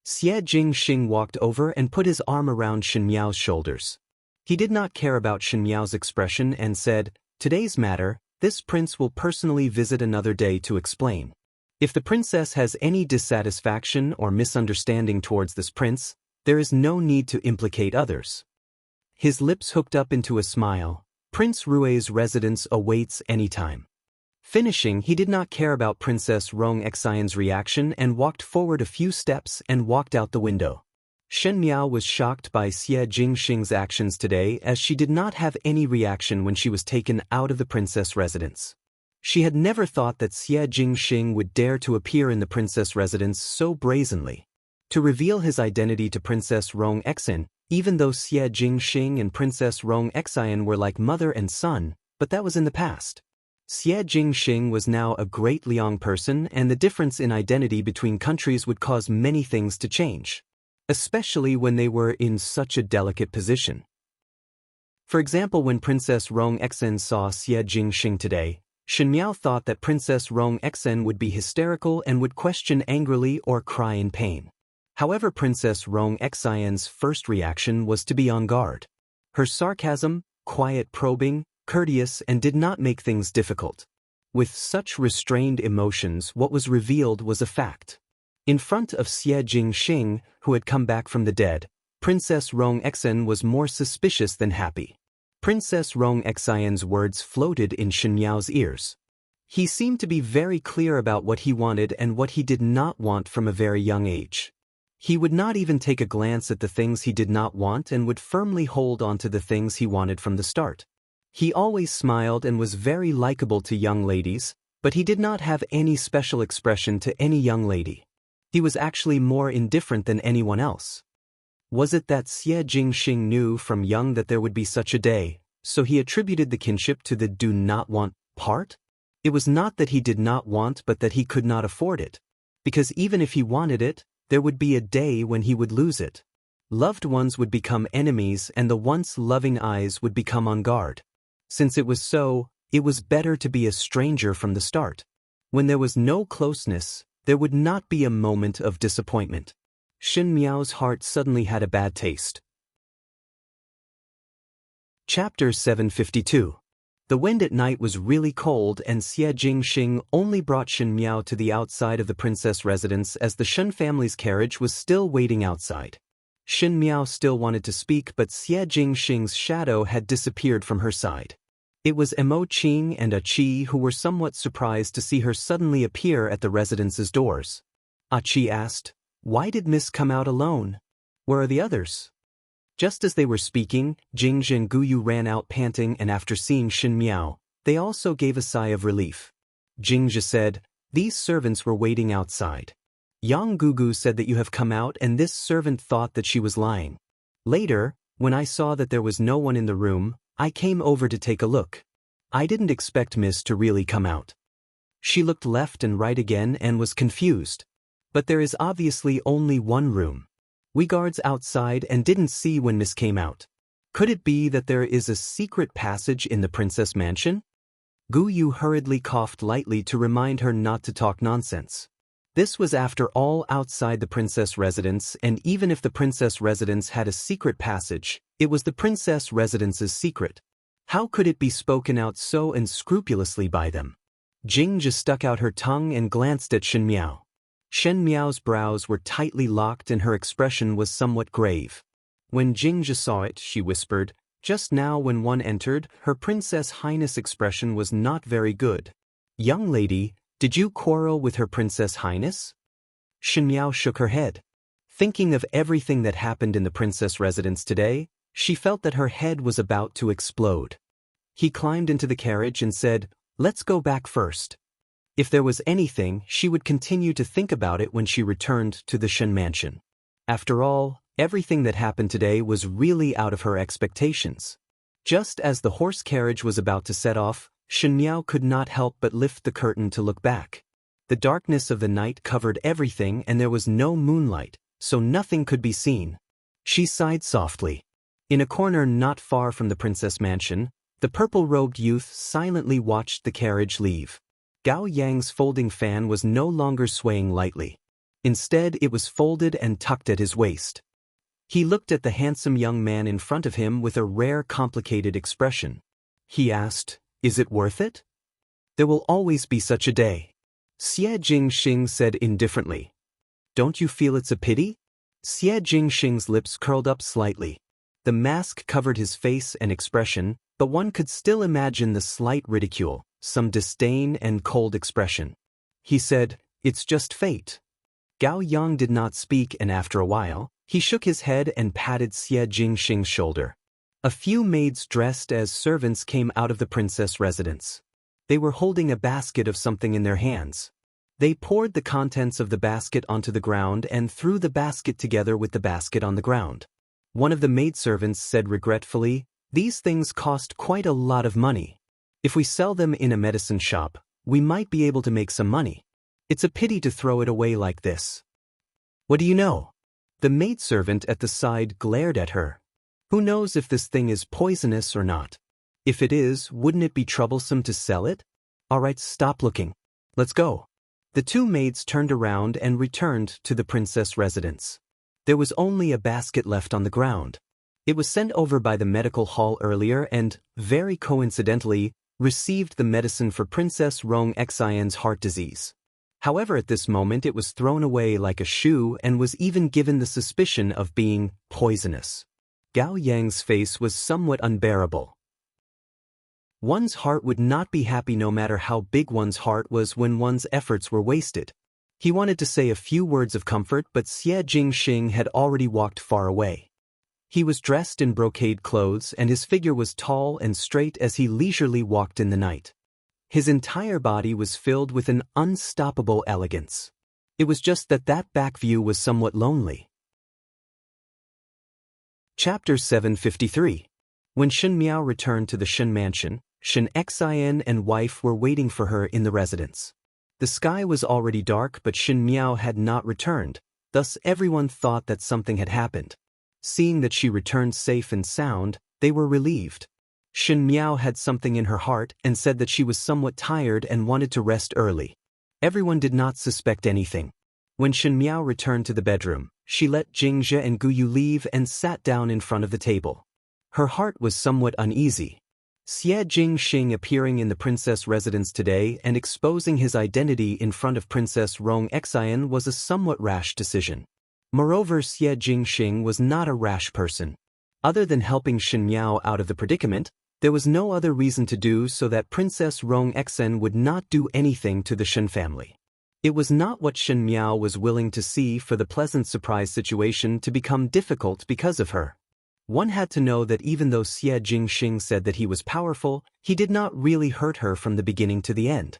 Xie Jingxing walked over and put his arm around Shen Miao's shoulders. He did not care about Shen Miao's expression and said, "Today's matter, this prince will personally visit another day to explain. If the princess has any dissatisfaction or misunderstanding towards this prince, there is no need to implicate others." His lips hooked up into a smile. Prince Rui's residence awaits any time. Finishing, he did not care about Princess Rong Xian's reaction and walked forward a few steps and walked out the window. Shen Miao was shocked by Xie Jingxing's actions today, as she did not have any reaction when she was taken out of the princess residence. She had never thought that Xie Jingxing would dare to appear in the princess residence so brazenly. To reveal his identity to Princess Rong Exen, even though Xie Jingxing and Princess Rong Xian were like mother and son, but that was in the past. Xie Jingxing was now a great Liang person, and the difference in identity between countries would cause many things to change, especially when they were in such a delicate position. For example, when Princess Rong Exen saw Xie Jingxing today, Shen Miao thought that Princess Rong Exen would be hysterical and would question angrily or cry in pain. However, Princess Rong Xian's first reaction was to be on guard. Her sarcasm, quiet probing, courteous, and did not make things difficult. With such restrained emotions, what was revealed was a fact. In front of Xie Jingxing, who had come back from the dead, Princess Rong Exen was more suspicious than happy. Princess Rong Xian's words floated in Shen Miao's ears. He seemed to be very clear about what he wanted and what he did not want from a very young age. He would not even take a glance at the things he did not want and would firmly hold on to the things he wanted from the start. He always smiled and was very likable to young ladies, but he did not have any special expression to any young lady. He was actually more indifferent than anyone else. Was it that Xie Jingxing knew from young that there would be such a day, so he attributed the kinship to the do not want part? It was not that he did not want, but that he could not afford it. Because even if he wanted it, there would be a day when he would lose it. Loved ones would become enemies and the once loving eyes would become on guard. Since it was so, it was better to be a stranger from the start. When there was no closeness, there would not be a moment of disappointment. Shen Miao's heart suddenly had a bad taste. Chapter 752. The wind at night was really cold, and Xie Jingxing only brought Shen Miao to the outside of the princess residence as the Shen family's carriage was still waiting outside. Shen Miao still wanted to speak, but Xie Jingxing's shadow had disappeared from her side. It was Mo Qing and A Qi who were somewhat surprised to see her suddenly appear at the residence's doors. A Qi asked, "Why did Miss come out alone? Where are the others?" Just as they were speaking, Jing Zhenguyu ran out panting, and after seeing Shen Miao, they also gave a sigh of relief. Jingzhi said, "These servants were waiting outside. Yang Gugu said that you have come out, and this servant thought that she was lying. Later, when I saw that there was no one in the room, I came over to take a look. I didn't expect Miss to really come out." She looked left and right again and was confused. "But there is obviously only one room. We guards outside and didn't see when Miss came out. Could it be that there is a secret passage in the princess mansion?" Gu Yu hurriedly coughed lightly to remind her not to talk nonsense. This was after all outside the princess residence, and even if the princess residence had a secret passage, it was the princess residence's secret. How could it be spoken out so unscrupulously by them? Jing just stuck out her tongue and glanced at Shen Miao. Shen Miao's brows were tightly locked and her expression was somewhat grave. When Jingzhi saw it, she whispered, "Just now when one entered, her Princess Highness expression was not very good. Young lady, did you quarrel with her Princess Highness?" Shen Miao shook her head. Thinking of everything that happened in the princess residence today, she felt that her head was about to explode. He climbed into the carriage and said, "Let's go back first." If there was anything, she would continue to think about it when she returned to the Shen mansion. After all, everything that happened today was really out of her expectations. Just as the horse carriage was about to set off, Shen Miao could not help but lift the curtain to look back. The darkness of the night covered everything and there was no moonlight, so nothing could be seen. She sighed softly. In a corner not far from the princess mansion, the purple-robed youth silently watched the carriage leave. Gao Yang's folding fan was no longer swaying lightly. Instead, it was folded and tucked at his waist. He looked at the handsome young man in front of him with a rare complicated expression. He asked, "Is it worth it?" "There will always be such a day," Xie Jingxing said indifferently. "Don't you feel it's a pity?" Xie Jingxing's lips curled up slightly. The mask covered his face and expression, but one could still imagine the slight ridicule, some disdain and cold expression. He said, "It's just fate." Gao Yang did not speak, and after a while, he shook his head and patted Xie Jingxing's shoulder. A few maids dressed as servants came out of the princess residence. They were holding a basket of something in their hands. They poured the contents of the basket onto the ground and threw the basket together with the basket on the ground. One of the maidservants said regretfully, "These things cost quite a lot of money. If we sell them in a medicine shop, we might be able to make some money. It's a pity to throw it away like this." "What do you know?" The maidservant at the side glared at her. "Who knows if this thing is poisonous or not? If it is, wouldn't it be troublesome to sell it? All right, stop looking. Let's go." The two maids turned around and returned to the princess residence. There was only a basket left on the ground. It was sent over by the medical hall earlier and, very coincidentally, received the medicine for Princess Rong Xian's heart disease. However, at this moment it was thrown away like a shoe and was even given the suspicion of being poisonous. Gao Yang's face was somewhat unbearable. One's heart would not be happy no matter how big one's heart was when one's efforts were wasted. He wanted to say a few words of comfort, but Xie Jingxing had already walked far away. He was dressed in brocade clothes and his figure was tall and straight as he leisurely walked in the night. His entire body was filled with an unstoppable elegance. It was just that back view was somewhat lonely. Chapter 753. When Shen Miao returned to the Shen mansion, Shen Xian and wife were waiting for her in the residence. The sky was already dark, but Shen Miao had not returned, thus everyone thought that something had happened. Seeing that she returned safe and sound, they were relieved. Shen Miao had something in her heart and said that she was somewhat tired and wanted to rest early. Everyone did not suspect anything. When Shen Miao returned to the bedroom, she let Jingzhi and Gu Yu leave and sat down in front of the table. Her heart was somewhat uneasy. Xie Jingxing appearing in the princess residence today and exposing his identity in front of Princess Rong Xian was a somewhat rash decision. Moreover, Xie Jingxing was not a rash person. Other than helping Shen Miao out of the predicament, there was no other reason to do so that Princess Rong Xian would not do anything to the Shen family. It was not what Shen Miao was willing to see for the pleasant surprise situation to become difficult because of her. One had to know that even though Xie Jingxing said that he was powerful, he did not really hurt her from the beginning to the end.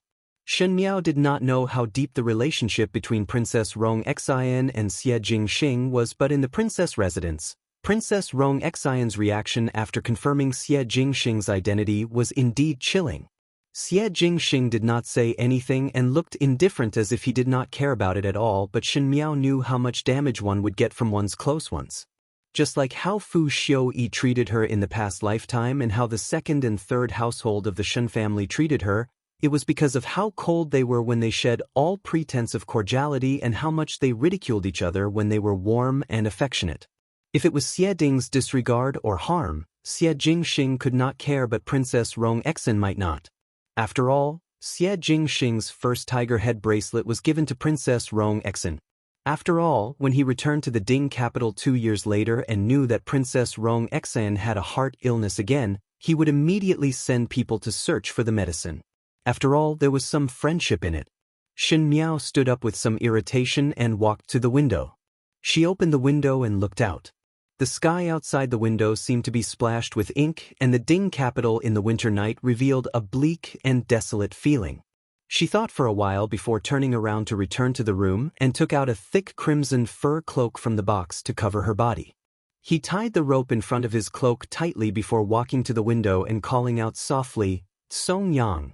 Shen Miao did not know how deep the relationship between Princess Rong Xian and Xie Jingxing was, but in the princess residence, Princess Rong Xian's reaction after confirming Xie Jingxing's identity was indeed chilling. Xie Jingxing did not say anything and looked indifferent as if he did not care about it at all, but Shen Miao knew how much damage one would get from one's close ones. Just like how Fu Xiuyi treated her in the past lifetime and how the second and third household of the Shen family treated her, it was because of how cold they were when they shed all pretense of cordiality and how much they ridiculed each other when they were warm and affectionate. If it was Xie Ding's disregard or harm, Xie Jingxing could not care, but Princess Rong Xian might not. After all, Xie Jingxing's first tiger head bracelet was given to Princess Rong Xian. After all, when he returned to the Ding capital 2 years later and knew that Princess Rong Xian had a heart illness again, he would immediately send people to search for the medicine. After all, there was some friendship in it. Shen Miao stood up with some irritation and walked to the window. She opened the window and looked out. The sky outside the window seemed to be splashed with ink, and the Ding capital in the winter night revealed a bleak and desolate feeling. She thought for a while before turning around to return to the room and took out a thick crimson fur cloak from the box to cover her body. He tied the rope in front of his cloak tightly before walking to the window and calling out softly, "Song Yang."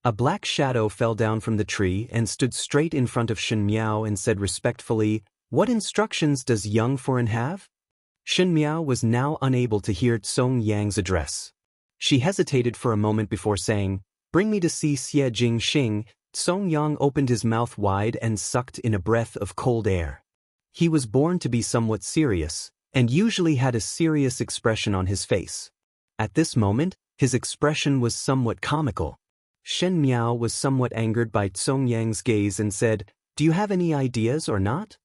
A black shadow fell down from the tree and stood straight in front of Shen Miao and said respectfully, "What instructions does young foreign have?" Shen Miao was now unable to hear Song Yang's address. She hesitated for a moment before saying, "Bring me to see Xie Jingxing." Song Yang opened his mouth wide and sucked in a breath of cold air. He was born to be somewhat serious, and usually had a serious expression on his face. At this moment, his expression was somewhat comical. Shen Miao was somewhat angered by Song Yang's gaze and said, "Do you have any ideas or not?"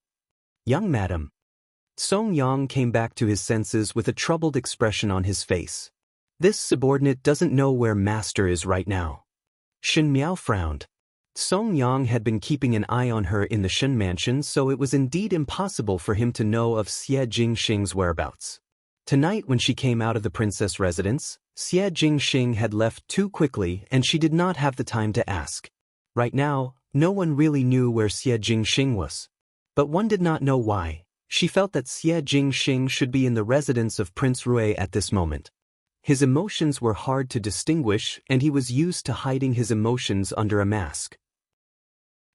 "Young madam." Song Yang came back to his senses with a troubled expression on his face. "This subordinate doesn't know where master is right now." Shen Miao frowned. Song Yang had been keeping an eye on her in the Shen mansion, so it was indeed impossible for him to know of Xie Jingxing's whereabouts. Tonight when she came out of the princess residence, Xie Jingxing had left too quickly and she did not have the time to ask. Right now, no one really knew where Xie Jingxing was. But one did not know why. She felt that Xie Jingxing should be in the residence of Prince Rui at this moment. His emotions were hard to distinguish and he was used to hiding his emotions under a mask.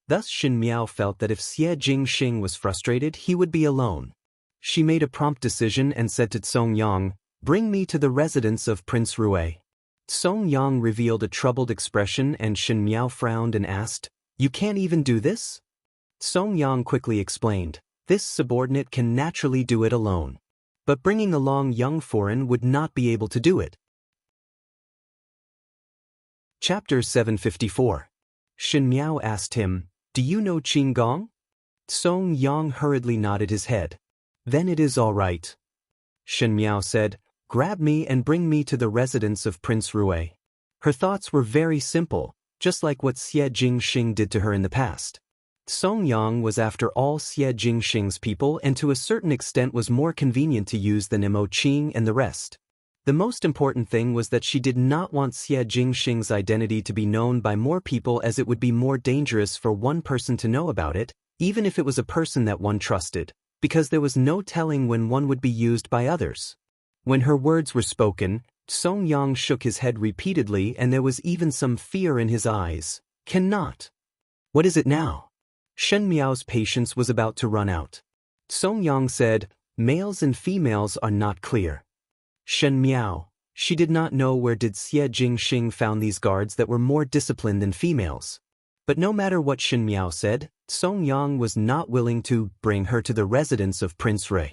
Thus Shen Miao felt that if Xie Jingxing was frustrated, he would be alone. She made a prompt decision and said to Song Yang, "Bring me to the residence of Prince Rui." Song Yang revealed a troubled expression and Shen Miao frowned and asked, "You can't even do this?" Song Yang quickly explained, "This subordinate can naturally do it alone. But bringing along young foreign would not be able to do it." Chapter 754. Shen Miao asked him, "Do you know Qinggong?" Song Yang hurriedly nodded his head. "Then it is all right." Shen Miao said, "Grab me and bring me to the residence of Prince Rui." Her thoughts were very simple, just like what Xie Jingxing did to her in the past. Song Yang was after all Xie Jingxing's people and to a certain extent was more convenient to use than Mo Qing and the rest. The most important thing was that she did not want Xie Jingxing's identity to be known by more people, as it would be more dangerous for one person to know about it, even if it was a person that one trusted, because there was no telling when one would be used by others. When her words were spoken, Song Yang shook his head repeatedly and there was even some fear in his eyes. "Cannot." "What is it now?" Shen Miao's patience was about to run out. Song Yang said, "Males and females are not clear." Shen Miao, she did not know where did Xie Jingxing found these guards that were more disciplined than females. But no matter what Shen Miao said, Song Yang was not willing to bring her to the residence of Prince Rui.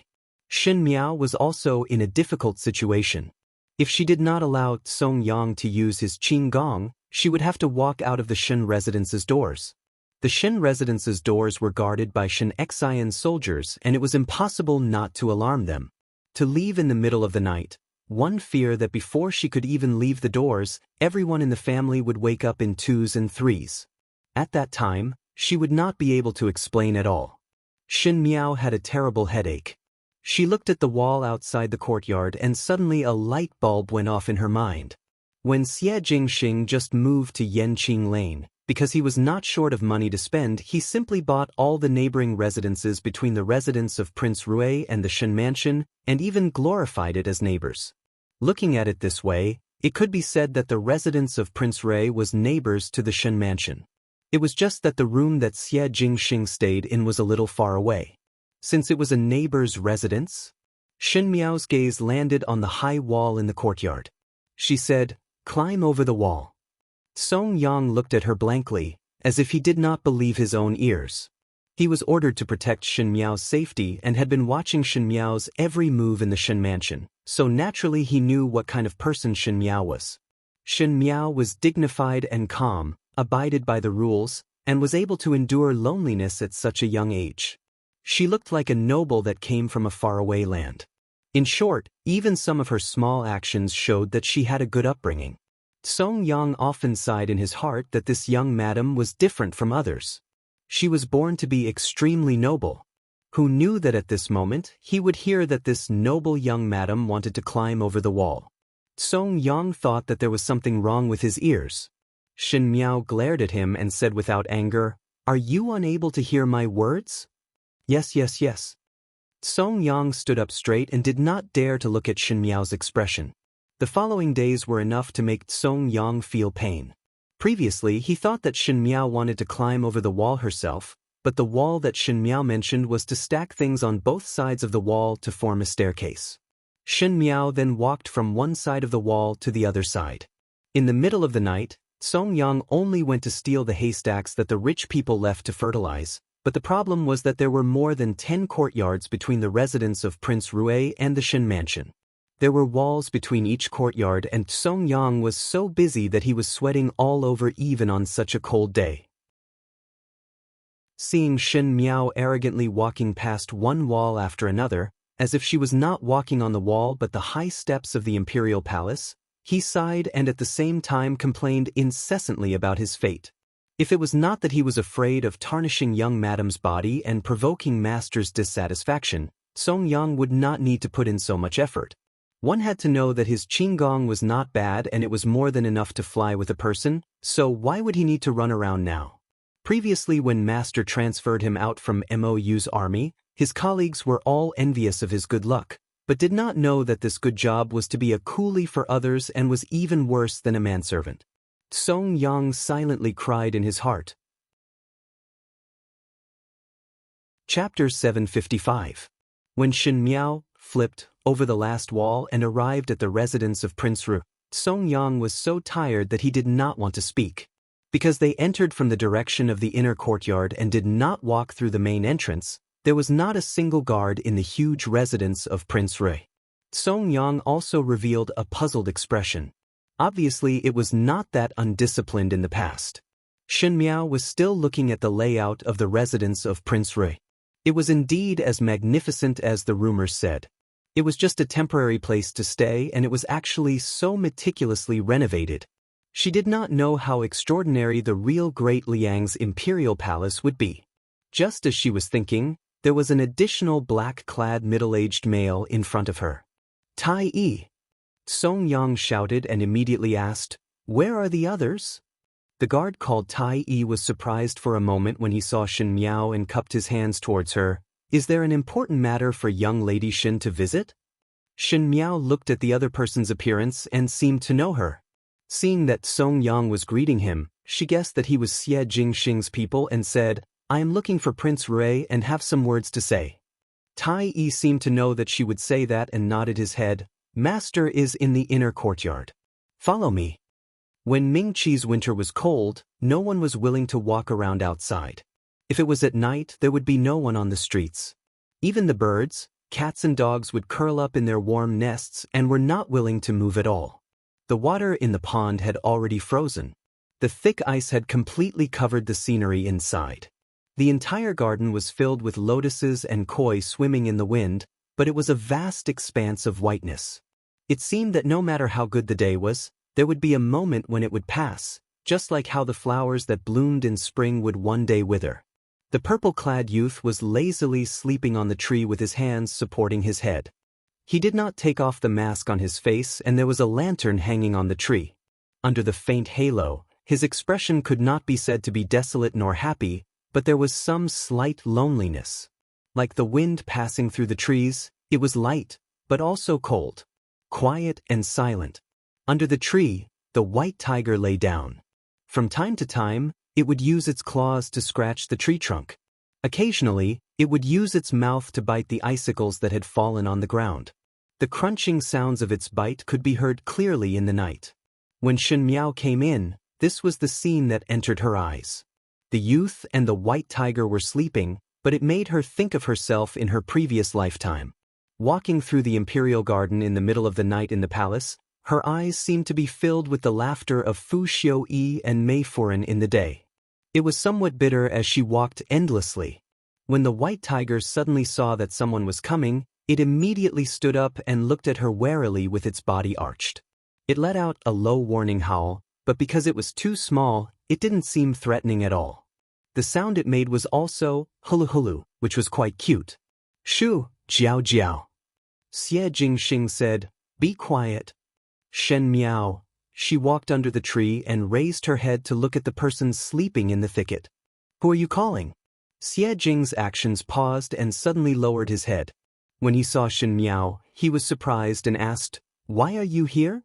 Shen Miao was also in a difficult situation. If she did not allow Song Yang to use his Qinggong, she would have to walk out of the Shen residence's doors. The Shen residence's doors were guarded by Shen Xian soldiers and it was impossible not to alarm them. To leave in the middle of the night, one feared that before she could even leave the doors, everyone in the family would wake up in 2s and 3s. At that time, she would not be able to explain at all. Shen Miao had a terrible headache. She looked at the wall outside the courtyard and suddenly a light bulb went off in her mind. When Xie Jingxing just moved to Yanqing Lane, Because he was not short of money to spend, he simply bought all the neighboring residences between the residence of Prince Rui and the Shen Mansion, and even glorified it as neighbors. Looking at it this way, it could be said that the residence of Prince Rui was neighbors to the Shen Mansion. It was just that the room that Xie Jingxing stayed in was a little far away. Since it was a neighbor's residence, Shen Miao's gaze landed on the high wall in the courtyard. She said, "Climb over the wall." Song Yang looked at her blankly, as if he did not believe his own ears. He was ordered to protect Shen Miao's safety and had been watching Shen Miao's every move in the Shen Mansion, so naturally he knew what kind of person Shen Miao was. Shen Miao was dignified and calm, abided by the rules, and was able to endure loneliness at such a young age. She looked like a noble that came from a faraway land. In short, even some of her small actions showed that she had a good upbringing. Song Yang often sighed in his heart that this young madam was different from others. She was born to be extremely noble. Who knew that at this moment he would hear that this noble young madam wanted to climb over the wall? Song Yang thought that there was something wrong with his ears. Shen Miao glared at him and said without anger, "Are you unable to hear my words?" "Yes, yes, yes." Song Yang stood up straight and did not dare to look at Shen Miao's expression. The following days were enough to make Song Yang feel pain. Previously, he thought that Shen Miao wanted to climb over the wall herself, but the wall that Shen Miao mentioned was to stack things on both sides of the wall to form a staircase. Shen Miao then walked from one side of the wall to the other side. In the middle of the night, Song Yang only went to steal the haystacks that the rich people left to fertilize, but the problem was that there were more than 10 courtyards between the residence of Prince Rui and the Shen Mansion. There were walls between each courtyard, and Song Yang was so busy that he was sweating all over even on such a cold day. Seeing Shen Miao arrogantly walking past one wall after another, as if she was not walking on the wall but the high steps of the imperial palace, he sighed and at the same time complained incessantly about his fate. If it was not that he was afraid of tarnishing young madam's body and provoking master's dissatisfaction, Song Yang would not need to put in so much effort. One had to know that his qinggong was not bad and it was more than enough to fly with a person, so why would he need to run around now? Previously, when master transferred him out from Mou's army, his colleagues were all envious of his good luck, but did not know that this good job was to be a coolie for others and was even worse than a manservant. Song Yang silently cried in his heart. Chapter 755. When Shen Miao flipped over the last wall and arrived at the residence of Prince Ru, Song Yang was so tired that he did not want to speak. Because they entered from the direction of the inner courtyard and did not walk through the main entrance, there was not a single guard in the huge residence of Prince Ru. Song Yang also revealed a puzzled expression. Obviously, it was not that undisciplined in the past. Shen Miao was still looking at the layout of the residence of Prince Rui. It was indeed as magnificent as the rumors said. It was just a temporary place to stay, and it was actually so meticulously renovated. She did not know how extraordinary the real Great Liang's imperial palace would be. Just as she was thinking, there was an additional black-clad middle-aged male in front of her. "Tai Yi!" Song Yang shouted and immediately asked, "Where are the others?" The guard called Tai Yi was surprised for a moment when he saw Shen Miao and cupped his hands towards her. "Is there an important matter for young Lady Shen to visit?" Shen Miao looked at the other person's appearance and seemed to know her. Seeing that Song Yang was greeting him, she guessed that he was Xie Jingxing's people and said, "I am looking for Prince Rui and have some words to say." Tai Yi seemed to know that she would say that and nodded his head. "Master is in the inner courtyard. Follow me." When Ming-Chi's winter was cold, no one was willing to walk around outside. If it was at night, there would be no one on the streets. Even the birds, cats and dogs would curl up in their warm nests and were not willing to move at all. The water in the pond had already frozen. The thick ice had completely covered the scenery inside. The entire garden was filled with lotuses and koi swimming in the wind, but it was a vast expanse of whiteness. It seemed that no matter how good the day was, there would be a moment when it would pass, just like how the flowers that bloomed in spring would one day wither. The purple-clad youth was lazily sleeping on the tree with his hands supporting his head. He did not take off the mask on his face, and there was a lantern hanging on the tree. Under the faint halo, His expression could not be said to be desolate nor happy, but there was some slight loneliness. Like the wind passing through the trees, it was light, but also cold. Quiet and silent. Under the tree, the white tiger lay down. From time to time, it would use its claws to scratch the tree trunk. Occasionally, it would use its mouth to bite the icicles that had fallen on the ground. The crunching sounds of its bite could be heard clearly in the night. When Shen Miao came in, this was the scene that entered her eyes. The youth and the white tiger were sleeping, but it made her think of herself in her previous lifetime. Walking through the imperial garden in the middle of the night in the palace, her eyes seemed to be filled with the laughter of Fu Xiuyi and Mei Furen in the day. It was somewhat bitter as she walked endlessly. When the white tiger suddenly saw that someone was coming, it immediately stood up and looked at her warily with its body arched. It let out a low warning howl, but because it was too small, it didn't seem threatening at all. The sound it made was also hulu hulu, which was quite cute. Shu, jiao jiao. Xie Jingxing said, "Be quiet." Shen Miao. She walked under the tree and raised her head to look at the person sleeping in the thicket. "Who are you calling?" Xie Jing's actions paused and suddenly lowered his head. When he saw Shen Miao, he was surprised and asked, "Why are you here?"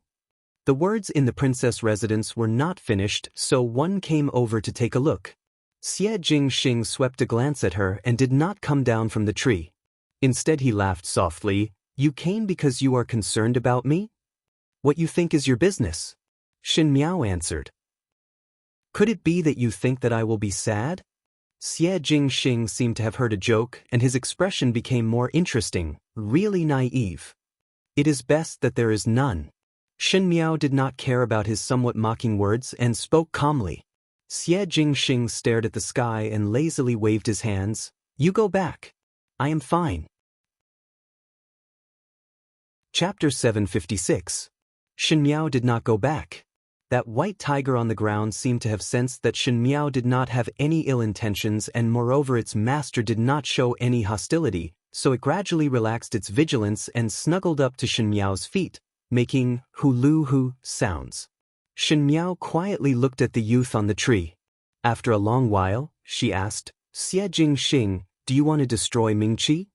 The words in the princess residence were not finished, so one came over to take a look. Xie Jingxing swept a glance at her and did not come down from the tree. Instead he laughed softly, "You came because you are concerned about me? What you think is your business." Shen Miao answered. "Could it be that you think that I will be sad?" Xie Jingxing seemed to have heard a joke, and his expression became more interesting, really naive. "It is best that there is none." Shen Miao did not care about his somewhat mocking words and spoke calmly. Xie Jingxing stared at the sky and lazily waved his hands. "You go back. I am fine." Chapter 756. Shen Miao did not go back. That white tiger on the ground seemed to have sensed that Shen Miao did not have any ill intentions, and moreover its master did not show any hostility, so it gradually relaxed its vigilance and snuggled up to Shen Miao's feet, making hulu-hu sounds. Shen Miao quietly looked at the youth on the tree. After a long while, she asked, "Xie Jingxing, do you want to destroy Mingqi?"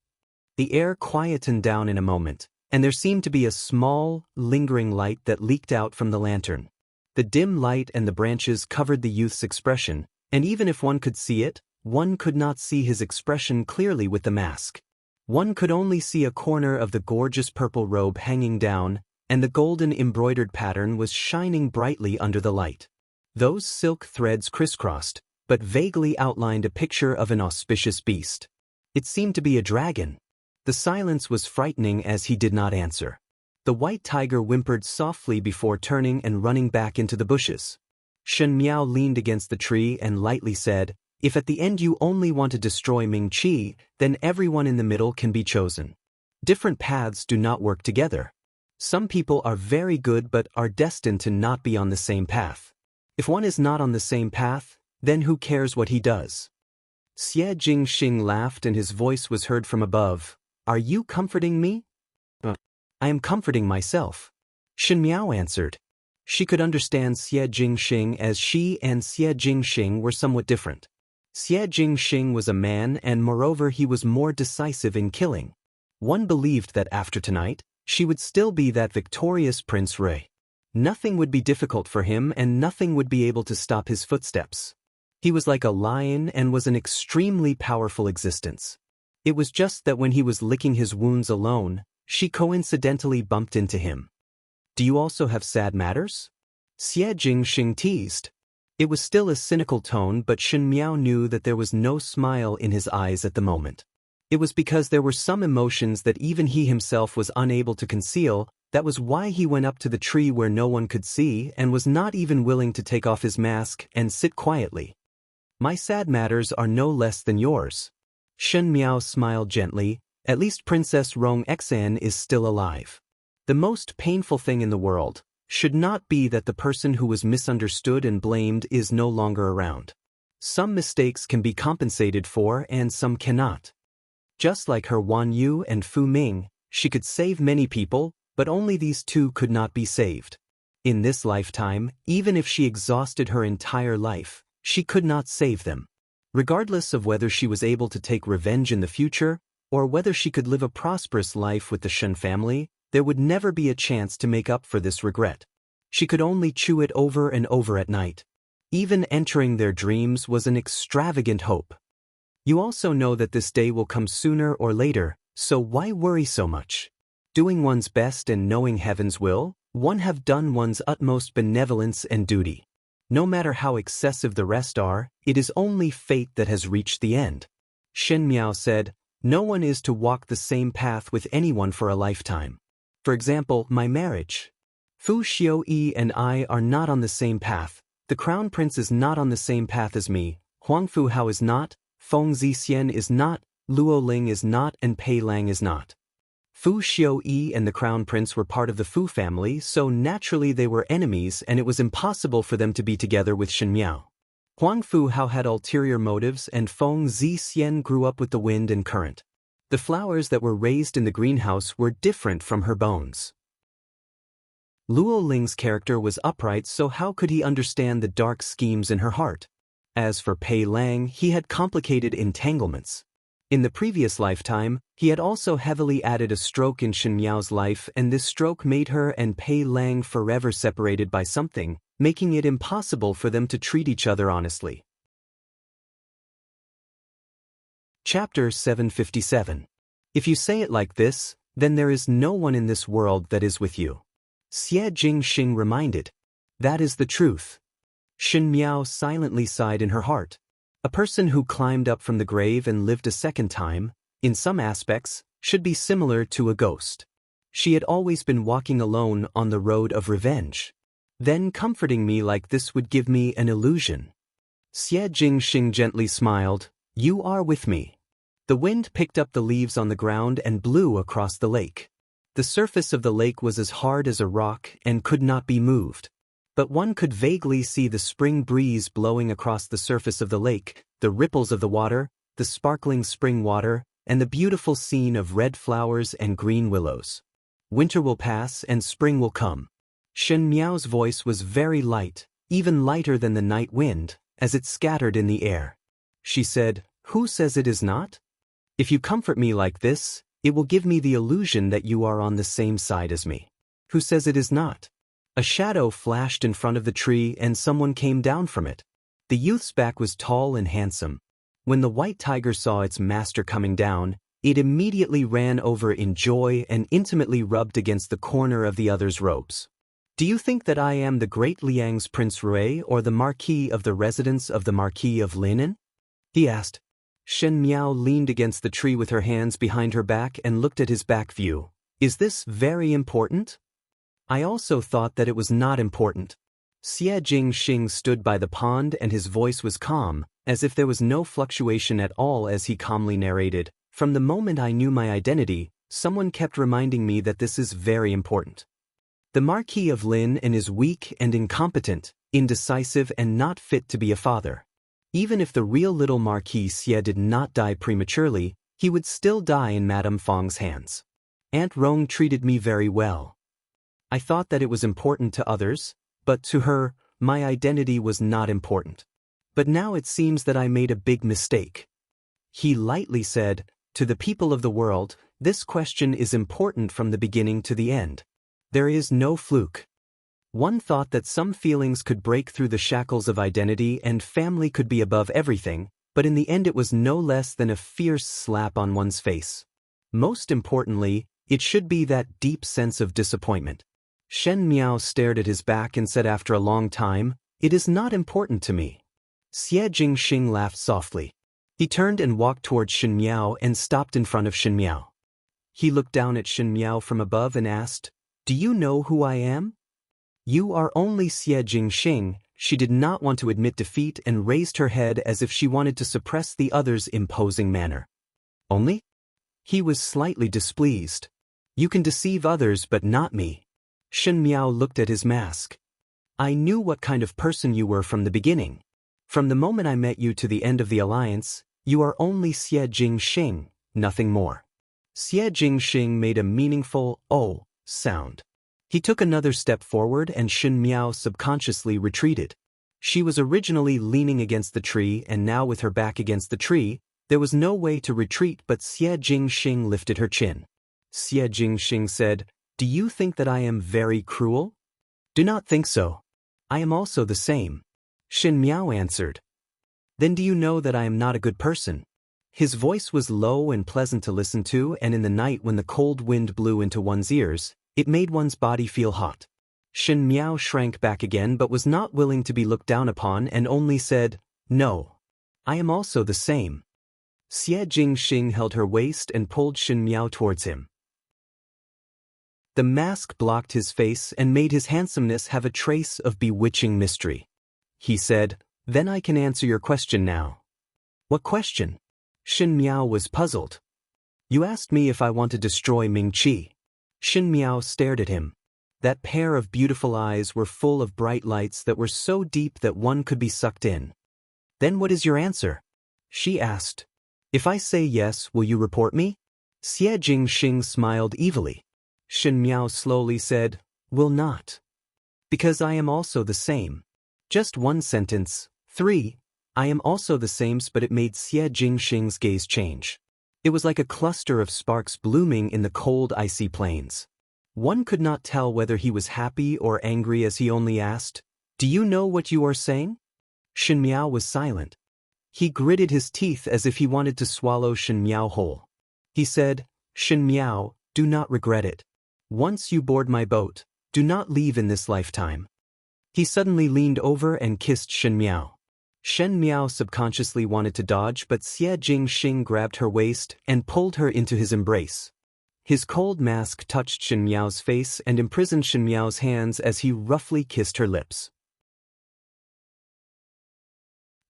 The air quietened down in a moment, and there seemed to be a small, lingering light that leaked out from the lantern. The dim light and the branches covered the youth's expression, and even if one could see it, one could not see his expression clearly with the mask. One could only see a corner of the gorgeous purple robe hanging down, and the golden embroidered pattern was shining brightly under the light. Those silk threads crisscrossed, but vaguely outlined a picture of an auspicious beast. It seemed to be a dragon. The silence was frightening as he did not answer. The white tiger whimpered softly before turning and running back into the bushes. Shen Miao leaned against the tree and lightly said, "If at the end you only want to destroy Mingqi, then everyone in the middle can be chosen. Different paths do not work together. Some people are very good but are destined to not be on the same path. If one is not on the same path, then who cares what he does?" Xie Jingxing laughed and his voice was heard from above. "Are you comforting me?" "I am comforting myself." Shen Miao answered. She could understand Xie Jingxing as she and Xie Jingxing were somewhat different. Xie Jingxing was a man and moreover he was more decisive in killing. One believed that after tonight, she would still be that victorious Prince Rui. Nothing would be difficult for him and nothing would be able to stop his footsteps. He was like a lion and was an extremely powerful existence. It was just that when he was licking his wounds alone, she coincidentally bumped into him. "Do you also have sad matters?" Xie Jingxing teased. It was still a cynical tone, but Shen Miao knew that there was no smile in his eyes at the moment. It was because there were some emotions that even he himself was unable to conceal. That was why he went up to the tree where no one could see and was not even willing to take off his mask and sit quietly. "My sad matters are no less than yours." Shen Miao smiled gently. At least Princess Rong Xan is still alive. The most painful thing in the world should not be that the person who was misunderstood and blamed is no longer around. Some mistakes can be compensated for and some cannot. Just like her Wan Yu and Fu Ming, she could save many people, but only these two could not be saved. In this lifetime, even if she exhausted her entire life, she could not save them. Regardless of whether she was able to take revenge in the future, or whether she could live a prosperous life with the Shen family, there would never be a chance to make up for this regret. She could only chew it over and over at night. Even entering their dreams was an extravagant hope. You also know that this day will come sooner or later, so why worry so much? Doing one's best and knowing heaven's will, one have done one's utmost benevolence and duty. No matter how excessive the rest are, it is only fate that has reached the end. Shen Miao said, no one is to walk the same path with anyone for a lifetime. For example, my marriage. Fu Xiuyi and I are not on the same path. The crown prince is not on the same path as me. Huang Fu Hao is not, Feng Zixian is not, Luo Ling is not, and Pei Lang is not. Fu Xiuyi and the crown prince were part of the Fu family, so naturally they were enemies and it was impossible for them to be together with Shen Miao. Huang Fu Hao had ulterior motives and Feng Zixian grew up with the wind and current. The flowers that were raised in the greenhouse were different from her bones. Luo Ling's character was upright, so how could he understand the dark schemes in her heart? As for Pei Lang, he had complicated entanglements. In the previous lifetime, he had also heavily added a stroke in Shen Miao's life, and this stroke made her and Pei Lang forever separated by something, making it impossible for them to treat each other honestly. Chapter 757. If you say it like this, then there is no one in this world that is with you. Xie Jingxing reminded. That is the truth. Shen Miao silently sighed in her heart. A person who climbed up from the grave and lived a second time, in some aspects, should be similar to a ghost. She had always been walking alone on the road of revenge. Then comforting me like this would give me an illusion. Xie Jingxing gently smiled. You are with me. The wind picked up the leaves on the ground and blew across the lake. The surface of the lake was as hard as a rock and could not be moved. But one could vaguely see the spring breeze blowing across the surface of the lake, the ripples of the water, the sparkling spring water, and the beautiful scene of red flowers and green willows. Winter will pass and spring will come. Shen Miao's voice was very light, even lighter than the night wind, as it scattered in the air. She said, who says it is not? If you comfort me like this, it will give me the illusion that you are on the same side as me. Who says it is not? A shadow flashed in front of the tree and someone came down from it. The youth's back was tall and handsome. When the white tiger saw its master coming down, it immediately ran over in joy and intimately rubbed against the corner of the other's robes. Do you think that I am the great Liang's Prince Rui or the Marquis of the residence of the Marquis of Linen? He asked. Shen Miao leaned against the tree with her hands behind her back and looked at his back view. Is this very important? I also thought that it was not important. Xie Jingxing stood by the pond and his voice was calm, as if there was no fluctuation at all as he calmly narrated. From the moment I knew my identity, someone kept reminding me that this is very important. The Marquis of Lin is weak and incompetent, indecisive and not fit to be a father. Even if the real little Marquis Xie did not die prematurely, he would still die in Madame Feng's hands. Aunt Rong treated me very well. I thought that it was important to others, but to her, my identity was not important. But now it seems that I made a big mistake. He lightly said, to the people of the world, this question is important from the beginning to the end. There is no fluke. One thought that some feelings could break through the shackles of identity and family could be above everything, but in the end it was no less than a fierce slap on one's face. Most importantly, it should be that deep sense of disappointment. Shen Miao stared at his back and said after a long time, it is not important to me. Xie Jingxing laughed softly. He turned and walked towards Shen Miao and stopped in front of Shen Miao. He looked down at Shen Miao from above and asked, do you know who I am? You are only Xie Jingxing. She did not want to admit defeat and raised her head as if she wanted to suppress the other's imposing manner. Only? He was slightly displeased. You can deceive others but not me. Shen Miao looked at his mask. I knew what kind of person you were from the beginning. From the moment I met you to the end of the alliance, you are only Xie Jingxing, nothing more. Xie Jingxing made a meaningful "oh" sound. He took another step forward and Shen Miao subconsciously retreated. She was originally leaning against the tree and now with her back against the tree, there was no way to retreat but Xie Jingxing lifted her chin. Xie Jingxing said, "Do you think that I am very cruel?" "Do not think so. I am also the same." Shen Miao answered. "Then do you know that I am not a good person?" His voice was low and pleasant to listen to, and in the night when the cold wind blew into one's ears, it made one's body feel hot. Shen Miao shrank back again but was not willing to be looked down upon and only said, "No. I am also the same." Xie Jingxing held her waist and pulled Shen Miao towards him. The mask blocked his face and made his handsomeness have a trace of bewitching mystery. He said, "Then I can answer your question now." "What question?" Shen Miao was puzzled. "You asked me if I want to destroy Ming Qi." Shen Miao stared at him. That pair of beautiful eyes were full of bright lights that were so deep that one could be sucked in. "Then what is your answer?" she asked. "If I say yes, will you report me?" Xie Jingxing smiled evilly. Shen Miao slowly said, "Will not. Because I am also the same." Just one sentence. 3. I am also the same, but it made Xie Jingxing's gaze change. It was like a cluster of sparks blooming in the cold icy plains. One could not tell whether he was happy or angry as he only asked, "Do you know what you are saying?" Shen Miao was silent. He gritted his teeth as if he wanted to swallow Shen Miao whole. He said, "Shen Miao, do not regret it. Once you board my boat, do not leave in this lifetime." He suddenly leaned over and kissed Shen Miao. Shen Miao subconsciously wanted to dodge but Xie Jingxing grabbed her waist and pulled her into his embrace. His cold mask touched Shen Miao's face and imprisoned Shen Miao's hands as he roughly kissed her lips.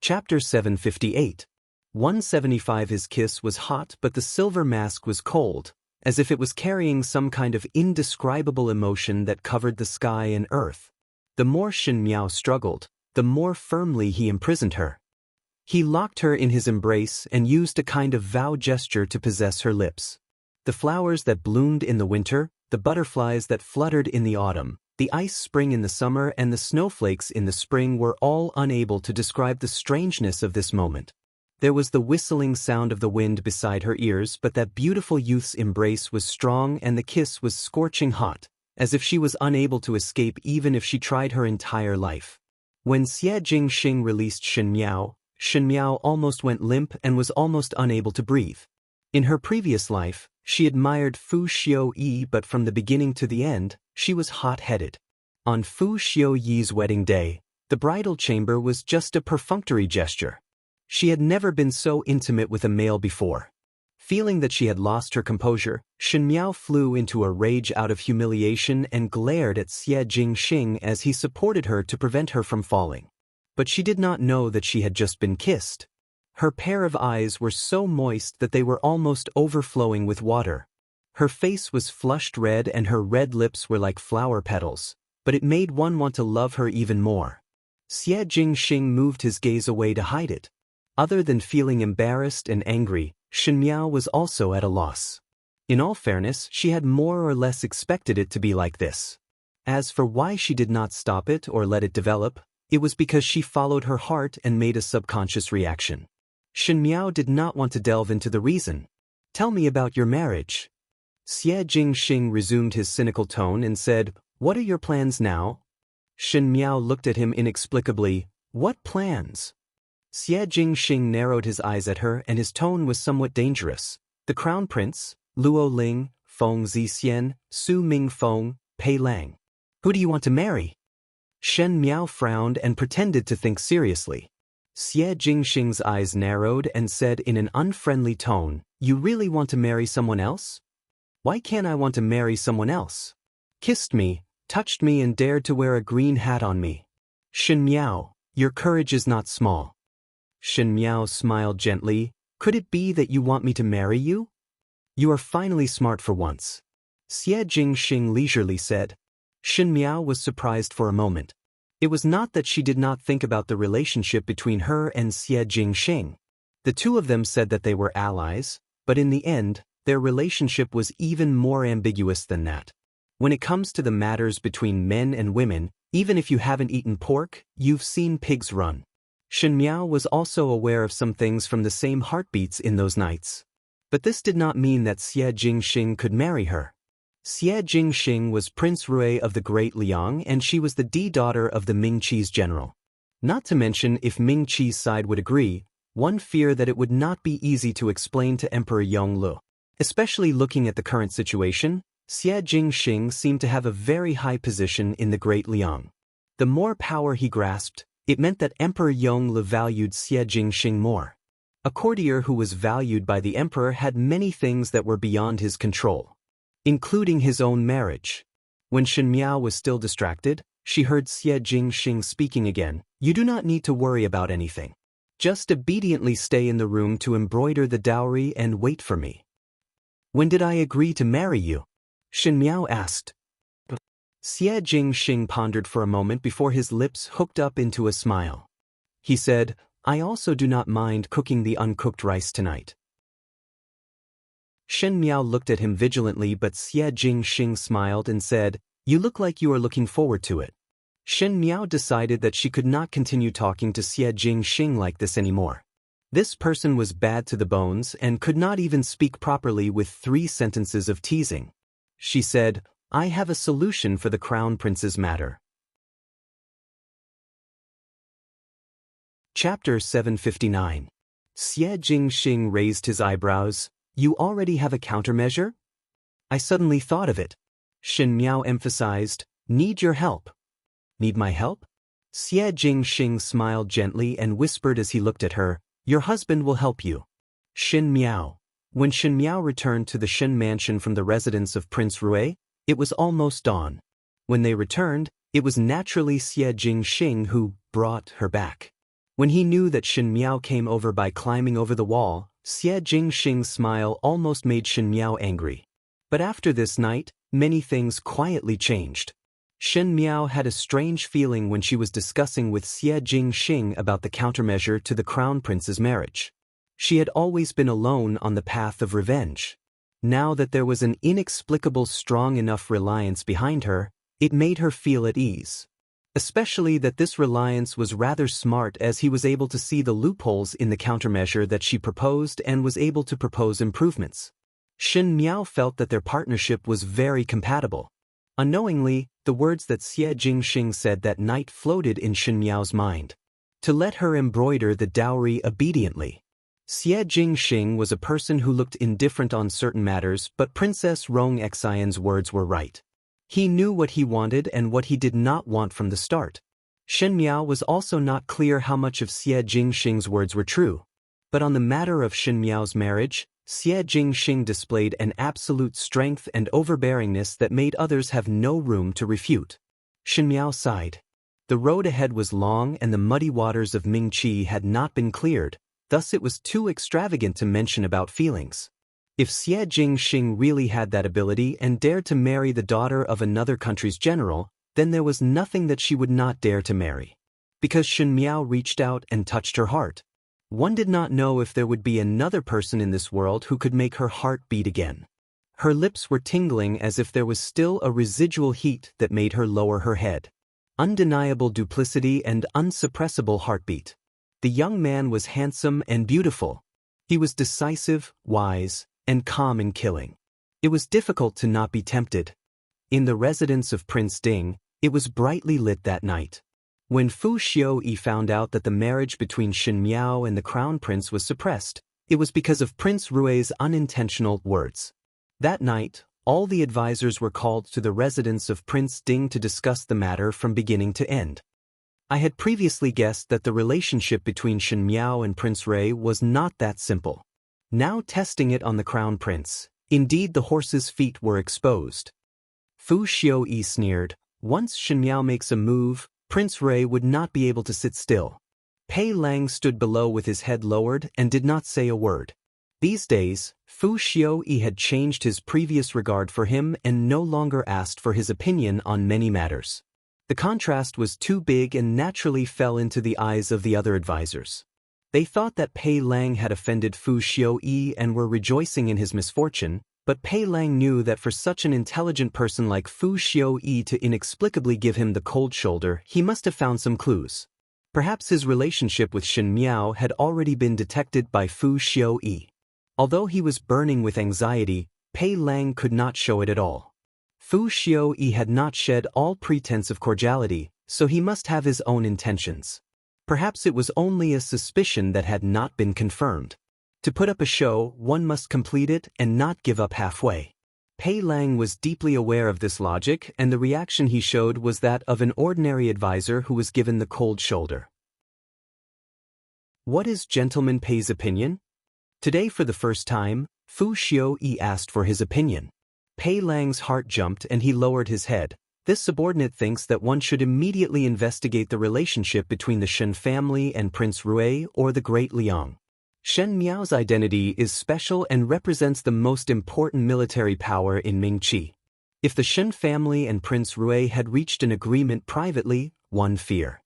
Chapter 758. 175. His kiss was hot but the silver mask was cold, as if it was carrying some kind of indescribable emotion that covered the sky and earth. The more Shen Miao struggled, the more firmly he imprisoned her. He locked her in his embrace and used a kind of vow gesture to possess her lips. The flowers that bloomed in the winter, the butterflies that fluttered in the autumn, the ice spring in the summer and the snowflakes in the spring were all unable to describe the strangeness of this moment. There was the whistling sound of the wind beside her ears, but that beautiful youth's embrace was strong and the kiss was scorching hot, as if she was unable to escape even if she tried her entire life. When Xie Jingxing released Shen Miao almost went limp and was almost unable to breathe. In her previous life, she admired Fu Xiuyi, but from the beginning to the end, she was hot-headed. On Fu Xiuyi's wedding day, the bridal chamber was just a perfunctory gesture. She had never been so intimate with a male before. Feeling that she had lost her composure, Shen Miao flew into a rage out of humiliation and glared at Xie Jingxing as he supported her to prevent her from falling. But she did not know that she had just been kissed. Her pair of eyes were so moist that they were almost overflowing with water. Her face was flushed red and her red lips were like flower petals, but it made one want to love her even more. Xie Jingxing moved his gaze away to hide it. Other than feeling embarrassed and angry, Shen Miao was also at a loss. In all fairness, she had more or less expected it to be like this. As for why she did not stop it or let it develop, it was because she followed her heart and made a subconscious reaction. Shen Miao did not want to delve into the reason. "Tell me about your marriage." Xie Jingxing resumed his cynical tone and said, "What are your plans now?" Shen Miao looked at him inexplicably. "What plans?" Xie Jingxing narrowed his eyes at her and his tone was somewhat dangerous. "The crown prince, Luo Ling, Feng Zixian, Su Ming Feng, Pei Lang. Who do you want to marry?" Shen Miao frowned and pretended to think seriously. Xie Jingxing's eyes narrowed and said in an unfriendly tone, "You really want to marry someone else?" "Why can't I want to marry someone else? Kissed me, touched me and dared to wear a green hat on me. Shen Miao, your courage is not small." Shen Miao smiled gently. "Could it be that you want me to marry you? You are finally smart for once." Xie Jingxing leisurely said. Shen Miao was surprised for a moment. It was not that she did not think about the relationship between her and Xie Jingxing. The two of them said that they were allies, but in the end, their relationship was even more ambiguous than that. When it comes to the matters between men and women, even if you haven't eaten pork, you've seen pigs run. Shen Miao was also aware of some things from the same heartbeats in those nights. But this did not mean that Xie Jingxing could marry her. Xie Jingxing was Prince Rui of the Great Liang, and she was the daughter of the Ming Qi's general. Not to mention, if Ming Qi's side would agree, one feared that it would not be easy to explain to Emperor Yonglu. Especially looking at the current situation, Xie Jingxing seemed to have a very high position in the Great Liang. The more power he grasped, it meant that Emperor Yonglu valued Xie Jingxing more. A courtier who was valued by the emperor had many things that were beyond his control, including his own marriage. When Shen Miao was still distracted, she heard Xie Jingxing speaking again. You do not need to worry about anything. Just obediently stay in the room to embroider the dowry and wait for me. When did I agree to marry you? Shen Miao asked. Xie Jingxing pondered for a moment before his lips hooked up into a smile. He said, I also do not mind cooking the uncooked rice tonight. Shen Miao looked at him vigilantly, but Xie Jingxing smiled and said, You look like you are looking forward to it. Shen Miao decided that she could not continue talking to Xie Jingxing like this anymore. This person was bad to the bones and could not even speak properly with 3 sentences of teasing. She said, I have a solution for the crown prince's matter. Chapter 759. Xie Jingxing raised his eyebrows. You already have a countermeasure? I suddenly thought of it. Shen Miao emphasized, Need your help. Need my help? Xie Jingxing smiled gently and whispered as he looked at her, Your husband will help you. Shen Miao. When Shen Miao returned to the Shen mansion from the residence of Prince Rui, it was almost dawn. When they returned, it was naturally Xie Jingxing who brought her back. When he knew that Shen Miao came over by climbing over the wall, Xie Jingxing's smile almost made Shen Miao angry. But after this night, many things quietly changed. Shen Miao had a strange feeling when she was discussing with Xie Jingxing about the countermeasure to the crown prince's marriage. She had always been alone on the path of revenge. Now that there was an inexplicable strong enough reliance behind her, it made her feel at ease. Especially that this reliance was rather smart, as he was able to see the loopholes in the countermeasure that she proposed and was able to propose improvements. Shen Miao felt that their partnership was very compatible. Unknowingly, the words that Xie Jingxing said that night floated in Shen Miao's mind. To let her embroider the dowry obediently. Xie Jingxing was a person who looked indifferent on certain matters, but Princess Rong Xian's words were right. He knew what he wanted and what he did not want from the start. Shen Miao was also not clear how much of Xie Jingxing's words were true. But on the matter of Shen Miao's marriage, Xie Jingxing displayed an absolute strength and overbearingness that made others have no room to refute. Shen Miao sighed. The road ahead was long and the muddy waters of Ming Qi had not been cleared, thus it was too extravagant to mention about feelings. If Xie Jingxing really had that ability and dared to marry the daughter of another country's general, then there was nothing that she would not dare to marry. Because Shen Miao reached out and touched her heart. One did not know if there would be another person in this world who could make her heart beat again. Her lips were tingling as if there was still a residual heat that made her lower her head. Undeniable duplicity and unsuppressible heartbeat. The young man was handsome and beautiful. He was decisive, wise, and calm in killing. It was difficult to not be tempted. In the residence of Prince Ding, it was brightly lit that night. When Fu Xiuyi found out that the marriage between Shen Miao and the crown prince was suppressed, it was because of Prince Rui's unintentional words. That night, all the advisors were called to the residence of Prince Ding to discuss the matter from beginning to end. I had previously guessed that the relationship between Shen Miao and Prince Rui was not that simple. Now testing it on the crown prince, indeed the horse's feet were exposed. Fu Xiuyi sneered, once Shen Miao makes a move, Prince Rui would not be able to sit still. Pei Lang stood below with his head lowered and did not say a word. These days, Fu Xiuyi had changed his previous regard for him and no longer asked for his opinion on many matters. The contrast was too big and naturally fell into the eyes of the other advisors. They thought that Pei Lang had offended Fu Xiuyi and were rejoicing in his misfortune, But Pei Lang knew that for such an intelligent person like Fu Xiaoyi to inexplicably give him the cold shoulder, he must have found some clues. Perhaps his relationship with Shen Miao had already been detected by Fu Xiaoyi. Although he was burning with anxiety, Pei Lang could not show it at all. Fu Xiaoyi had not shed all pretense of cordiality, so he must have his own intentions. Perhaps it was only a suspicion that had not been confirmed. To put up a show, one must complete it and not give up halfway. Pei Lang was deeply aware of this logic, and the reaction he showed was that of an ordinary advisor who was given the cold shoulder. What is Gentleman Pei's opinion? Today for the first time, Fu Xiaoyi asked for his opinion. Pei Lang's heart jumped and he lowered his head. This subordinate thinks that one should immediately investigate the relationship between the Shen family and Prince Rui or the Great Liang. Shen Miao's identity is special and represents the most important military power in Mingqi. If the Shen family and Prince Rui had reached an agreement privately, one fear.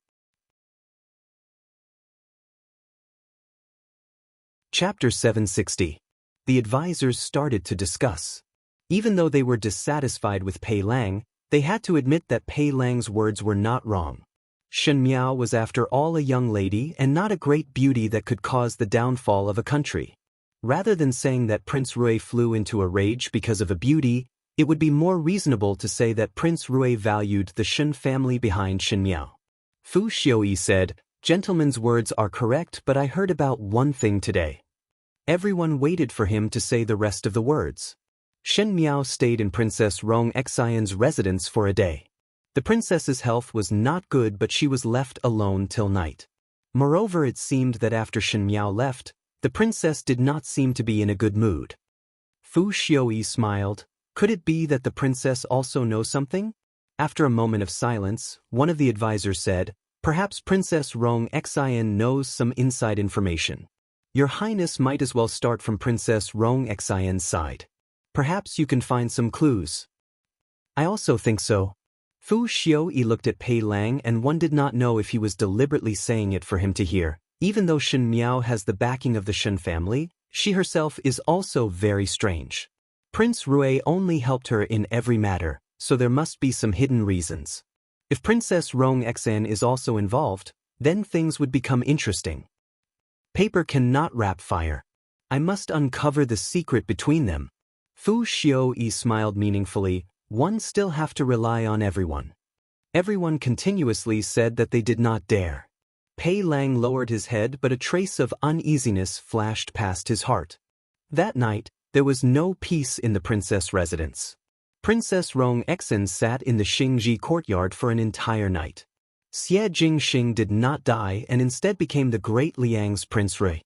Chapter 760. The advisors started to discuss. Even though they were dissatisfied with Pei Lang, they had to admit that Pei Lang's words were not wrong. Shen Miao was after all a young lady and not a great beauty that could cause the downfall of a country. Rather than saying that Prince Rui flew into a rage because of a beauty, it would be more reasonable to say that Prince Rui valued the Shen family behind Shen Miao. Fu Xiaoyi said, "Gentleman's words are correct, but I heard about one thing today." Everyone waited for him to say the rest of the words. Shen Miao stayed in Princess Rong Xian's residence for a day. The princess's health was not good, but she was left alone till night. Moreover, it seemed that after Shen Miao left, the princess did not seem to be in a good mood. Fu Xiaoyi smiled. Could it be that the princess also knows something? After a moment of silence, one of the advisors said, "Perhaps Princess Rong Xian knows some inside information. Your Highness might as well start from Princess Rong Xian's side. Perhaps you can find some clues." "I also think so." Fu Xiaoyi looked at Pei Lang, and one did not know if he was deliberately saying it for him to hear. Even though Shen Miao has the backing of the Shen family, she herself is also very strange. Prince Rui only helped her in every matter, so there must be some hidden reasons. If Princess Rong Xian is also involved, then things would become interesting. Paper cannot wrap fire. I must uncover the secret between them. Fu Xiaoyi smiled meaningfully. One still have to rely on everyone. Everyone continuously said that they did not dare. Pei Lang lowered his head, but a trace of uneasiness flashed past his heart. That night, there was no peace in the princess residence. Princess Rong Xian sat in the Xingji courtyard for an entire night. Xie Jingxing did not die and instead became the Great Liang's Prince Rui.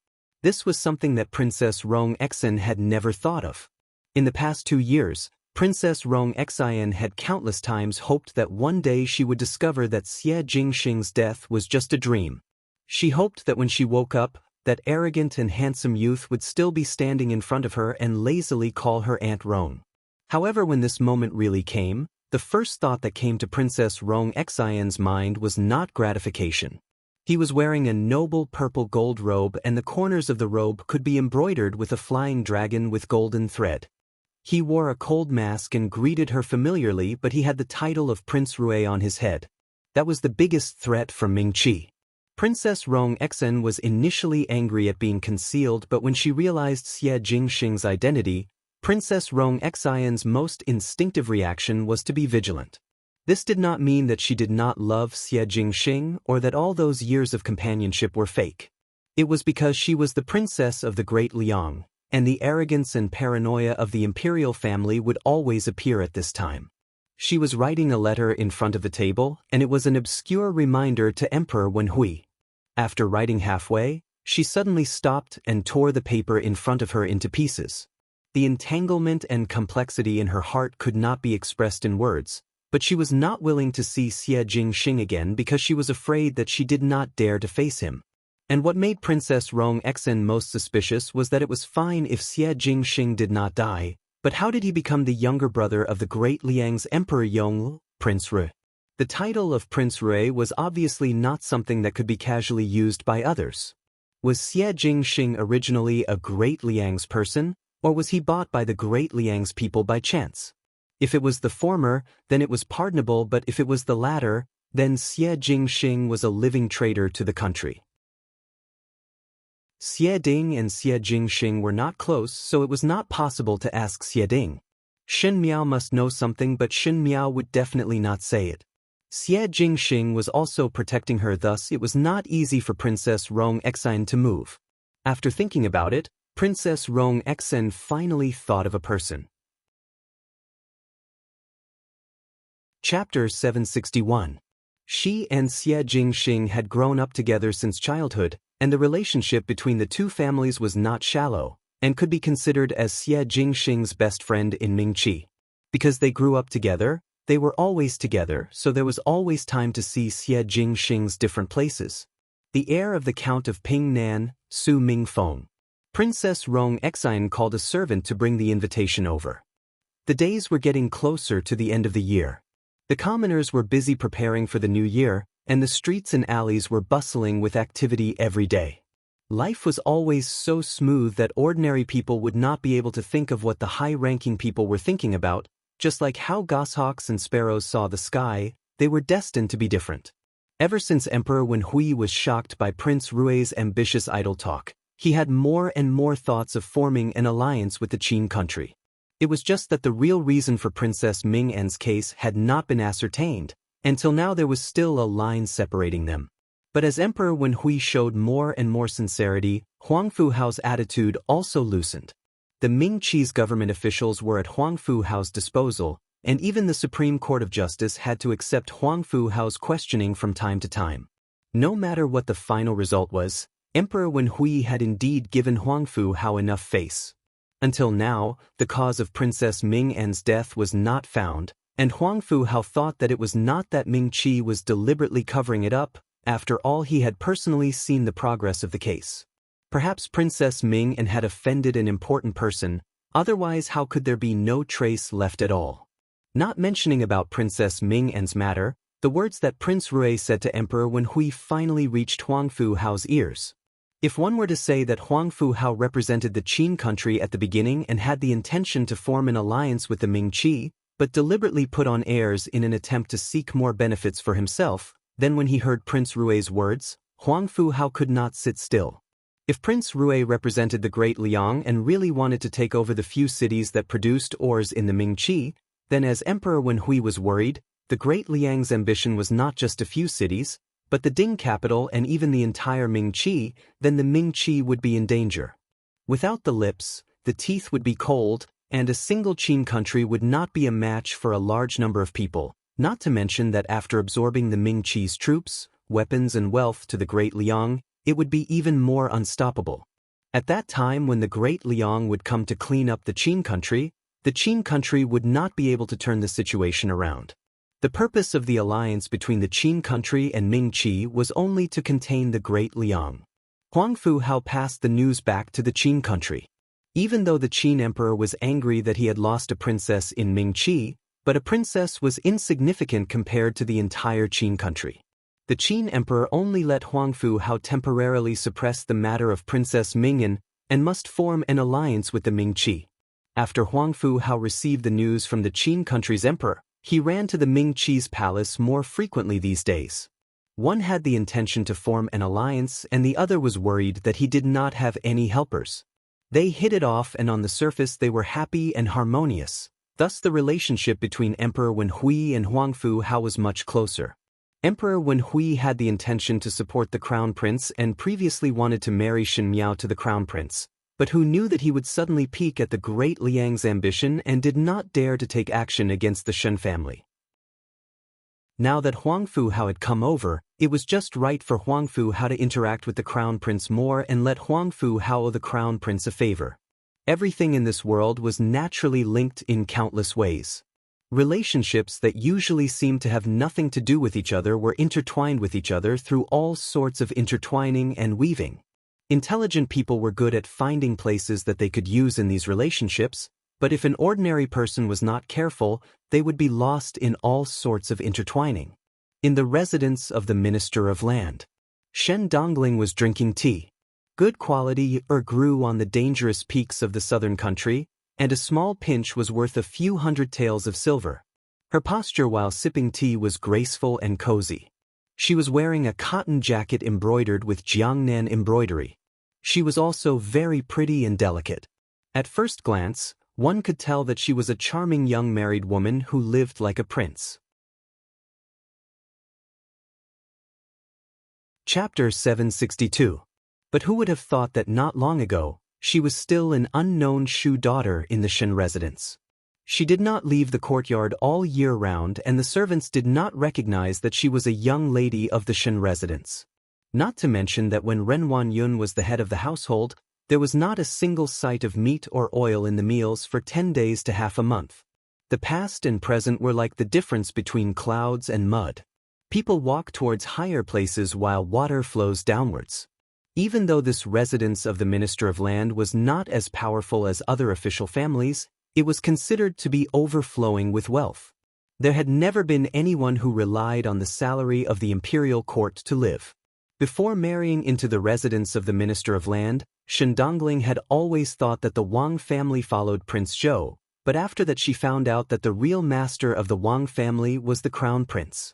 This was something that Princess Rong Xian had never thought of. In the past 2 years, Princess Rong Xian had countless times hoped that one day she would discover that Xie Jingxing's death was just a dream. She hoped that when she woke up, that arrogant and handsome youth would still be standing in front of her and lazily call her Aunt Rong. However, when this moment really came, the first thought that came to Princess Rong Xian's mind was not gratification. He was wearing a noble purple gold robe, and the corners of the robe could be embroidered with a flying dragon with golden thread. He wore a cold mask and greeted her familiarly, but he had the title of Prince Rui on his head. That was the biggest threat from Mingqi. Princess Rong Xian was initially angry at being concealed, but when she realized Xie Jingxing's identity, Princess Rong Xian's most instinctive reaction was to be vigilant. This did not mean that she did not love Xie Jingxing or that all those years of companionship were fake. It was because she was the princess of the Great Liang, and the arrogance and paranoia of the imperial family would always appear at this time. She was writing a letter in front of the table, and it was an obscure reminder to Emperor Wenhui. After writing halfway, she suddenly stopped and tore the paper in front of her into pieces. The entanglement and complexity in her heart could not be expressed in words, but she was not willing to see Xie Jingxing again because she was afraid that she did not dare to face him. And what made Princess Rong Xian most suspicious was that it was fine if Xie Jingxing did not die, but how did he become the younger brother of the Great Liang's Emperor Yongle, Prince Rui? The title of Prince Rui was obviously not something that could be casually used by others. Was Xie Jingxing originally a Great Liang's person, Or was he bought by the great Liang's people by chance? If it was the former, then it was pardonable, but if it was the latter, then Xie Jingxing was a living traitor to the country. Xie Ding and Xie Jingxing were not close, so it was not possible to ask Xie Ding. Shen Miao must know something, but Shen Miao would definitely not say it. Xie Jingxing was also protecting her, thus it was not easy for Princess Rong Exine to move. After thinking about it, Princess Rong Exine finally thought of a person. Chapter 761. She and Xie Jingxing had grown up together since childhood, and the relationship between the two families was not shallow, and could be considered as Xie Jingxing's best friend in Mingqi. Because they grew up together, they were always together, so there was always time to see Xie Jingxing's different places. The heir of the Count of Pingnan, Su Mingfeng. Princess Rong Exine called a servant to bring the invitation over. The days were getting closer to the end of the year. The commoners were busy preparing for the new year, and the streets and alleys were bustling with activity every day. Life was always so smooth that ordinary people would not be able to think of what the high-ranking people were thinking about. Just like how goshawks and sparrows saw the sky, they were destined to be different. Ever since Emperor Wenhui was shocked by Prince Rui's ambitious idle talk, he had more and more thoughts of forming an alliance with the Qin country. It was just that the real reason for Princess Ming-En's case had not been ascertained. Until now there was still a line separating them. But as Emperor Wenhui showed more and more sincerity, Huangfu Hao's attitude also loosened. The Ming-Qi's government officials were at Huangfu Hao's disposal, and even the Supreme Court of Justice had to accept Huangfu Hao's questioning from time to time. No matter what the final result was, Emperor Wenhui had indeed given Huangfu Hao enough face. Until now, the cause of Princess Ming-En's death was not found, and Huangfu Hao thought that it was not that Ming-Qi was deliberately covering it up. After all, he had personally seen the progress of the case. Perhaps Princess Ming-En had offended an important person, otherwise how could there be no trace left at all? Not mentioning about Princess Ming-En's matter, the words that Prince Rui said to Emperor Wenhui finally reached Huangfu Hao's ears. If one were to say that Huangfu Hao represented the Qin country at the beginning and had the intention to form an alliance with the Ming-Qi, but deliberately put on airs in an attempt to seek more benefits for himself, then when he heard Prince Rui's words, Huangfu Hao could not sit still. If Prince Rui represented the Great Liang and really wanted to take over the few cities that produced ores in the Ming-Qi, then as Emperor Wenhui was worried, the Great Liang's ambition was not just a few cities, but the Ding capital and even the entire Ming-Qi, then the Ming-Qi would be in danger. Without the lips, the teeth would be cold, and a single Qin country would not be a match for a large number of people, not to mention that after absorbing the Ming-Qi's troops, weapons and wealth to the Great Liang, it would be even more unstoppable. At that time when the Great Liang would come to clean up the Qin country would not be able to turn the situation around. The purpose of the alliance between the Qin country and Ming-Qi was only to contain the Great Liang. Huangfu Hao passed the news back to the Qin country. Even though the Qin emperor was angry that he had lost a princess in Ming-Qi, but a princess was insignificant compared to the entire Qin country. The Qin emperor only let Huangfu Hao temporarily suppress the matter of Princess Ming-En and must form an alliance with the Ming-Qi. After Huangfu Hao received the news from the Qin country's emperor, he ran to the Ming-Qi's palace more frequently these days. One had the intention to form an alliance and the other was worried that he did not have any helpers. They hit it off and on the surface they were happy and harmonious. Thus the relationship between Emperor Wenhui and Huangfu Hao was much closer. Emperor Wenhui had the intention to support the crown prince and previously wanted to marry Shen Miao to the crown prince, but who knew that he would suddenly peak at the Great Liang's ambition and did not dare to take action against the Shen family. Now that Huangfu Hao had come over, it was just right for Huangfu Hao to interact with the crown prince more and let Huangfu Hao owe the crown prince a favor. Everything in this world was naturally linked in countless ways. Relationships that usually seemed to have nothing to do with each other were intertwined with each other through all sorts of intertwining and weaving. Intelligent people were good at finding places that they could use in these relationships, but if an ordinary person was not careful, they would be lost in all sorts of intertwining. In the residence of the Minister of Land, Shen Dongling was drinking tea. Good quality grew on the dangerous peaks of the southern country, and a small pinch was worth a few hundred taels of silver. Her posture while sipping tea was graceful and cozy. She was wearing a cotton jacket embroidered with Jiangnan embroidery. She was also very pretty and delicate. At first glance, one could tell that she was a charming young married woman who lived like a prince. Chapter 762. But who would have thought that not long ago, she was still an unknown Shu daughter in the Shen residence. She did not leave the courtyard all year round, and the servants did not recognize that she was a young lady of the Shen residence. Not to mention that when Ren Wanyun was the head of the household, there was not a single sight of meat or oil in the meals for 10 days to half a month. The past and present were like the difference between clouds and mud. People walk towards higher places while water flows downwards. Even though this residence of the Minister of Land was not as powerful as other official families, it was considered to be overflowing with wealth. There had never been anyone who relied on the salary of the imperial court to live. Before marrying into the residence of the Minister of Land, Shen Dongling had always thought that the Wang family followed Prince Zhou, but after that she found out that the real master of the Wang family was the Crown Prince.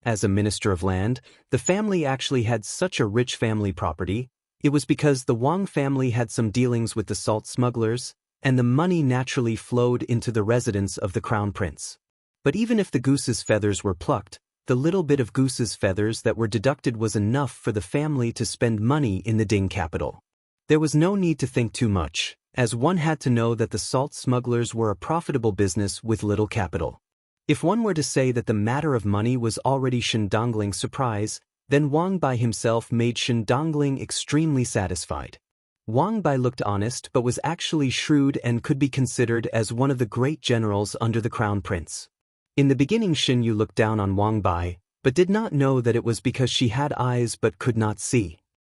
As a Minister of Land, the family actually had such a rich family property. It was because the Wang family had some dealings with the salt smugglers, and the money naturally flowed into the residence of the Crown Prince. But even if the goose's feathers were plucked, the little bit of goose's feathers that were deducted was enough for the family to spend money in the Ding capital. There was no need to think too much, as one had to know that the salt smugglers were a profitable business with little capital. If one were to say that the matter of money was already Shen Dongling's surprise, then Wang Bai himself made Shen Dongling extremely satisfied. Wang Bai looked honest but was actually shrewd and could be considered as one of the great generals under the Crown Prince. In the beginning Shen Yu looked down on Wang Bai, but did not know that it was because she had eyes but could not see.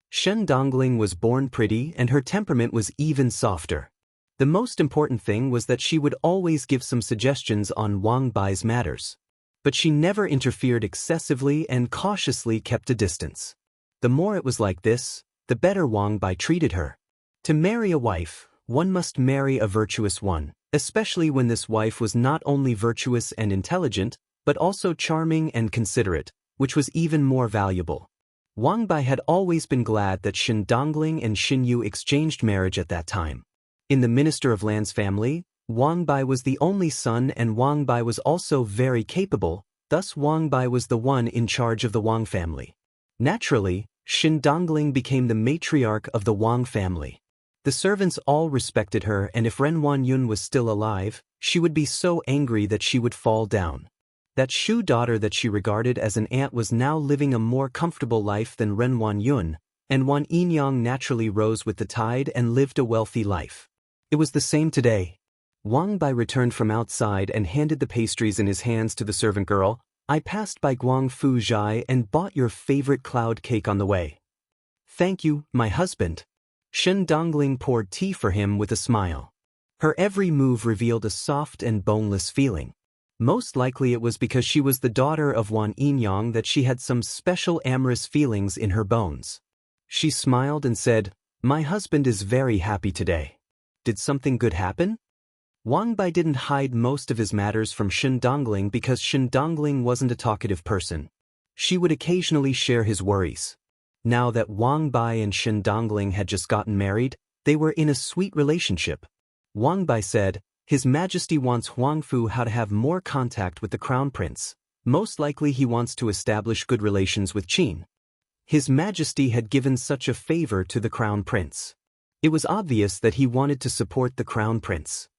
Shen Dongling was born pretty and her temperament was even softer. The most important thing was that she would always give some suggestions on Wang Bai's matters. But she never interfered excessively and cautiously kept a distance. The more it was like this, the better Wang Bai treated her. To marry a wife, one must marry a virtuous one, especially when this wife was not only virtuous and intelligent, but also charming and considerate, which was even more valuable. Wang Bai had always been glad that Shen Dongling and Xin Yu exchanged marriage at that time. In the Minister of Land's family, Wang Bai was the only son and Wang Bai was also very capable, thus Wang Bai was the one in charge of the Wang family. Naturally, Shen Dongling became the matriarch of the Wang family. The servants all respected her, and if Ren Wanyun was still alive, she would be so angry that she would fall down. That Shu daughter that she regarded as an aunt was now living a more comfortable life than Ren Wanyun, and Wan Yinyang naturally rose with the tide and lived a wealthy life. It was the same today. Wang Bai returned from outside and handed the pastries in his hands to the servant girl. I passed by Guangfu Zhai and bought your favorite cloud cake on the way. Thank you, my husband. Shen Dongling poured tea for him with a smile. Her every move revealed a soft and boneless feeling. Most likely it was because she was the daughter of Wan Yinyang that she had some special amorous feelings in her bones. She smiled and said, My husband is very happy today. Did something good happen? Wang Bai didn't hide most of his matters from Shen Dongling because Shen Dongling wasn't a talkative person. She would occasionally share his worries. Now that Wang Bai and Shen Dongling had just gotten married, they were in a sweet relationship. Wang Bai said, His Majesty wants Huangfu how to have more contact with the Crown Prince. Most likely he wants to establish good relations with Qin. His Majesty had given such a favor to the Crown Prince. It was obvious that he wanted to support the Crown Prince.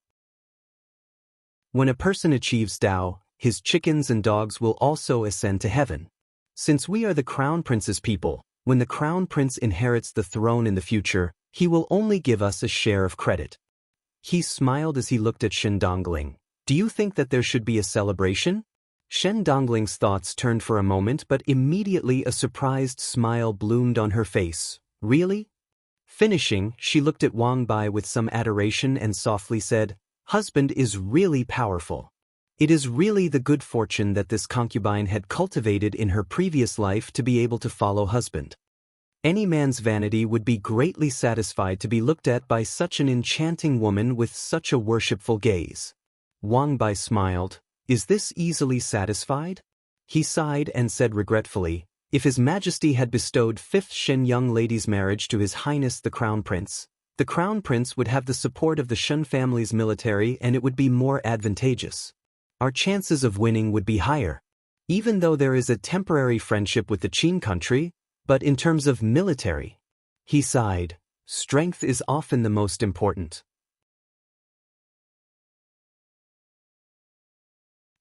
When a person achieves Tao, his chickens and dogs will also ascend to heaven. Since we are the Crown Prince's people, when the Crown Prince inherits the throne in the future, he will only give us a share of credit. He smiled as he looked at Shen Dongling. Do you think that there should be a celebration? Shen Dongling's thoughts turned for a moment, but immediately a surprised smile bloomed on her face. Really? Finishing, she looked at Wang Bai with some adoration and softly said, Husband is really powerful. It is really the good fortune that this concubine had cultivated in her previous life to be able to follow husband. Any man's vanity would be greatly satisfied to be looked at by such an enchanting woman with such a worshipful gaze. Wang Bai smiled. Is this easily satisfied? He sighed and said regretfully, if His Majesty had bestowed 5th Shen young lady's marriage to His Highness the Crown Prince would have the support of the Shen family's military and it would be more advantageous. Our chances of winning would be higher. Even though there is a temporary friendship with the Qin country, but in terms of military, he sighed, strength is often the most important.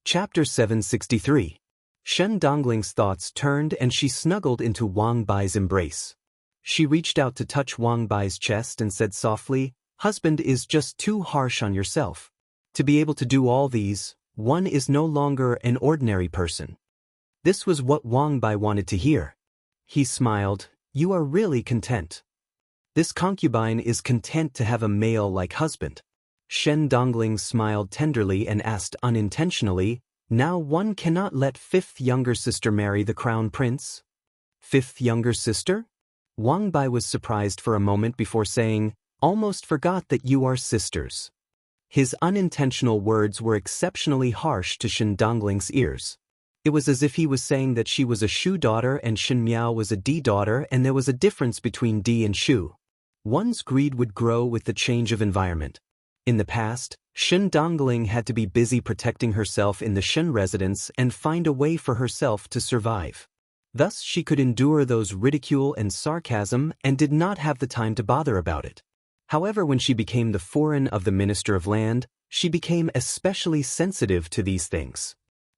Chapter 763. Shen Dongling's thoughts turned and she snuggled into Wang Bai's embrace. She reached out to touch Wang Bai's chest and said softly, husband is just too harsh on yourself. To be able to do all these, one is no longer an ordinary person. This was what Wang Bai wanted to hear. He smiled, you are really content. This concubine is content to have a male-like husband. Shen Dongling smiled tenderly and asked unintentionally, now one cannot let 5th younger sister marry the crown prince? 5th younger sister? Wang Bai was surprised for a moment before saying, almost forgot that you are sisters. His unintentional words were exceptionally harsh to Shen Dongling's ears. It was as if he was saying that she was a Shu daughter and Shen Miao was a Di daughter and there was a difference between Di and Shu. One's greed would grow with the change of environment. In the past, Shen Dongling had to be busy protecting herself in the Shen residence and find a way for herself to survive. Thus she could endure those ridicule and sarcasm and did not have the time to bother about it. However, when she became the foreign of the Minister of Land, she became especially sensitive to these things.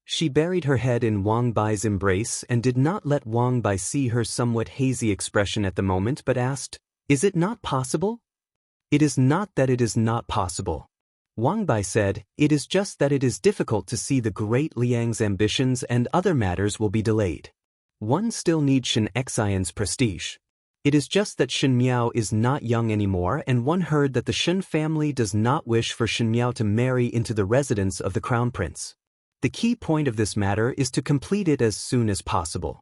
She buried her head in Wang Bai's embrace and did not let Wang Bai see her somewhat hazy expression at the moment but asked, is it not possible? It is not that it is not possible. Wang Bai said, it is just that it is difficult to see the great Liang's ambitions and other matters will be delayed. One still needs Shen Xian's prestige. It is just that Shen Miao is not young anymore and one heard that the Shen family does not wish for Shen Miao to marry into the residence of the crown prince. The key point of this matter is to complete it as soon as possible.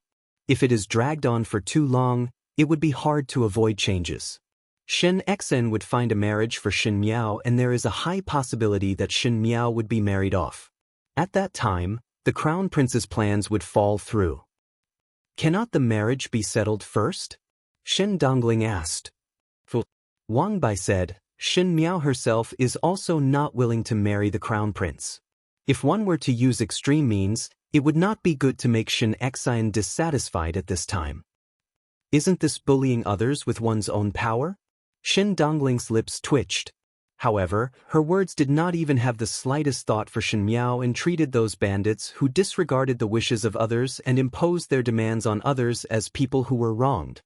If it is dragged on for too long, it would be hard to avoid changes. Shen Xian would find a marriage for Shen Miao and there is a high possibility that Shen Miao would be married off. At that time, the crown prince's plans would fall through. Cannot the marriage be settled first? Shen Dongling asked. Wang Bai said, Shen Miao herself is also not willing to marry the crown prince. If one were to use extreme means, it would not be good to make Shen Xian dissatisfied at this time. Isn't this bullying others with one's own power? Shen Dongling's lips twitched. However, her words did not even have the slightest thought for Shen Miao and treated those bandits who disregarded the wishes of others and imposed their demands on others as people who were wronged.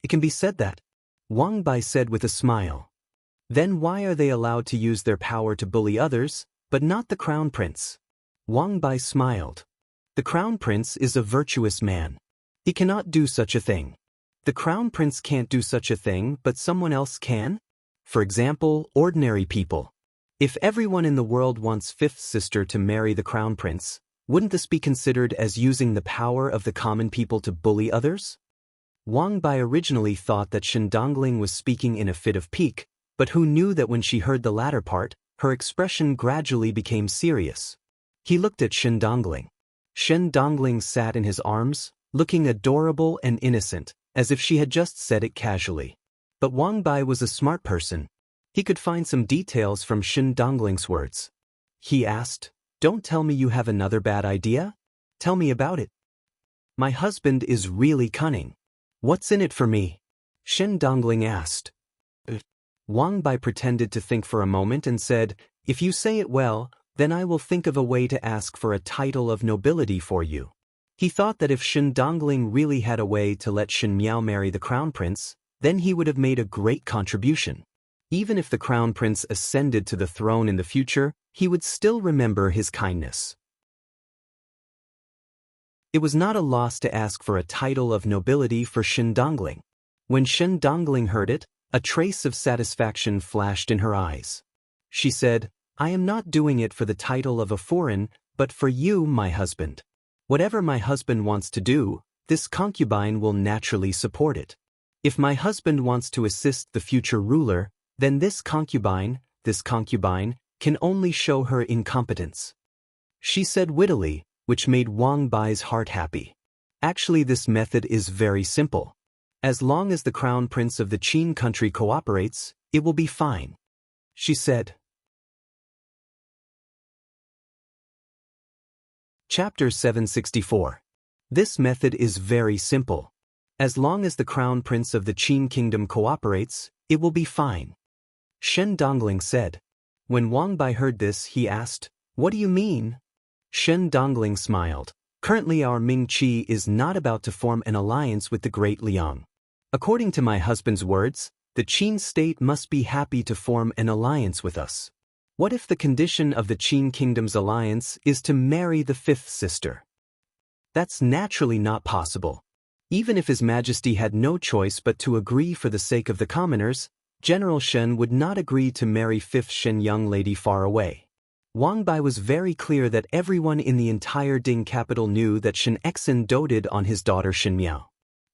It can be said that. Wang Bai said with a smile. Then why are they allowed to use their power to bully others, but not the crown prince? Wang Bai smiled. The crown prince is a virtuous man. He cannot do such a thing. The crown prince can't do such a thing, but someone else can? For example, ordinary people. If everyone in the world wants 5th sister to marry the crown prince, wouldn't this be considered as using the power of the common people to bully others? Wang Bai originally thought that Shen Dongling was speaking in a fit of pique, but who knew that when she heard the latter part, her expression gradually became serious. He looked at Shen Dongling. Shen Dongling sat in his arms, looking adorable and innocent, as if she had just said it casually. But Wang Bai was a smart person. He could find some details from Shen Dongling's words. He asked, don't tell me you have another bad idea? Tell me about it. My husband is really cunning. What's in it for me? Shen Dongling asked. Wang Bai pretended to think for a moment and said, if you say it well, then I will think of a way to ask for a title of nobility for you. He thought that if Shen Dongling really had a way to let Shen Miao marry the crown prince, then he would have made a great contribution. Even if the crown prince ascended to the throne in the future, he would still remember his kindness. It was not a loss to ask for a title of nobility for Shen Dongling. When Shen Dongling heard it, a trace of satisfaction flashed in her eyes. She said, I am not doing it for the title of a foreign, but for you, my husband. Whatever my husband wants to do, this concubine will naturally support it. If my husband wants to assist the future ruler, then this concubine, can only show her incompetence. She said wittily, which made Wang Bai's heart happy. Actually, this method is very simple. As long as the crown prince of the Qin country cooperates, it will be fine. She said. Chapter 764. This method is very simple. As long as the crown prince of the Qin kingdom cooperates, it will be fine. Shen Dongling said. When Wang Bai heard this, he asked, "What do you mean?" Shen Dongling smiled. Currently our Ming Qi is not about to form an alliance with the great Liang. According to my husband's words, the Qin state must be happy to form an alliance with us. What if the condition of the Qin kingdom's alliance is to marry the fifth sister? That's naturally not possible. Even if His Majesty had no choice but to agree for the sake of the commoners, General Shen would not agree to marry fifth Shen young lady far away. Wang Bai was very clear that everyone in the entire Ding capital knew that Shen Exen doted on his daughter Shen Miao.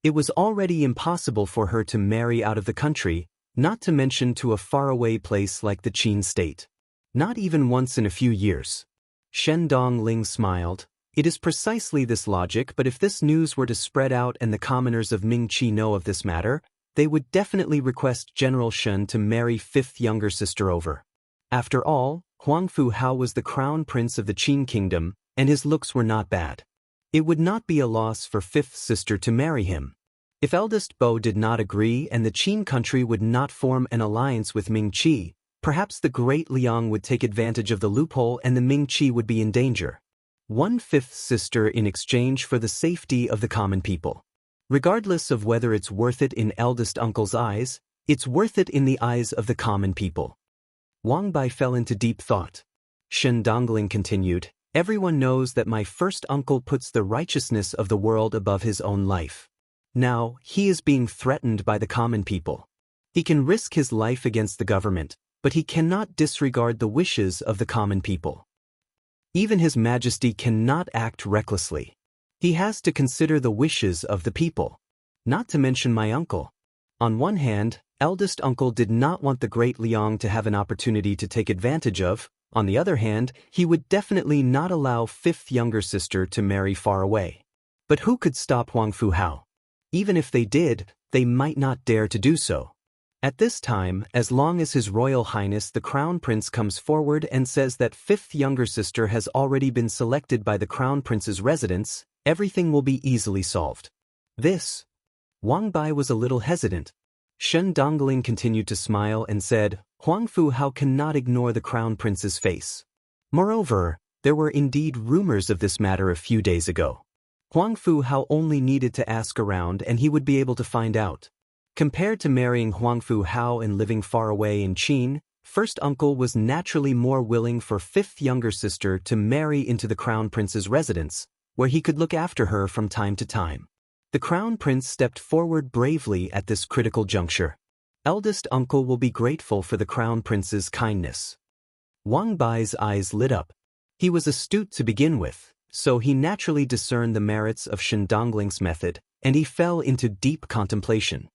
It was already impossible for her to marry out of the country, not to mention to a faraway place like the Qin state. Not even once in a few years. Shen Dongling smiled. It is precisely this logic, but if this news were to spread out and the commoners of Ming Qi know of this matter, they would definitely request General Shen to marry fifth younger sister over. After all, Huangfu Hao was the crown prince of the Qin kingdom, and his looks were not bad. It would not be a loss for fifth sister to marry him. If eldest Bo did not agree and the Qin country would not form an alliance with Ming Qi, perhaps the great Liang would take advantage of the loophole and the Ming Qi would be in danger. One fifth sister in exchange for the safety of the common people. Regardless of whether it's worth it in eldest uncle's eyes, it's worth it in the eyes of the common people. Wang Bai fell into deep thought. Shen Dongling continued, everyone knows that my first uncle puts the righteousness of the world above his own life. Now, he is being threatened by the common people. He can risk his life against the government, but he cannot disregard the wishes of the common people. Even His Majesty cannot act recklessly. He has to consider the wishes of the people. Not to mention my uncle. On one hand, eldest uncle did not want the great Liang to have an opportunity to take advantage of. On the other hand, he would definitely not allow fifth younger sister to marry far away. But who could stop Huangfu Hao? Even if they did, they might not dare to do so. At this time, as long as His Royal Highness the Crown Prince comes forward and says that fifth younger sister has already been selected by the Crown Prince's residence, everything will be easily solved. This. Wang Bai was a little hesitant. Shen Dongling continued to smile and said, Huangfu Hao cannot ignore the Crown Prince's face. Moreover, there were indeed rumors of this matter a few days ago. Huangfu Hao only needed to ask around and he would be able to find out. Compared to marrying Huangfu Hao and living far away in Qin, first uncle was naturally more willing for fifth younger sister to marry into the Crown Prince's residence, where he could look after her from time to time. The Crown Prince stepped forward bravely at this critical juncture. Eldest uncle will be grateful for the Crown Prince's kindness. Wang Bai's eyes lit up. He was astute to begin with, so he naturally discerned the merits of Shen Dongling's method, and he fell into deep contemplation.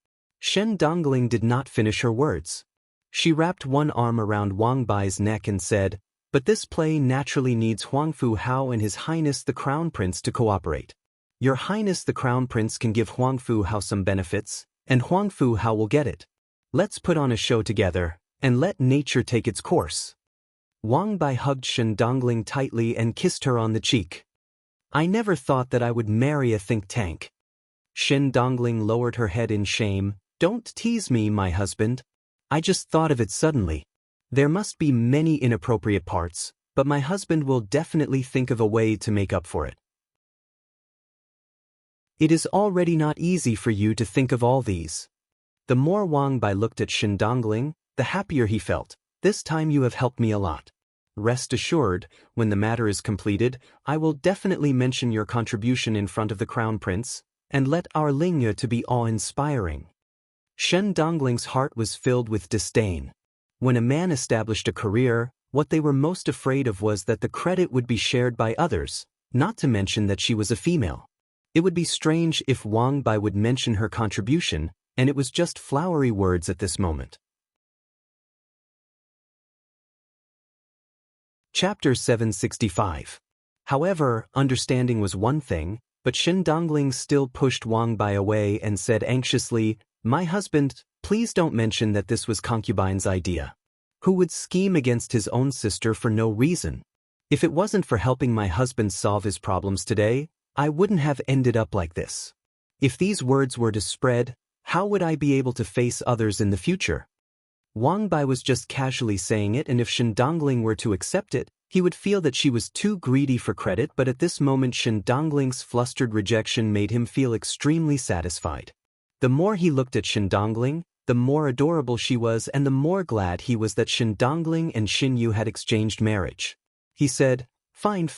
Shen Dongling did not finish her words. She wrapped one arm around Wang Bai's neck and said, but this play naturally needs Huangfu Hao and His Highness the Crown Prince to cooperate. Your Highness the Crown Prince can give Huangfu Hao some benefits, and Huangfu Hao will get it. Let's put on a show together, and let nature take its course. Wang Bai hugged Shen Dongling tightly and kissed her on the cheek. I never thought that I would marry a think tank. Shen Dongling lowered her head in shame. Don't tease me, my husband. I just thought of it suddenly. There must be many inappropriate parts, but my husband will definitely think of a way to make up for it. It is already not easy for you to think of all these. The more Wang Bai looked at Shen Dongling, the happier he felt. This time you have helped me a lot. Rest assured, when the matter is completed, I will definitely mention your contribution in front of the Crown Prince, and let our lineage to be awe-inspiring. Shen Dongling's heart was filled with disdain. When a man established a career, what they were most afraid of was that the credit would be shared by others, not to mention that she was a female. It would be strange if Wang Bai would mention her contribution, and it was just flowery words at this moment. Chapter 765. However, understanding was one thing, but Shen Dongling still pushed Wang Bai away and said anxiously, "My husband, please don't mention that this was concubine's idea. Who would scheme against his own sister for no reason? If it wasn't for helping my husband solve his problems today, I wouldn't have ended up like this. If these words were to spread, how would I be able to face others in the future?" Wang Bai was just casually saying it, and if Shen Dongling were to accept it, he would feel that she was too greedy for credit, but at this moment Shen Dongling's flustered rejection made him feel extremely satisfied. The more he looked at Shen Dongling, the more adorable she was, and the more glad he was that Shen Dongling and Xin Yu had exchanged marriage. He said, Fine,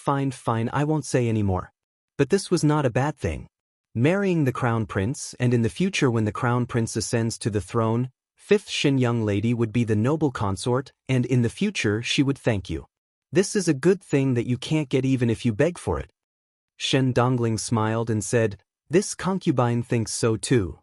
I won't say any more. But this was not a bad thing. Marrying the crown prince, and in the future when the crown prince ascends to the throne, fifth Shen young lady would be the noble consort, and in the future she would thank you. This is a good thing that you can't get even if you beg for it. Shen Dongling smiled and said, This concubine thinks so too.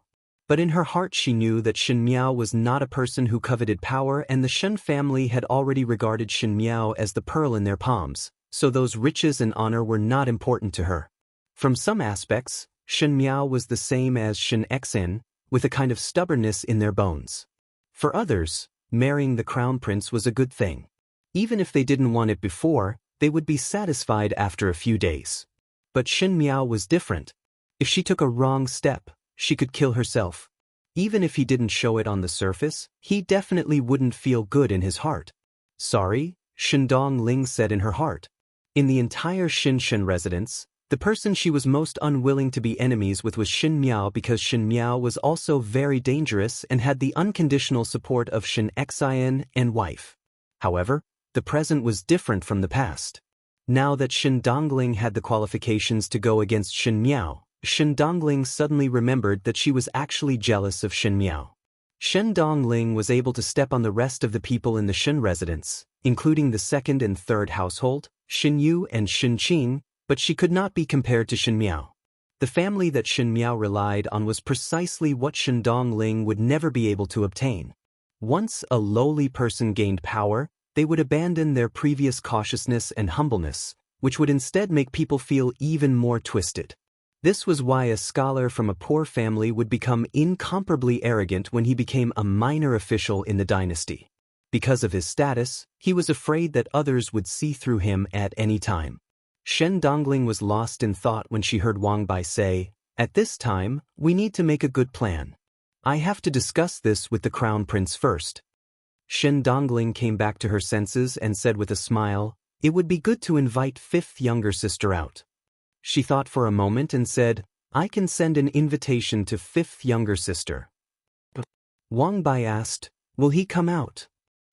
But in her heart she knew that Shen Miao was not a person who coveted power, and the Shen family had already regarded Shen Miao as the pearl in their palms, so those riches and honor were not important to her. From some aspects, Shen Miao was the same as Shen Xen, with a kind of stubbornness in their bones. For others, marrying the crown prince was a good thing. Even if they didn't want it before, they would be satisfied after a few days. But Shen Miao was different. If she took a wrong step, she could kill herself. Even if he didn't show it on the surface, he definitely wouldn't feel good in his heart. Sorry, Shen Dongling said in her heart. In the entire Shen residence, the person she was most unwilling to be enemies with was Shen Miao, because Shen Miao was also very dangerous and had the unconditional support of Shen Xian and wife. However, the present was different from the past. Now that Shen Dongling had the qualifications to go against Shen Miao, Shen Dongling suddenly remembered that she was actually jealous of Shen Miao. Shen Dongling was able to step on the rest of the people in the Shen residence, including the second and third household, Shen Yu and Shen Qing, but she could not be compared to Shen Miao. The family that Shen Miao relied on was precisely what Shen Dongling would never be able to obtain. Once a lowly person gained power, they would abandon their previous cautiousness and humbleness, which would instead make people feel even more twisted. This was why a scholar from a poor family would become incomparably arrogant when he became a minor official in the dynasty. Because of his status, he was afraid that others would see through him at any time. Shen Dongling was lost in thought when she heard Wang Bai say, At this time, we need to make a good plan. I have to discuss this with the crown prince first. Shen Dongling came back to her senses and said with a smile, It would be good to invite fifth younger sister out. She thought for a moment and said, I can send an invitation to fifth younger sister. Wang Bai asked, Will he come out?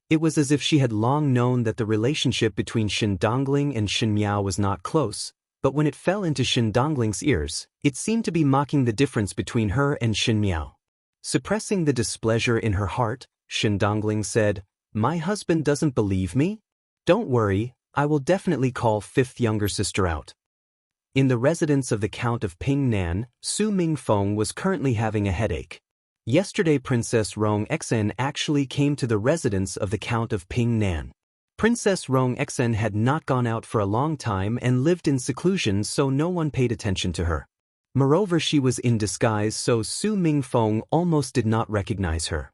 It was as if she had long known that the relationship between Shen Dongling and Shen Miao was not close, but when it fell into Shen Dongling's ears, it seemed to be mocking the difference between her and Shen Miao. Suppressing the displeasure in her heart, Shen Dongling said, My husband doesn't believe me? Don't worry, I will definitely call fifth younger sister out. In the residence of the Count of Pingnan, Su Mingfeng was currently having a headache. Yesterday Princess Rong Xen actually came to the residence of the Count of Pingnan. Princess Rong Xen had not gone out for a long time and lived in seclusion, so no one paid attention to her. Moreover, she was in disguise, so Su Mingfeng almost did not recognize her.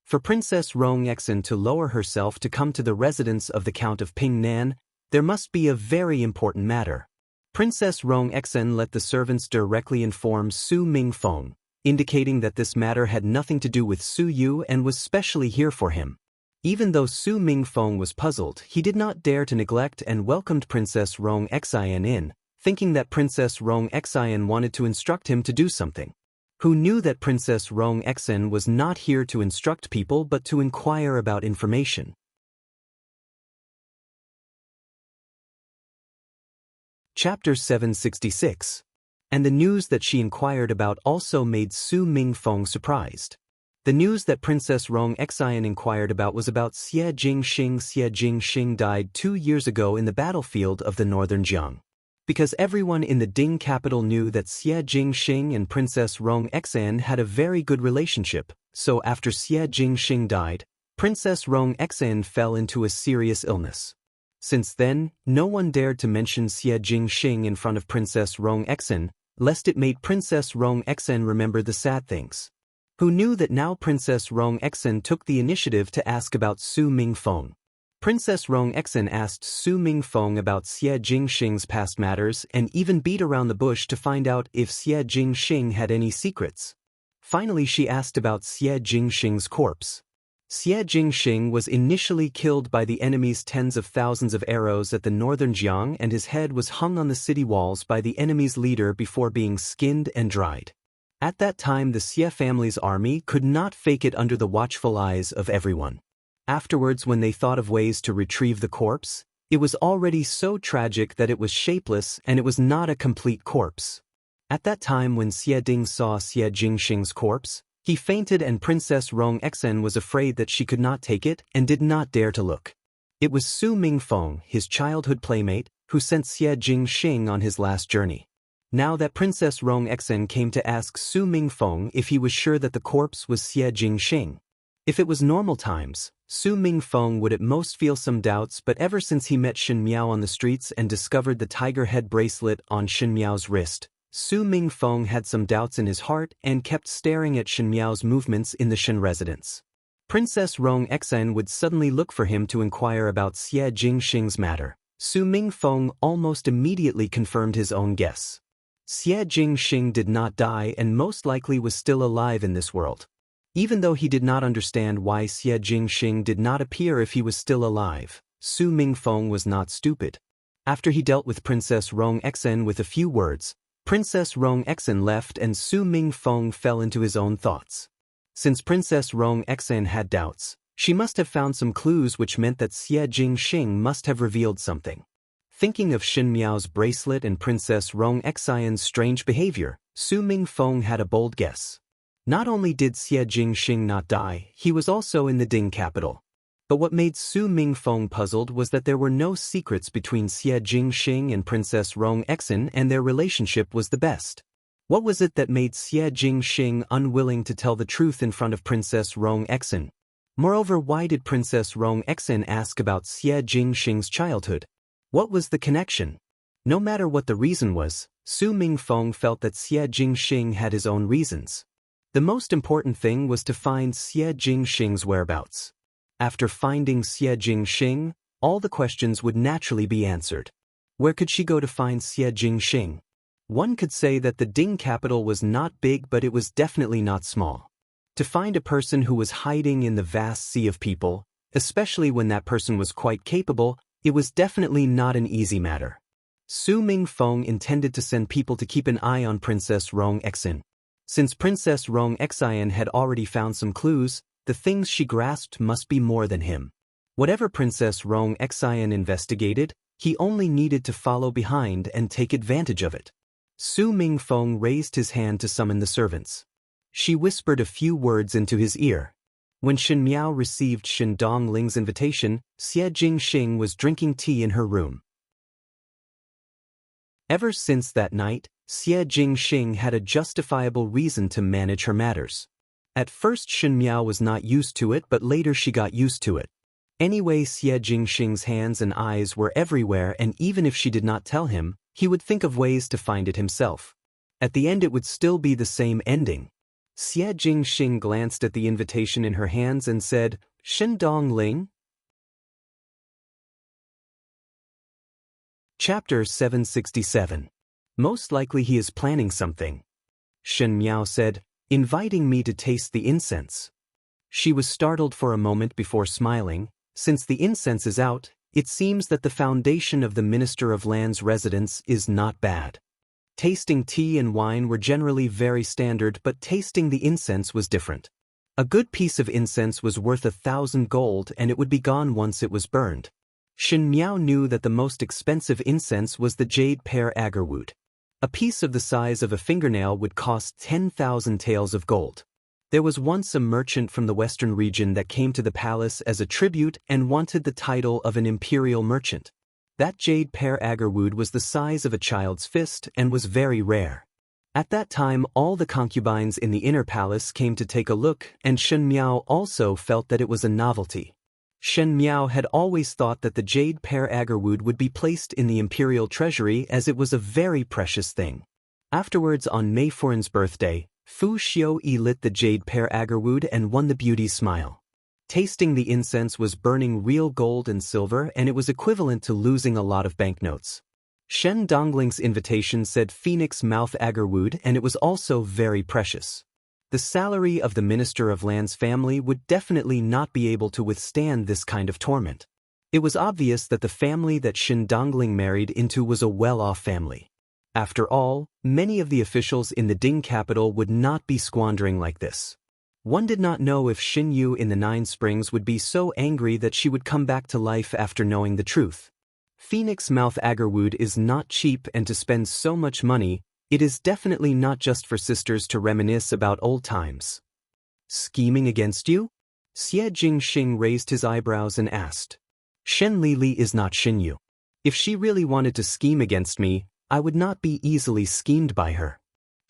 For Princess Rong Xen to lower herself to come to the residence of the Count of Pingnan, there must be a very important matter. Princess Rong Xen let the servants directly inform Su Mingfeng, indicating that this matter had nothing to do with Su Yu and was specially here for him. Even though Su Mingfeng was puzzled, he did not dare to neglect and welcomed Princess Rong Xian in, thinking that Princess Rong Xian wanted to instruct him to do something. Who knew that Princess Rong Xen was not here to instruct people but to inquire about information. Chapter 766. And the news that she inquired about also made Su Mingfeng surprised. The news that Princess Rong Xian inquired about was about Xie Jingxing. Xie Jingxing died 2 years ago in the battlefield of the northern Jiang. Because everyone in the Ding capital knew that Xie Jingxing and Princess Rong Xan had a very good relationship, so after Xie Jingxing died, Princess Rong Xan fell into a serious illness. Since then, no one dared to mention Xie Jingxing in front of Princess Rong Xan, lest it made Princess Rong Xan remember the sad things. Who knew that now Princess Rong Xan took the initiative to ask about Su Mingfeng? Princess Rong Xan asked Su Mingfeng about Xie Jingxing's past matters and even beat around the bush to find out if Xie Jingxing had any secrets. Finally, she asked about Xie Jingxing's corpse. Xie Jingxing was initially killed by the enemy's tens of thousands of arrows at the northern Jiang, and his head was hung on the city walls by the enemy's leader before being skinned and dried. At that time, the Xie family's army could not fake it under the watchful eyes of everyone. Afterwards, when they thought of ways to retrieve the corpse, it was already so tragic that it was shapeless and it was not a complete corpse. At that time, when Xie Ding saw Xie Jingxing's corpse, he fainted, and Princess Rong Xan was afraid that she could not take it and did not dare to look. It was Su Mingfeng, his childhood playmate, who sent Xie Jingxing on his last journey. Now that Princess Rong Xan came to ask Su Mingfeng if he was sure that the corpse was Xie Jingxing. If it was normal times, Su Mingfeng would at most feel some doubts, but ever since he met Shen Miao on the streets and discovered the tiger head bracelet on Shen Miao's wrist, Su Mingfeng had some doubts in his heart and kept staring at Shen Miao's movements in the Shen residence. Princess Rong Xan would suddenly look for him to inquire about Xie Jingxing's matter. Su Mingfeng almost immediately confirmed his own guess. Xie Jingxing did not die and most likely was still alive in this world. Even though he did not understand why Xie Jingxing did not appear if he was still alive, Su Mingfeng was not stupid. After he dealt with Princess Rong Xan with a few words, Princess Rong Xan left and Su Mingfeng fell into his own thoughts. Since Princess Rong Xan had doubts, she must have found some clues, which meant that Xie Jingxing must have revealed something. Thinking of Shen Miao's bracelet and Princess Rong Xan's strange behavior, Su Mingfeng had a bold guess. Not only did Xie Jingxing not die, he was also in the Ding capital. But what made Su Mingfeng puzzled was that there were no secrets between Xie Jingxing and Princess Rong Xan, and their relationship was the best. What was it that made Xie Jingxing unwilling to tell the truth in front of Princess Rong Xan? Moreover, why did Princess Rong Xan ask about Xie Jingxing's childhood? What was the connection? No matter what the reason was, Su Mingfeng felt that Xie Jingxing had his own reasons. The most important thing was to find Xie Jingxing's whereabouts. After finding Xie Jingxing, all the questions would naturally be answered. Where could she go to find Xie Jingxing? One could say that the Ding capital was not big, but it was definitely not small. To find a person who was hiding in the vast sea of people, especially when that person was quite capable, it was definitely not an easy matter. Su Mingfeng intended to send people to keep an eye on Princess Rong Xan. Since Princess Rong Xan had already found some clues, the things she grasped must be more than him. Whatever Princess Rong Xan investigated, he only needed to follow behind and take advantage of it. Su Mingfeng raised his hand to summon the servants. She whispered a few words into his ear. When Shen Miao received Shen Dongling's invitation, Xie Jingxing was drinking tea in her room. Ever since that night, Xie Jingxing had a justifiable reason to manage her matters. At first Shen Miao was not used to it, but later she got used to it. Anyway, Xie Jingxing's hands and eyes were everywhere, and even if she did not tell him, he would think of ways to find it himself. At the end it would still be the same ending. Xie Jingxing glanced at the invitation in her hands and said, "Shen Dongling?" Chapter 767. Most likely he is planning something. Shen Miao said, "Inviting me to taste the incense." She was startled for a moment before smiling. Since the incense is out, it seems that the foundation of the Minister of Land's residence is not bad. Tasting tea and wine were generally very standard, but tasting the incense was different. A good piece of incense was worth 1,000 gold, and it would be gone once it was burned. Shen Miao knew that the most expensive incense was the jade pear agarwood. A piece of the size of a fingernail would cost 10,000 taels of gold. There was once a merchant from the western region that came to the palace as a tribute and wanted the title of an imperial merchant. That jade pear agarwood was the size of a child's fist and was very rare. At that time all the concubines in the inner palace came to take a look, and Shen Miao also felt that it was a novelty. Shen Miao had always thought that the jade pear agarwood would be placed in the imperial treasury as it was a very precious thing. Afterwards, on Mei Furin's birthday, Fu Xiuyi lit the jade pear agarwood and won the beauty smile. Tasting the incense was burning real gold and silver, and it was equivalent to losing a lot of banknotes. Shen Dongling's invitation said phoenix mouth agarwood, and it was also very precious. The salary of the Minister of Land's family would definitely not be able to withstand this kind of torment. It was obvious that the family that Shen Dongling married into was a well-off family. After all, many of the officials in the Ding capital would not be squandering like this. One did not know if Xin Yu in the Nine Springs would be so angry that she would come back to life after knowing the truth. Phoenix mouth agarwood is not cheap, and to spend so much money, it is definitely not just for sisters to reminisce about old times. Scheming against you? Xie Jingxing raised his eyebrows and asked. Shen Lili is not Xin Yu. If she really wanted to scheme against me, I would not be easily schemed by her.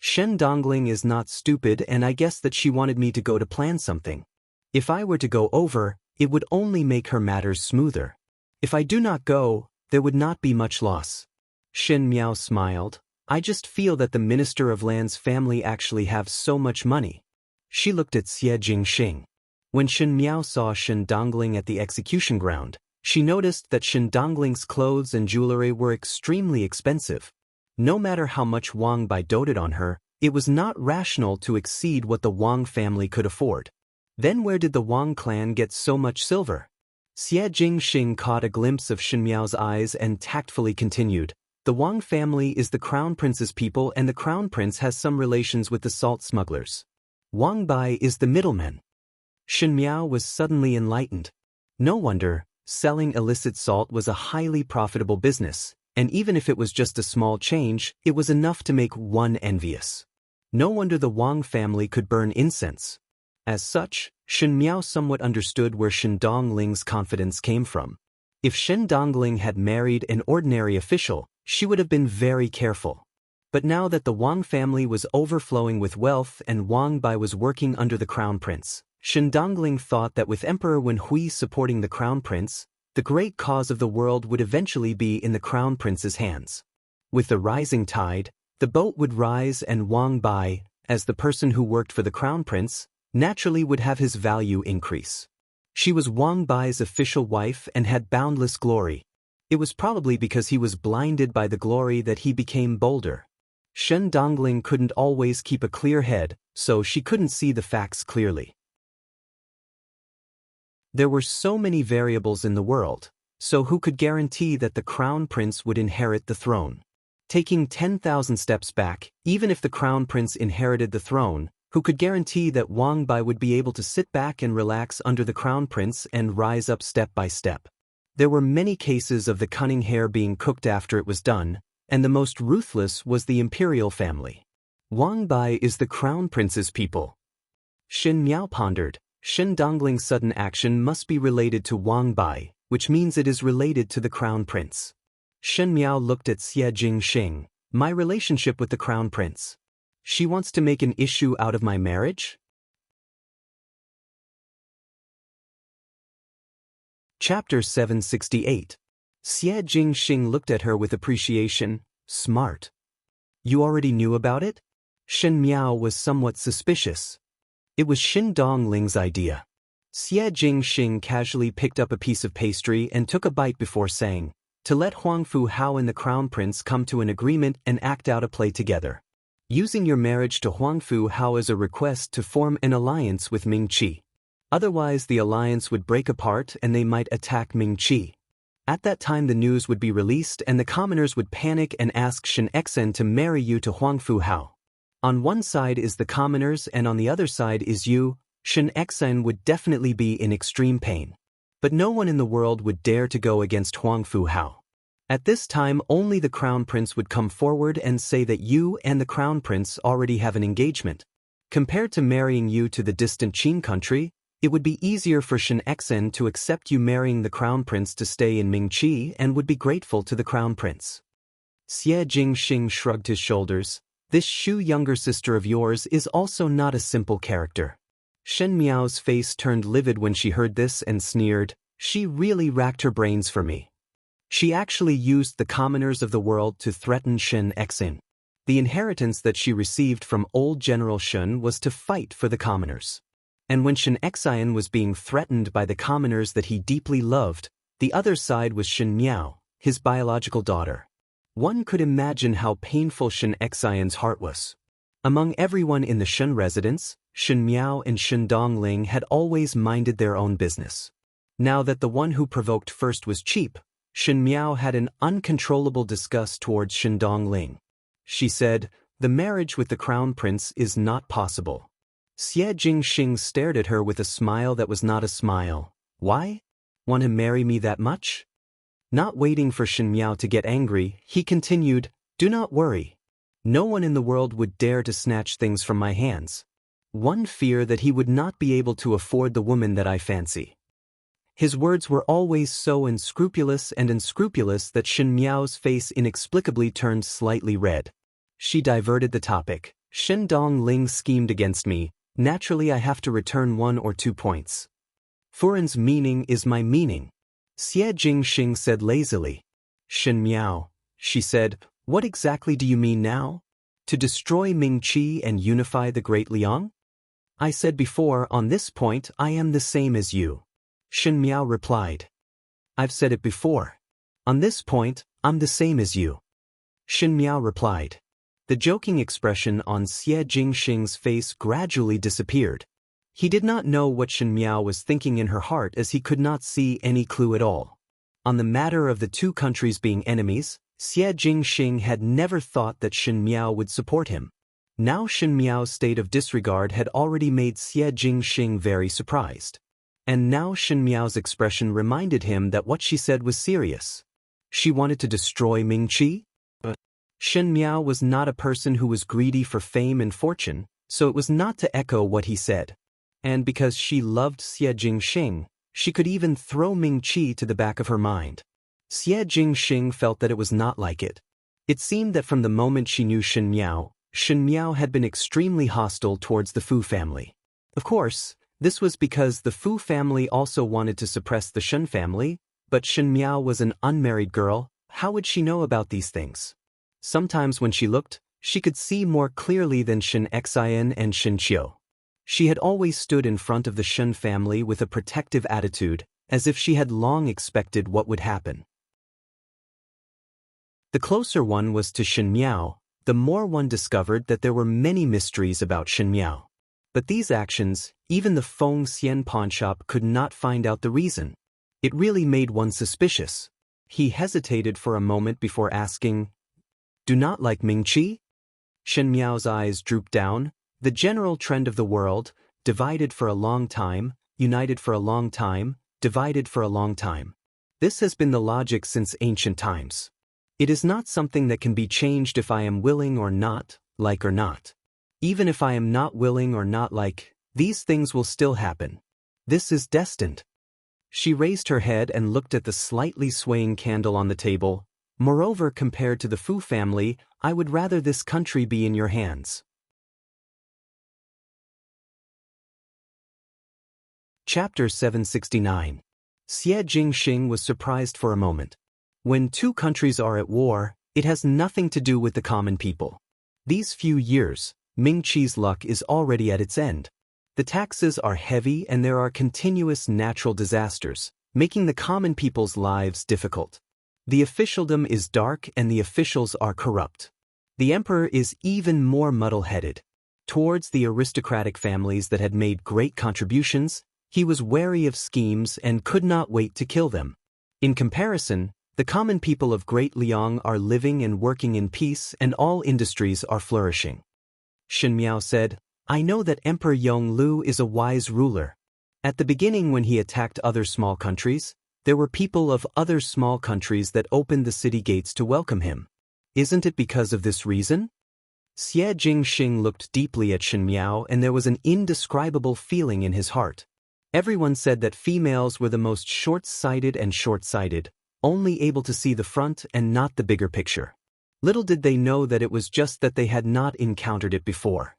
Shen Dongling is not stupid, and I guess that she wanted me to go to plan something. If I were to go over, it would only make her matters smoother. If I do not go, there would not be much loss. Shen Miao smiled. I just feel that the Minister of Land's family actually have so much money. She looked at Xie Jingxing. When Shen Miao saw Shen Dongling at the execution ground, she noticed that Shen Dongling's clothes and jewelry were extremely expensive. No matter how much Wang Bai doted on her, it was not rational to exceed what the Wang family could afford. Then where did the Wang clan get so much silver? Xie Jingxing caught a glimpse of Shen Miao's eyes and tactfully continued. The Wang family is the Crown Prince's people, and the Crown Prince has some relations with the salt smugglers. Wang Bai is the middleman. Shen Miao was suddenly enlightened. No wonder, selling illicit salt was a highly profitable business, and even if it was just a small change, it was enough to make one envious. No wonder the Wang family could burn incense. As such, Shen Miao somewhat understood where Shen Dongling's confidence came from. If Shen Dongling had married an ordinary official, she would have been very careful. But now that the Wang family was overflowing with wealth and Wang Bai was working under the Crown Prince, Shen Dongling thought that with Emperor Wen Hui supporting the Crown Prince, the great cause of the world would eventually be in the Crown Prince's hands. With the rising tide, the boat would rise, and Wang Bai, as the person who worked for the Crown Prince, naturally would have his value increase. She was Wang Bai's official wife and had boundless glory. It was probably because he was blinded by the glory that he became bolder. Shen Dongling couldn't always keep a clear head, so she couldn't see the facts clearly. There were so many variables in the world, so who could guarantee that the Crown Prince would inherit the throne? Taking 10,000 steps back, even if the Crown Prince inherited the throne, who could guarantee that Wang Bai would be able to sit back and relax under the Crown Prince and rise up step by step? There were many cases of the cunning hare being cooked after it was done, and the most ruthless was the imperial family. Wang Bai is the Crown Prince's people. Shen Miao pondered. Shen Dongling's sudden action must be related to Wang Bai, which means it is related to the Crown Prince. Shen Miao looked at Xie Jingxing. My relationship with the Crown Prince. She wants to make an issue out of my marriage? Chapter 768. Xie Jingxing looked at her with appreciation. Smart. You already knew about it? Shen Miao was somewhat suspicious. It was Shen Dongling's idea. Xie Jingxing casually picked up a piece of pastry and took a bite before saying, to let Huangfu Hao and the Crown Prince come to an agreement and act out a play together. Using your marriage to Huangfu Hao as a request to form an alliance with Ming Qi. Otherwise the alliance would break apart and they might attack Ming Qi. At that time the news would be released and the commoners would panic and ask Shen Exen to marry you to Huangfu Hao. On one side is the commoners and on the other side is you. Shen Exen would definitely be in extreme pain. But no one in the world would dare to go against Huangfu Hao. At this time only the Crown Prince would come forward and say that you and the Crown Prince already have an engagement. Compared to marrying you to the distant Qin country, It would be easier for Shen Exen to accept you marrying the crown prince to stay in Mingqi and would be grateful to the crown prince. Xie Jingxing shrugged his shoulders. This Shu younger sister of yours is also not a simple character. Shen Miao's face turned livid when she heard this and sneered. She really racked her brains for me. She actually used the commoners of the world to threaten Shen Exin. The inheritance that she received from old General Shen was to fight for the commoners. And when Shen Exin was being threatened by the commoners that he deeply loved, the other side was Shen Miao, his biological daughter. One could imagine how painful Shen Exin's heart was. Among everyone in the Shen residence, Shen Miao and Shen Dongling had always minded their own business. Now that the one who provoked first was cheap, Shen Miao had an uncontrollable disgust towards Shen Dongling. She said, "The marriage with the crown prince is not possible." Xie Jingxing stared at her with a smile that was not a smile. "Why? Want to marry me that much?" Not waiting for Shen Miao to get angry, he continued, "Do not worry. No one in the world would dare to snatch things from my hands. One fear that he would not be able to afford the woman that I fancy." His words were always so unscrupulous that Shen Miao's face inexplicably turned slightly red. She diverted the topic. "Shen Dongling schemed against me. Naturally I have to return 1 or 2 points. Furin's meaning is my meaning." Xie Jingxing said lazily. "Shen Miao," she said, "what exactly do you mean now? To destroy Mingqi and unify the Great Liang?" "I said before, on this point I am the same as you." Shen Miao replied. "I've said it before. On this point, I'm the same as you." Shen Miao replied. The joking expression on Xie Jingxing's face gradually disappeared. He did not know what Shen Miao was thinking in her heart as he could not see any clue at all. On the matter of the two countries being enemies, Xie Jingxing had never thought that Shen Miao would support him. Now Shen Miao's state of disregard had already made Xie Jingxing very surprised. And now Shen Miao's expression reminded him that what she said was serious. She wanted to destroy Mingqi? But Shen Miao was not a person who was greedy for fame and fortune, so it was not to echo what he said. And because she loved Xie Jingxing, she could even throw Mingqi to the back of her mind. Xie Jingxing felt that it was not like it. It seemed that from the moment she knew Shen Miao had been extremely hostile towards the Fu family. Of course, this was because the Fu family also wanted to suppress the Shen family, but Shen Miao was an unmarried girl. How would she know about these things? Sometimes when she looked, she could see more clearly than Shen Xian and Shen Qiu. She had always stood in front of the Shen family with a protective attitude, as if she had long expected what would happen. The closer one was to Shen Miao, the more one discovered that there were many mysteries about Shen Miao. But these actions, even the Feng Xian pawnshop could not find out the reason. It really made one suspicious. He hesitated for a moment before asking, "Do not like Mingqi?" Shen Miao's eyes drooped down. The general trend of the world, divided for a long time, united for a long time, divided for a long time. This has been the logic since ancient times. It is not something that can be changed if I am willing or not, like or not. Even if I am not willing or not like, these things will still happen. This is destined. She raised her head and looked at the slightly swaying candle on the table. Moreover, compared to the Fu family, I would rather this country be in your hands. Chapter 769. Xie Jingxing was surprised for a moment. When two countries are at war, it has nothing to do with the common people. These few years, Mingqi's luck is already at its end. The taxes are heavy and there are continuous natural disasters, making the common people's lives difficult. The officialdom is dark and the officials are corrupt. The emperor is even more muddle-headed. Towards the aristocratic families that had made great contributions, he was wary of schemes and could not wait to kill them. In comparison, the common people of Great Liang are living and working in peace and all industries are flourishing. Shen Miao said, "I know that Emperor Yonglu is a wise ruler. At the beginning when he attacked other small countries, there were people of other small countries that opened the city gates to welcome him. Isn't it because of this reason?" Xie Jingxing looked deeply at Shen Miao and there was an indescribable feeling in his heart. Everyone said that females were the most short-sighted and short-sighted, only able to see the front and not the bigger picture. Little did they know that it was just that they had not encountered it before.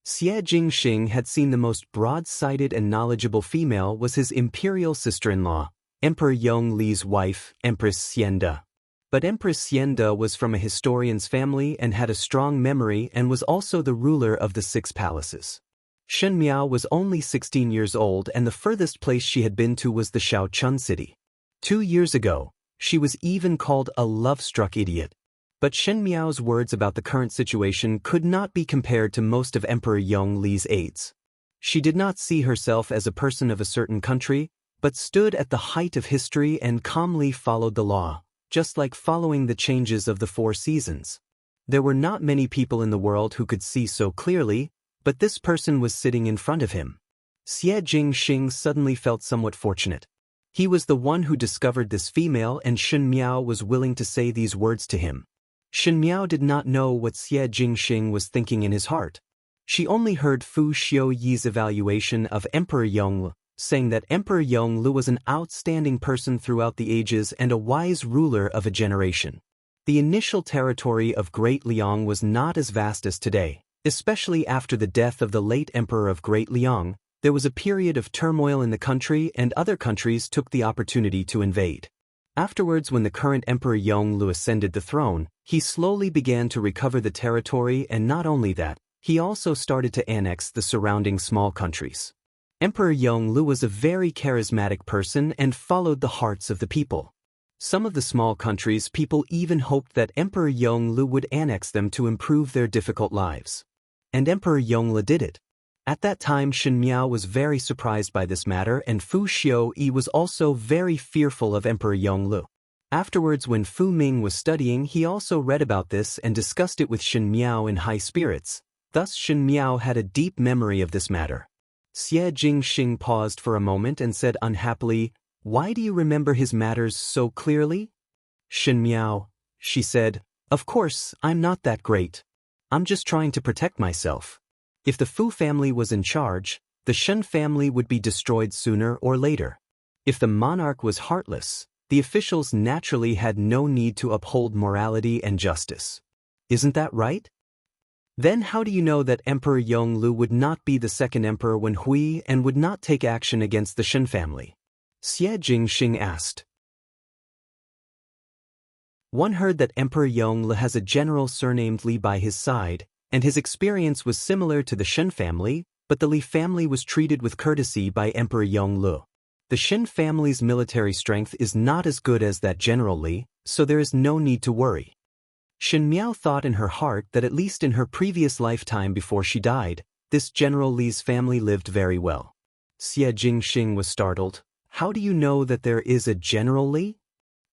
Xie Jingxing had seen the most broad-sighted and knowledgeable female was his imperial sister-in-law, Emperor Yongli's wife, Empress Xianda. But Empress Xianda was from a historian's family and had a strong memory and was also the ruler of the 6 palaces. Shen Miao was only 16 years old and the furthest place she had been to was the Shaochun city. 2 years ago, she was even called a love-struck idiot. But Shen Miao's words about the current situation could not be compared to most of Emperor Yongli's aides. She did not see herself as a person of a certain country, but stood at the height of history and calmly followed the law, just like following the changes of the 4 seasons. There were not many people in the world who could see so clearly, but this person was sitting in front of him. Xie Jingxing suddenly felt somewhat fortunate. He was the one who discovered this female and Shen Miao was willing to say these words to him. Shen Miao did not know what Xie Jingxing was thinking in his heart. She only heard Fu Xiuyi's evaluation of Emperor Yongle, saying that Emperor Yongle was an outstanding person throughout the ages and a wise ruler of a generation. The initial territory of Great Liang was not as vast as today, especially after the death of the late Emperor of Great Liang. There was a period of turmoil in the country and other countries took the opportunity to invade. Afterwards, when the current Emperor Yongle ascended the throne, he slowly began to recover the territory, and not only that, he also started to annex the surrounding small countries. Emperor Yongle was a very charismatic person and followed the hearts of the people. Some of the small countries' people even hoped that Emperor Yongle would annex them to improve their difficult lives. And Emperor Yongle did it. At that time, Shen Miao was very surprised by this matter, and Fu Xiuyi was also very fearful of Emperor Yongle. Afterwards, when Fu Ming was studying, he also read about this and discussed it with Shen Miao in high spirits. Thus Shen Miao had a deep memory of this matter. Xie Jingxing paused for a moment and said unhappily, "Why do you remember his matters so clearly?" "Shen Miao," she said, "of course, I'm not that great. I'm just trying to protect myself. If the Fu family was in charge, the Shen family would be destroyed sooner or later. If the monarch was heartless, the officials naturally had no need to uphold morality and justice. Isn't that right? Then how do you know that Emperor Yongle would not be the second emperor when Hui and would not take action against the Shen family?" Xie Jingxing asked. One heard that Emperor Yongle has a general surnamed Li by his side, and his experience was similar to the Shen family, but the Li family was treated with courtesy by Emperor Yongle. The Shen family's military strength is not as good as that General Li, so there is no need to worry. Shen Miao thought in her heart that at least in her previous lifetime before she died, this General Li's family lived very well. Xie Jingxing was startled. "How do you know that there is a General Li?"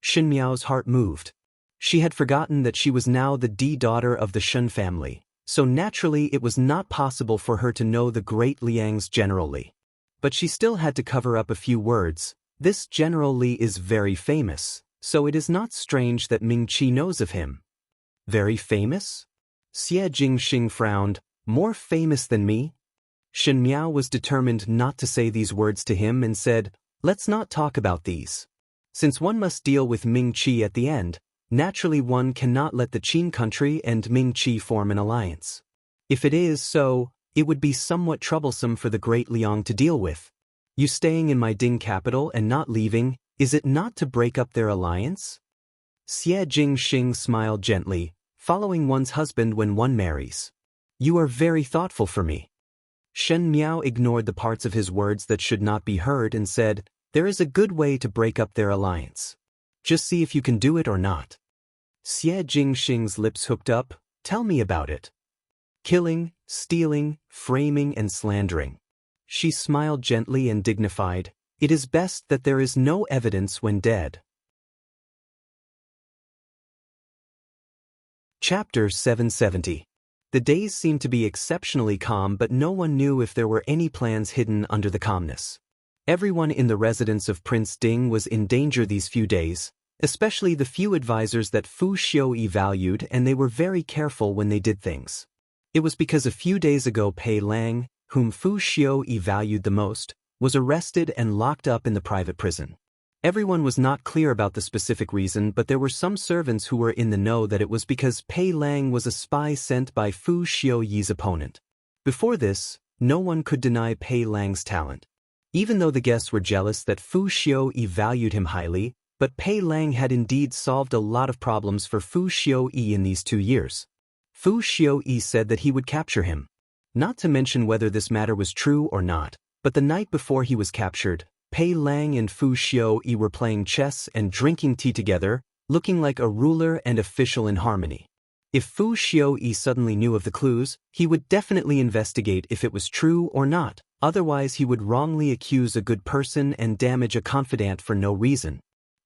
Shen Miao's heart moved. She had forgotten that she was now the daughter of the Shen family, so naturally it was not possible for her to know the great Liang's General Li. But she still had to cover up a few words. "This General Li is very famous, so it is not strange that Ming Qi knows of him." "Very famous?" Xie Jingxing frowned. "More famous than me?" Shen Miao was determined not to say these words to him and said, "Let's not talk about these. Since one must deal with Ming Qi at the end, naturally one cannot let the Qin country and Ming Qi form an alliance. If it is so, it would be somewhat troublesome for the Great Liang to deal with. You staying in my Ding capital and not leaving, is it not to break up their alliance?" Xie Jingxing smiled gently, "Following one's husband when one marries. You are very thoughtful for me." Shen Miao ignored the parts of his words that should not be heard and said, "There is a good way to break up their alliance. Just see if you can do it or not." Xie Jingxing's lips hooked up. "Tell me about it." "Killing, stealing, framing and slandering." She smiled gently and dignified. "It is best that there is no evidence when dead." Chapter 770. The days seemed to be exceptionally calm, but no one knew if there were any plans hidden under the calmness. Everyone in the residence of Prince Ding was in danger these few days, especially the few advisors that Fu Xiuyi valued, and they were very careful when they did things. It was because a few days ago Pei Lang, whom Fu Xiuyi valued the most, was arrested and locked up in the private prison. Everyone was not clear about the specific reason, but there were some servants who were in the know that it was because Pei Lang was a spy sent by Fu Xiaoyi's opponent. Before this, no one could deny Pei Lang's talent. Even though the guests were jealous that Fu Xiaoyi valued him highly, but Pei Lang had indeed solved a lot of problems for Fu Xiaoyi in these 2 years. Fu Xiaoyi said that he would capture him. Not to mention whether this matter was true or not, but the night before he was captured, Pei Lang and Fu Xiaoyi were playing chess and drinking tea together, looking like a ruler and official in harmony. If Fu Xiaoyi suddenly knew of the clues, he would definitely investigate if it was true or not, otherwise he would wrongly accuse a good person and damage a confidant for no reason.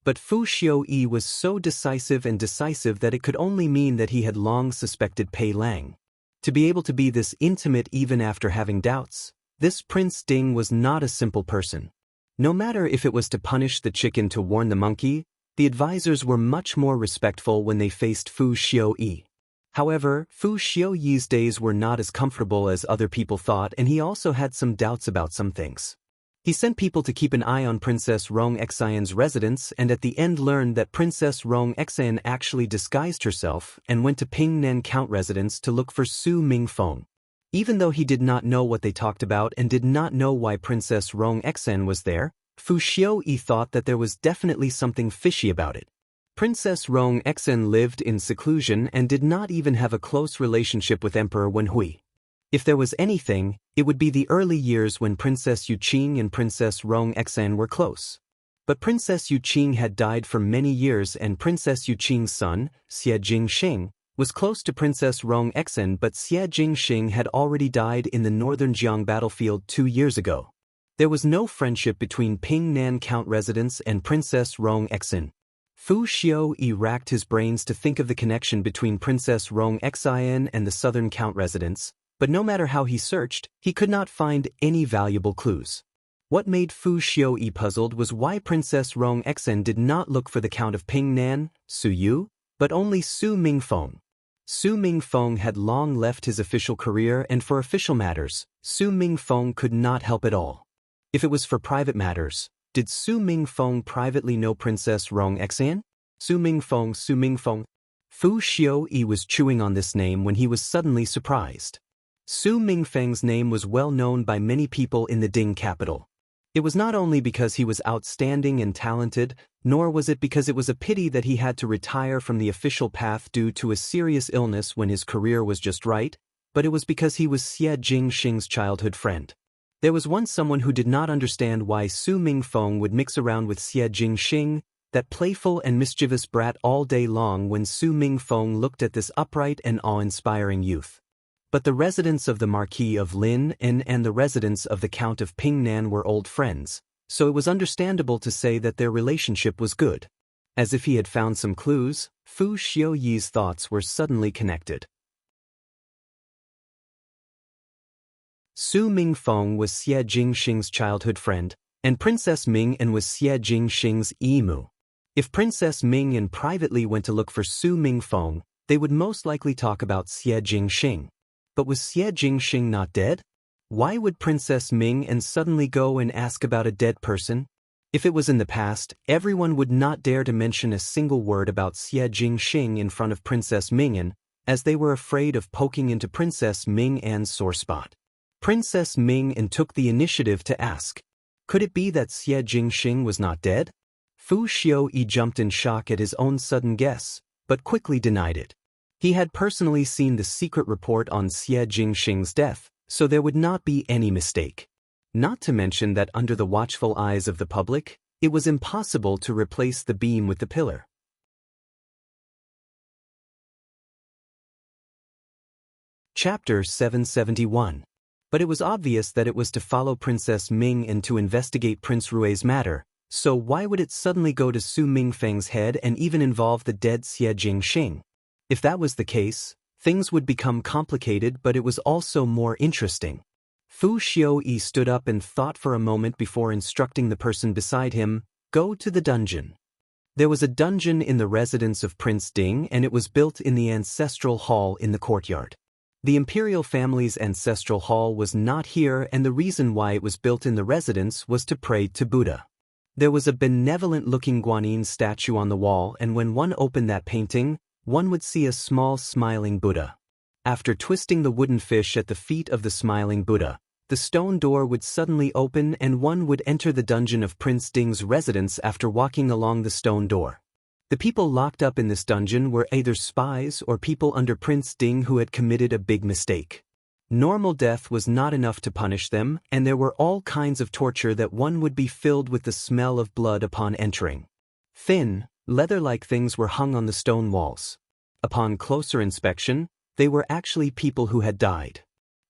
But Fu Xiaoyi was so decisive that it could only mean that he had long suspected Pei Lang. To be able to be this intimate even after having doubts, this Prince Ding was not a simple person. No matter if it was to punish the chicken to warn the monkey, the advisors were much more respectful when they faced Fu Xiaoyi. However, Fu Xiaoyi's days were not as comfortable as other people thought, and he also had some doubts about some things. He sent people to keep an eye on Princess Rong Xian's residence and at the end learned that Princess Rong Xian actually disguised herself and went to Pingnan Count residence to look for Su Mingfeng. Even though he did not know what they talked about and did not know why Princess Rong Xian was there, Fu Xiaoyi thought that there was definitely something fishy about it. Princess Rong Xian lived in seclusion and did not even have a close relationship with Emperor Wenhui. If there was anything, it would be the early years when Princess Yuqing and Princess Rong Xian were close. But Princess Yuqing had died for many years and Princess Yuqing's son, Xie Jingxing, was close to Princess Rong Xian, but Xie Jingxing had already died in the northern Jiang battlefield 2 years ago. There was no friendship between Pingnan Count residence and Princess Rong Xian. Fu Xiaoyi racked his brains to think of the connection between Princess Rong Xian and the southern Count residence, but no matter how he searched, he could not find any valuable clues. What made Fu Xiaoyi puzzled was why Princess Rong Xian did not look for the Count of Pingnan, Su Yu, but only Su Mingfeng. Su Mingfeng had long left his official career, and for official matters, Su Mingfeng could not help at all. If it was for private matters, did Su Mingfeng privately know Princess Rong Xian? Su Mingfeng. Fu Xiaoyi was chewing on this name when he was suddenly surprised. Su Mingfeng's name was well known by many people in the Ding capital. It was not only because he was outstanding and talented, nor was it because it was a pity that he had to retire from the official path due to a serious illness when his career was just right, but it was because he was Xie Jingxing's childhood friend. There was once someone who did not understand why Su Mingfeng would mix around with Xie Jingxing, that playful and mischievous brat, all day long when Su Mingfeng looked at this upright and awe-inspiring youth. But the residents of the Marquis of Lin and the residents of the Count of Pingnan were old friends, so it was understandable to say that their relationship was good. As if he had found some clues, Fu Xiaoyi's thoughts were suddenly connected. Su Mingfeng was Xie Jingxing's childhood friend, and Princess Ming'an was Xie Jingxing's Imu. If Princess Ming'an privately went to look for Su Mingfeng, they would most likely talk about Xie Jingxing. But was Xie Jingxing not dead? Why would Princess Ming'an suddenly go and ask about a dead person? If it was in the past, everyone would not dare to mention a single word about Xie Jingxing in front of Princess Ming'an, as they were afraid of poking into Princess Ming'an's sore spot. Princess Ming'an took the initiative to ask. Could it be that Xie Jingxing was not dead? Fu Xiaoyi jumped in shock at his own sudden guess, but quickly denied it. He had personally seen the secret report on Xie Jingxing's death, so there would not be any mistake. Not to mention that under the watchful eyes of the public, it was impossible to replace the beam with the pillar. Chapter 771. But it was obvious that it was to follow Princess Ming and to investigate Prince Rui's matter, so why would it suddenly go to Su Mingfeng's head and even involve the dead Xie Jingxing? If that was the case, things would become complicated, but it was also more interesting. Fu Xiaoyi stood up and thought for a moment before instructing the person beside him, "Go to the dungeon." There was a dungeon in the residence of Prince Ding, and it was built in the ancestral hall in the courtyard. The imperial family's ancestral hall was not here, and the reason why it was built in the residence was to pray to Buddha. There was a benevolent-looking Guanyin statue on the wall, and when one opened that painting, one would see a small smiling Buddha. After twisting the wooden fish at the feet of the smiling Buddha, the stone door would suddenly open and one would enter the dungeon of Prince Ding's residence after walking along the stone door. The people locked up in this dungeon were either spies or people under Prince Ding who had committed a big mistake. Normal death was not enough to punish them, and there were all kinds of torture that one would be filled with the smell of blood upon entering. Thin, leather-like things were hung on the stone walls. Upon closer inspection, they were actually people who had died.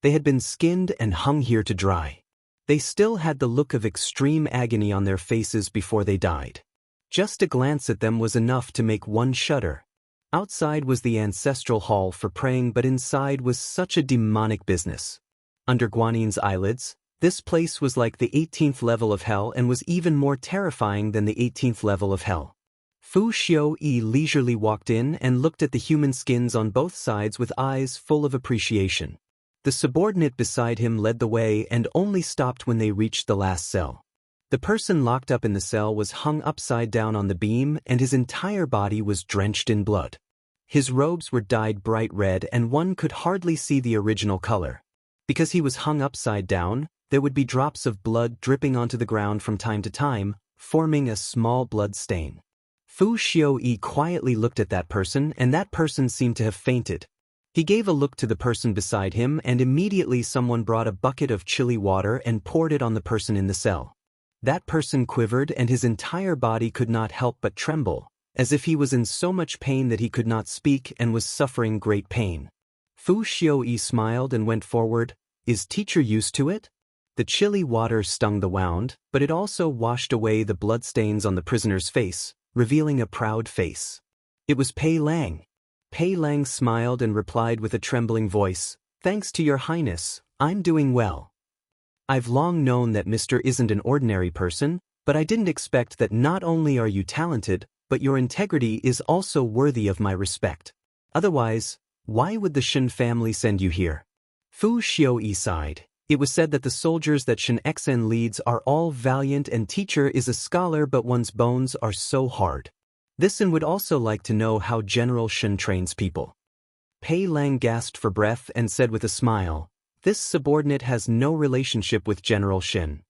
They had been skinned and hung here to dry. They still had the look of extreme agony on their faces before they died. Just a glance at them was enough to make one shudder. Outside was the ancestral hall for praying, but inside was such a demonic business. Under Guanyin's eyelids, this place was like the 18th level of hell and was even more terrifying than the 18th level of hell. Fu Xiaoyi leisurely walked in and looked at the human skins on both sides with eyes full of appreciation. The subordinate beside him led the way and only stopped when they reached the last cell. The person locked up in the cell was hung upside down on the beam and his entire body was drenched in blood. His robes were dyed bright red and one could hardly see the original color. Because he was hung upside down, there would be drops of blood dripping onto the ground from time to time, forming a small blood stain. Fu Xiaoyi quietly looked at that person and that person seemed to have fainted. He gave a look to the person beside him and immediately someone brought a bucket of chilly water and poured it on the person in the cell. That person quivered and his entire body could not help but tremble, as if he was in so much pain that he could not speak and was suffering great pain. Fu Xiaoyi smiled and went forward. Is teacher used to it? The chilly water stung the wound, but it also washed away the bloodstains on the prisoner's face, revealing a proud face. It was Pei Lang. Pei Lang smiled and replied with a trembling voice, "Thanks to your highness, I'm doing well. I've long known that Mr. isn't an ordinary person, but I didn't expect that not only are you talented, but your integrity is also worthy of my respect. Otherwise, why would the Shen family send you here?" Fu Xiaoyi sighed. It was said that the soldiers that Shen Xen leads are all valiant and teacher is a scholar, but one's bones are so hard. This one would also like to know how General Shen trains people. Pei Lang gasped for breath and said with a smile, "This subordinate has no relationship with General Shen.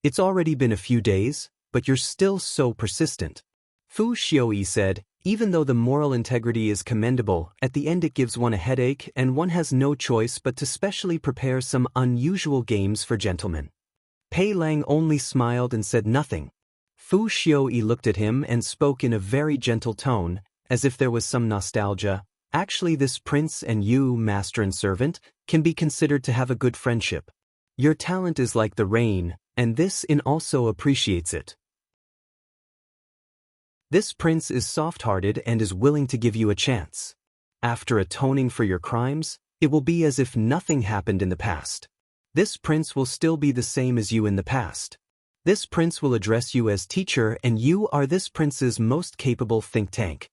It's already been a few days, but you're still so persistent." Fu Xiaoyi said, "Even though the moral integrity is commendable, at the end it gives one a headache and one has no choice but to specially prepare some unusual games for gentlemen." Pei Lang only smiled and said nothing. Fu Xiaoyi looked at him and spoke in a very gentle tone, as if there was some nostalgia. "Actually, this prince and you, master and servant, can be considered to have a good friendship. Your talent is like the rain, and this inn also appreciates it. This prince is soft-hearted and is willing to give you a chance. After atoning for your crimes, it will be as if nothing happened in the past. This prince will still be the same as you in the past. This prince will address you as teacher and you are this prince's most capable think tank."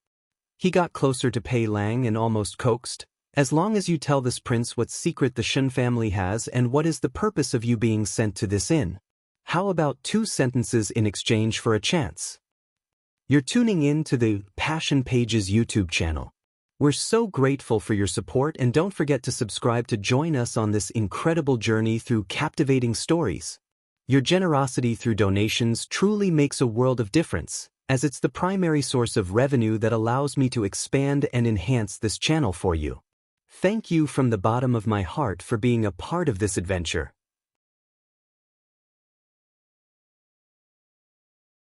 He got closer to Pei Lang and almost coaxed, "As long as you tell this prince what secret the Shen family has and what is the purpose of you being sent to this inn. How about 2 sentences in exchange for a chance?" You're tuning in to the Passion Pages YouTube channel. We're so grateful for your support and don't forget to subscribe to join us on this incredible journey through captivating stories. Your generosity through donations truly makes a world of difference, as it's the primary source of revenue that allows me to expand and enhance this channel for you. Thank you from the bottom of my heart for being a part of this adventure.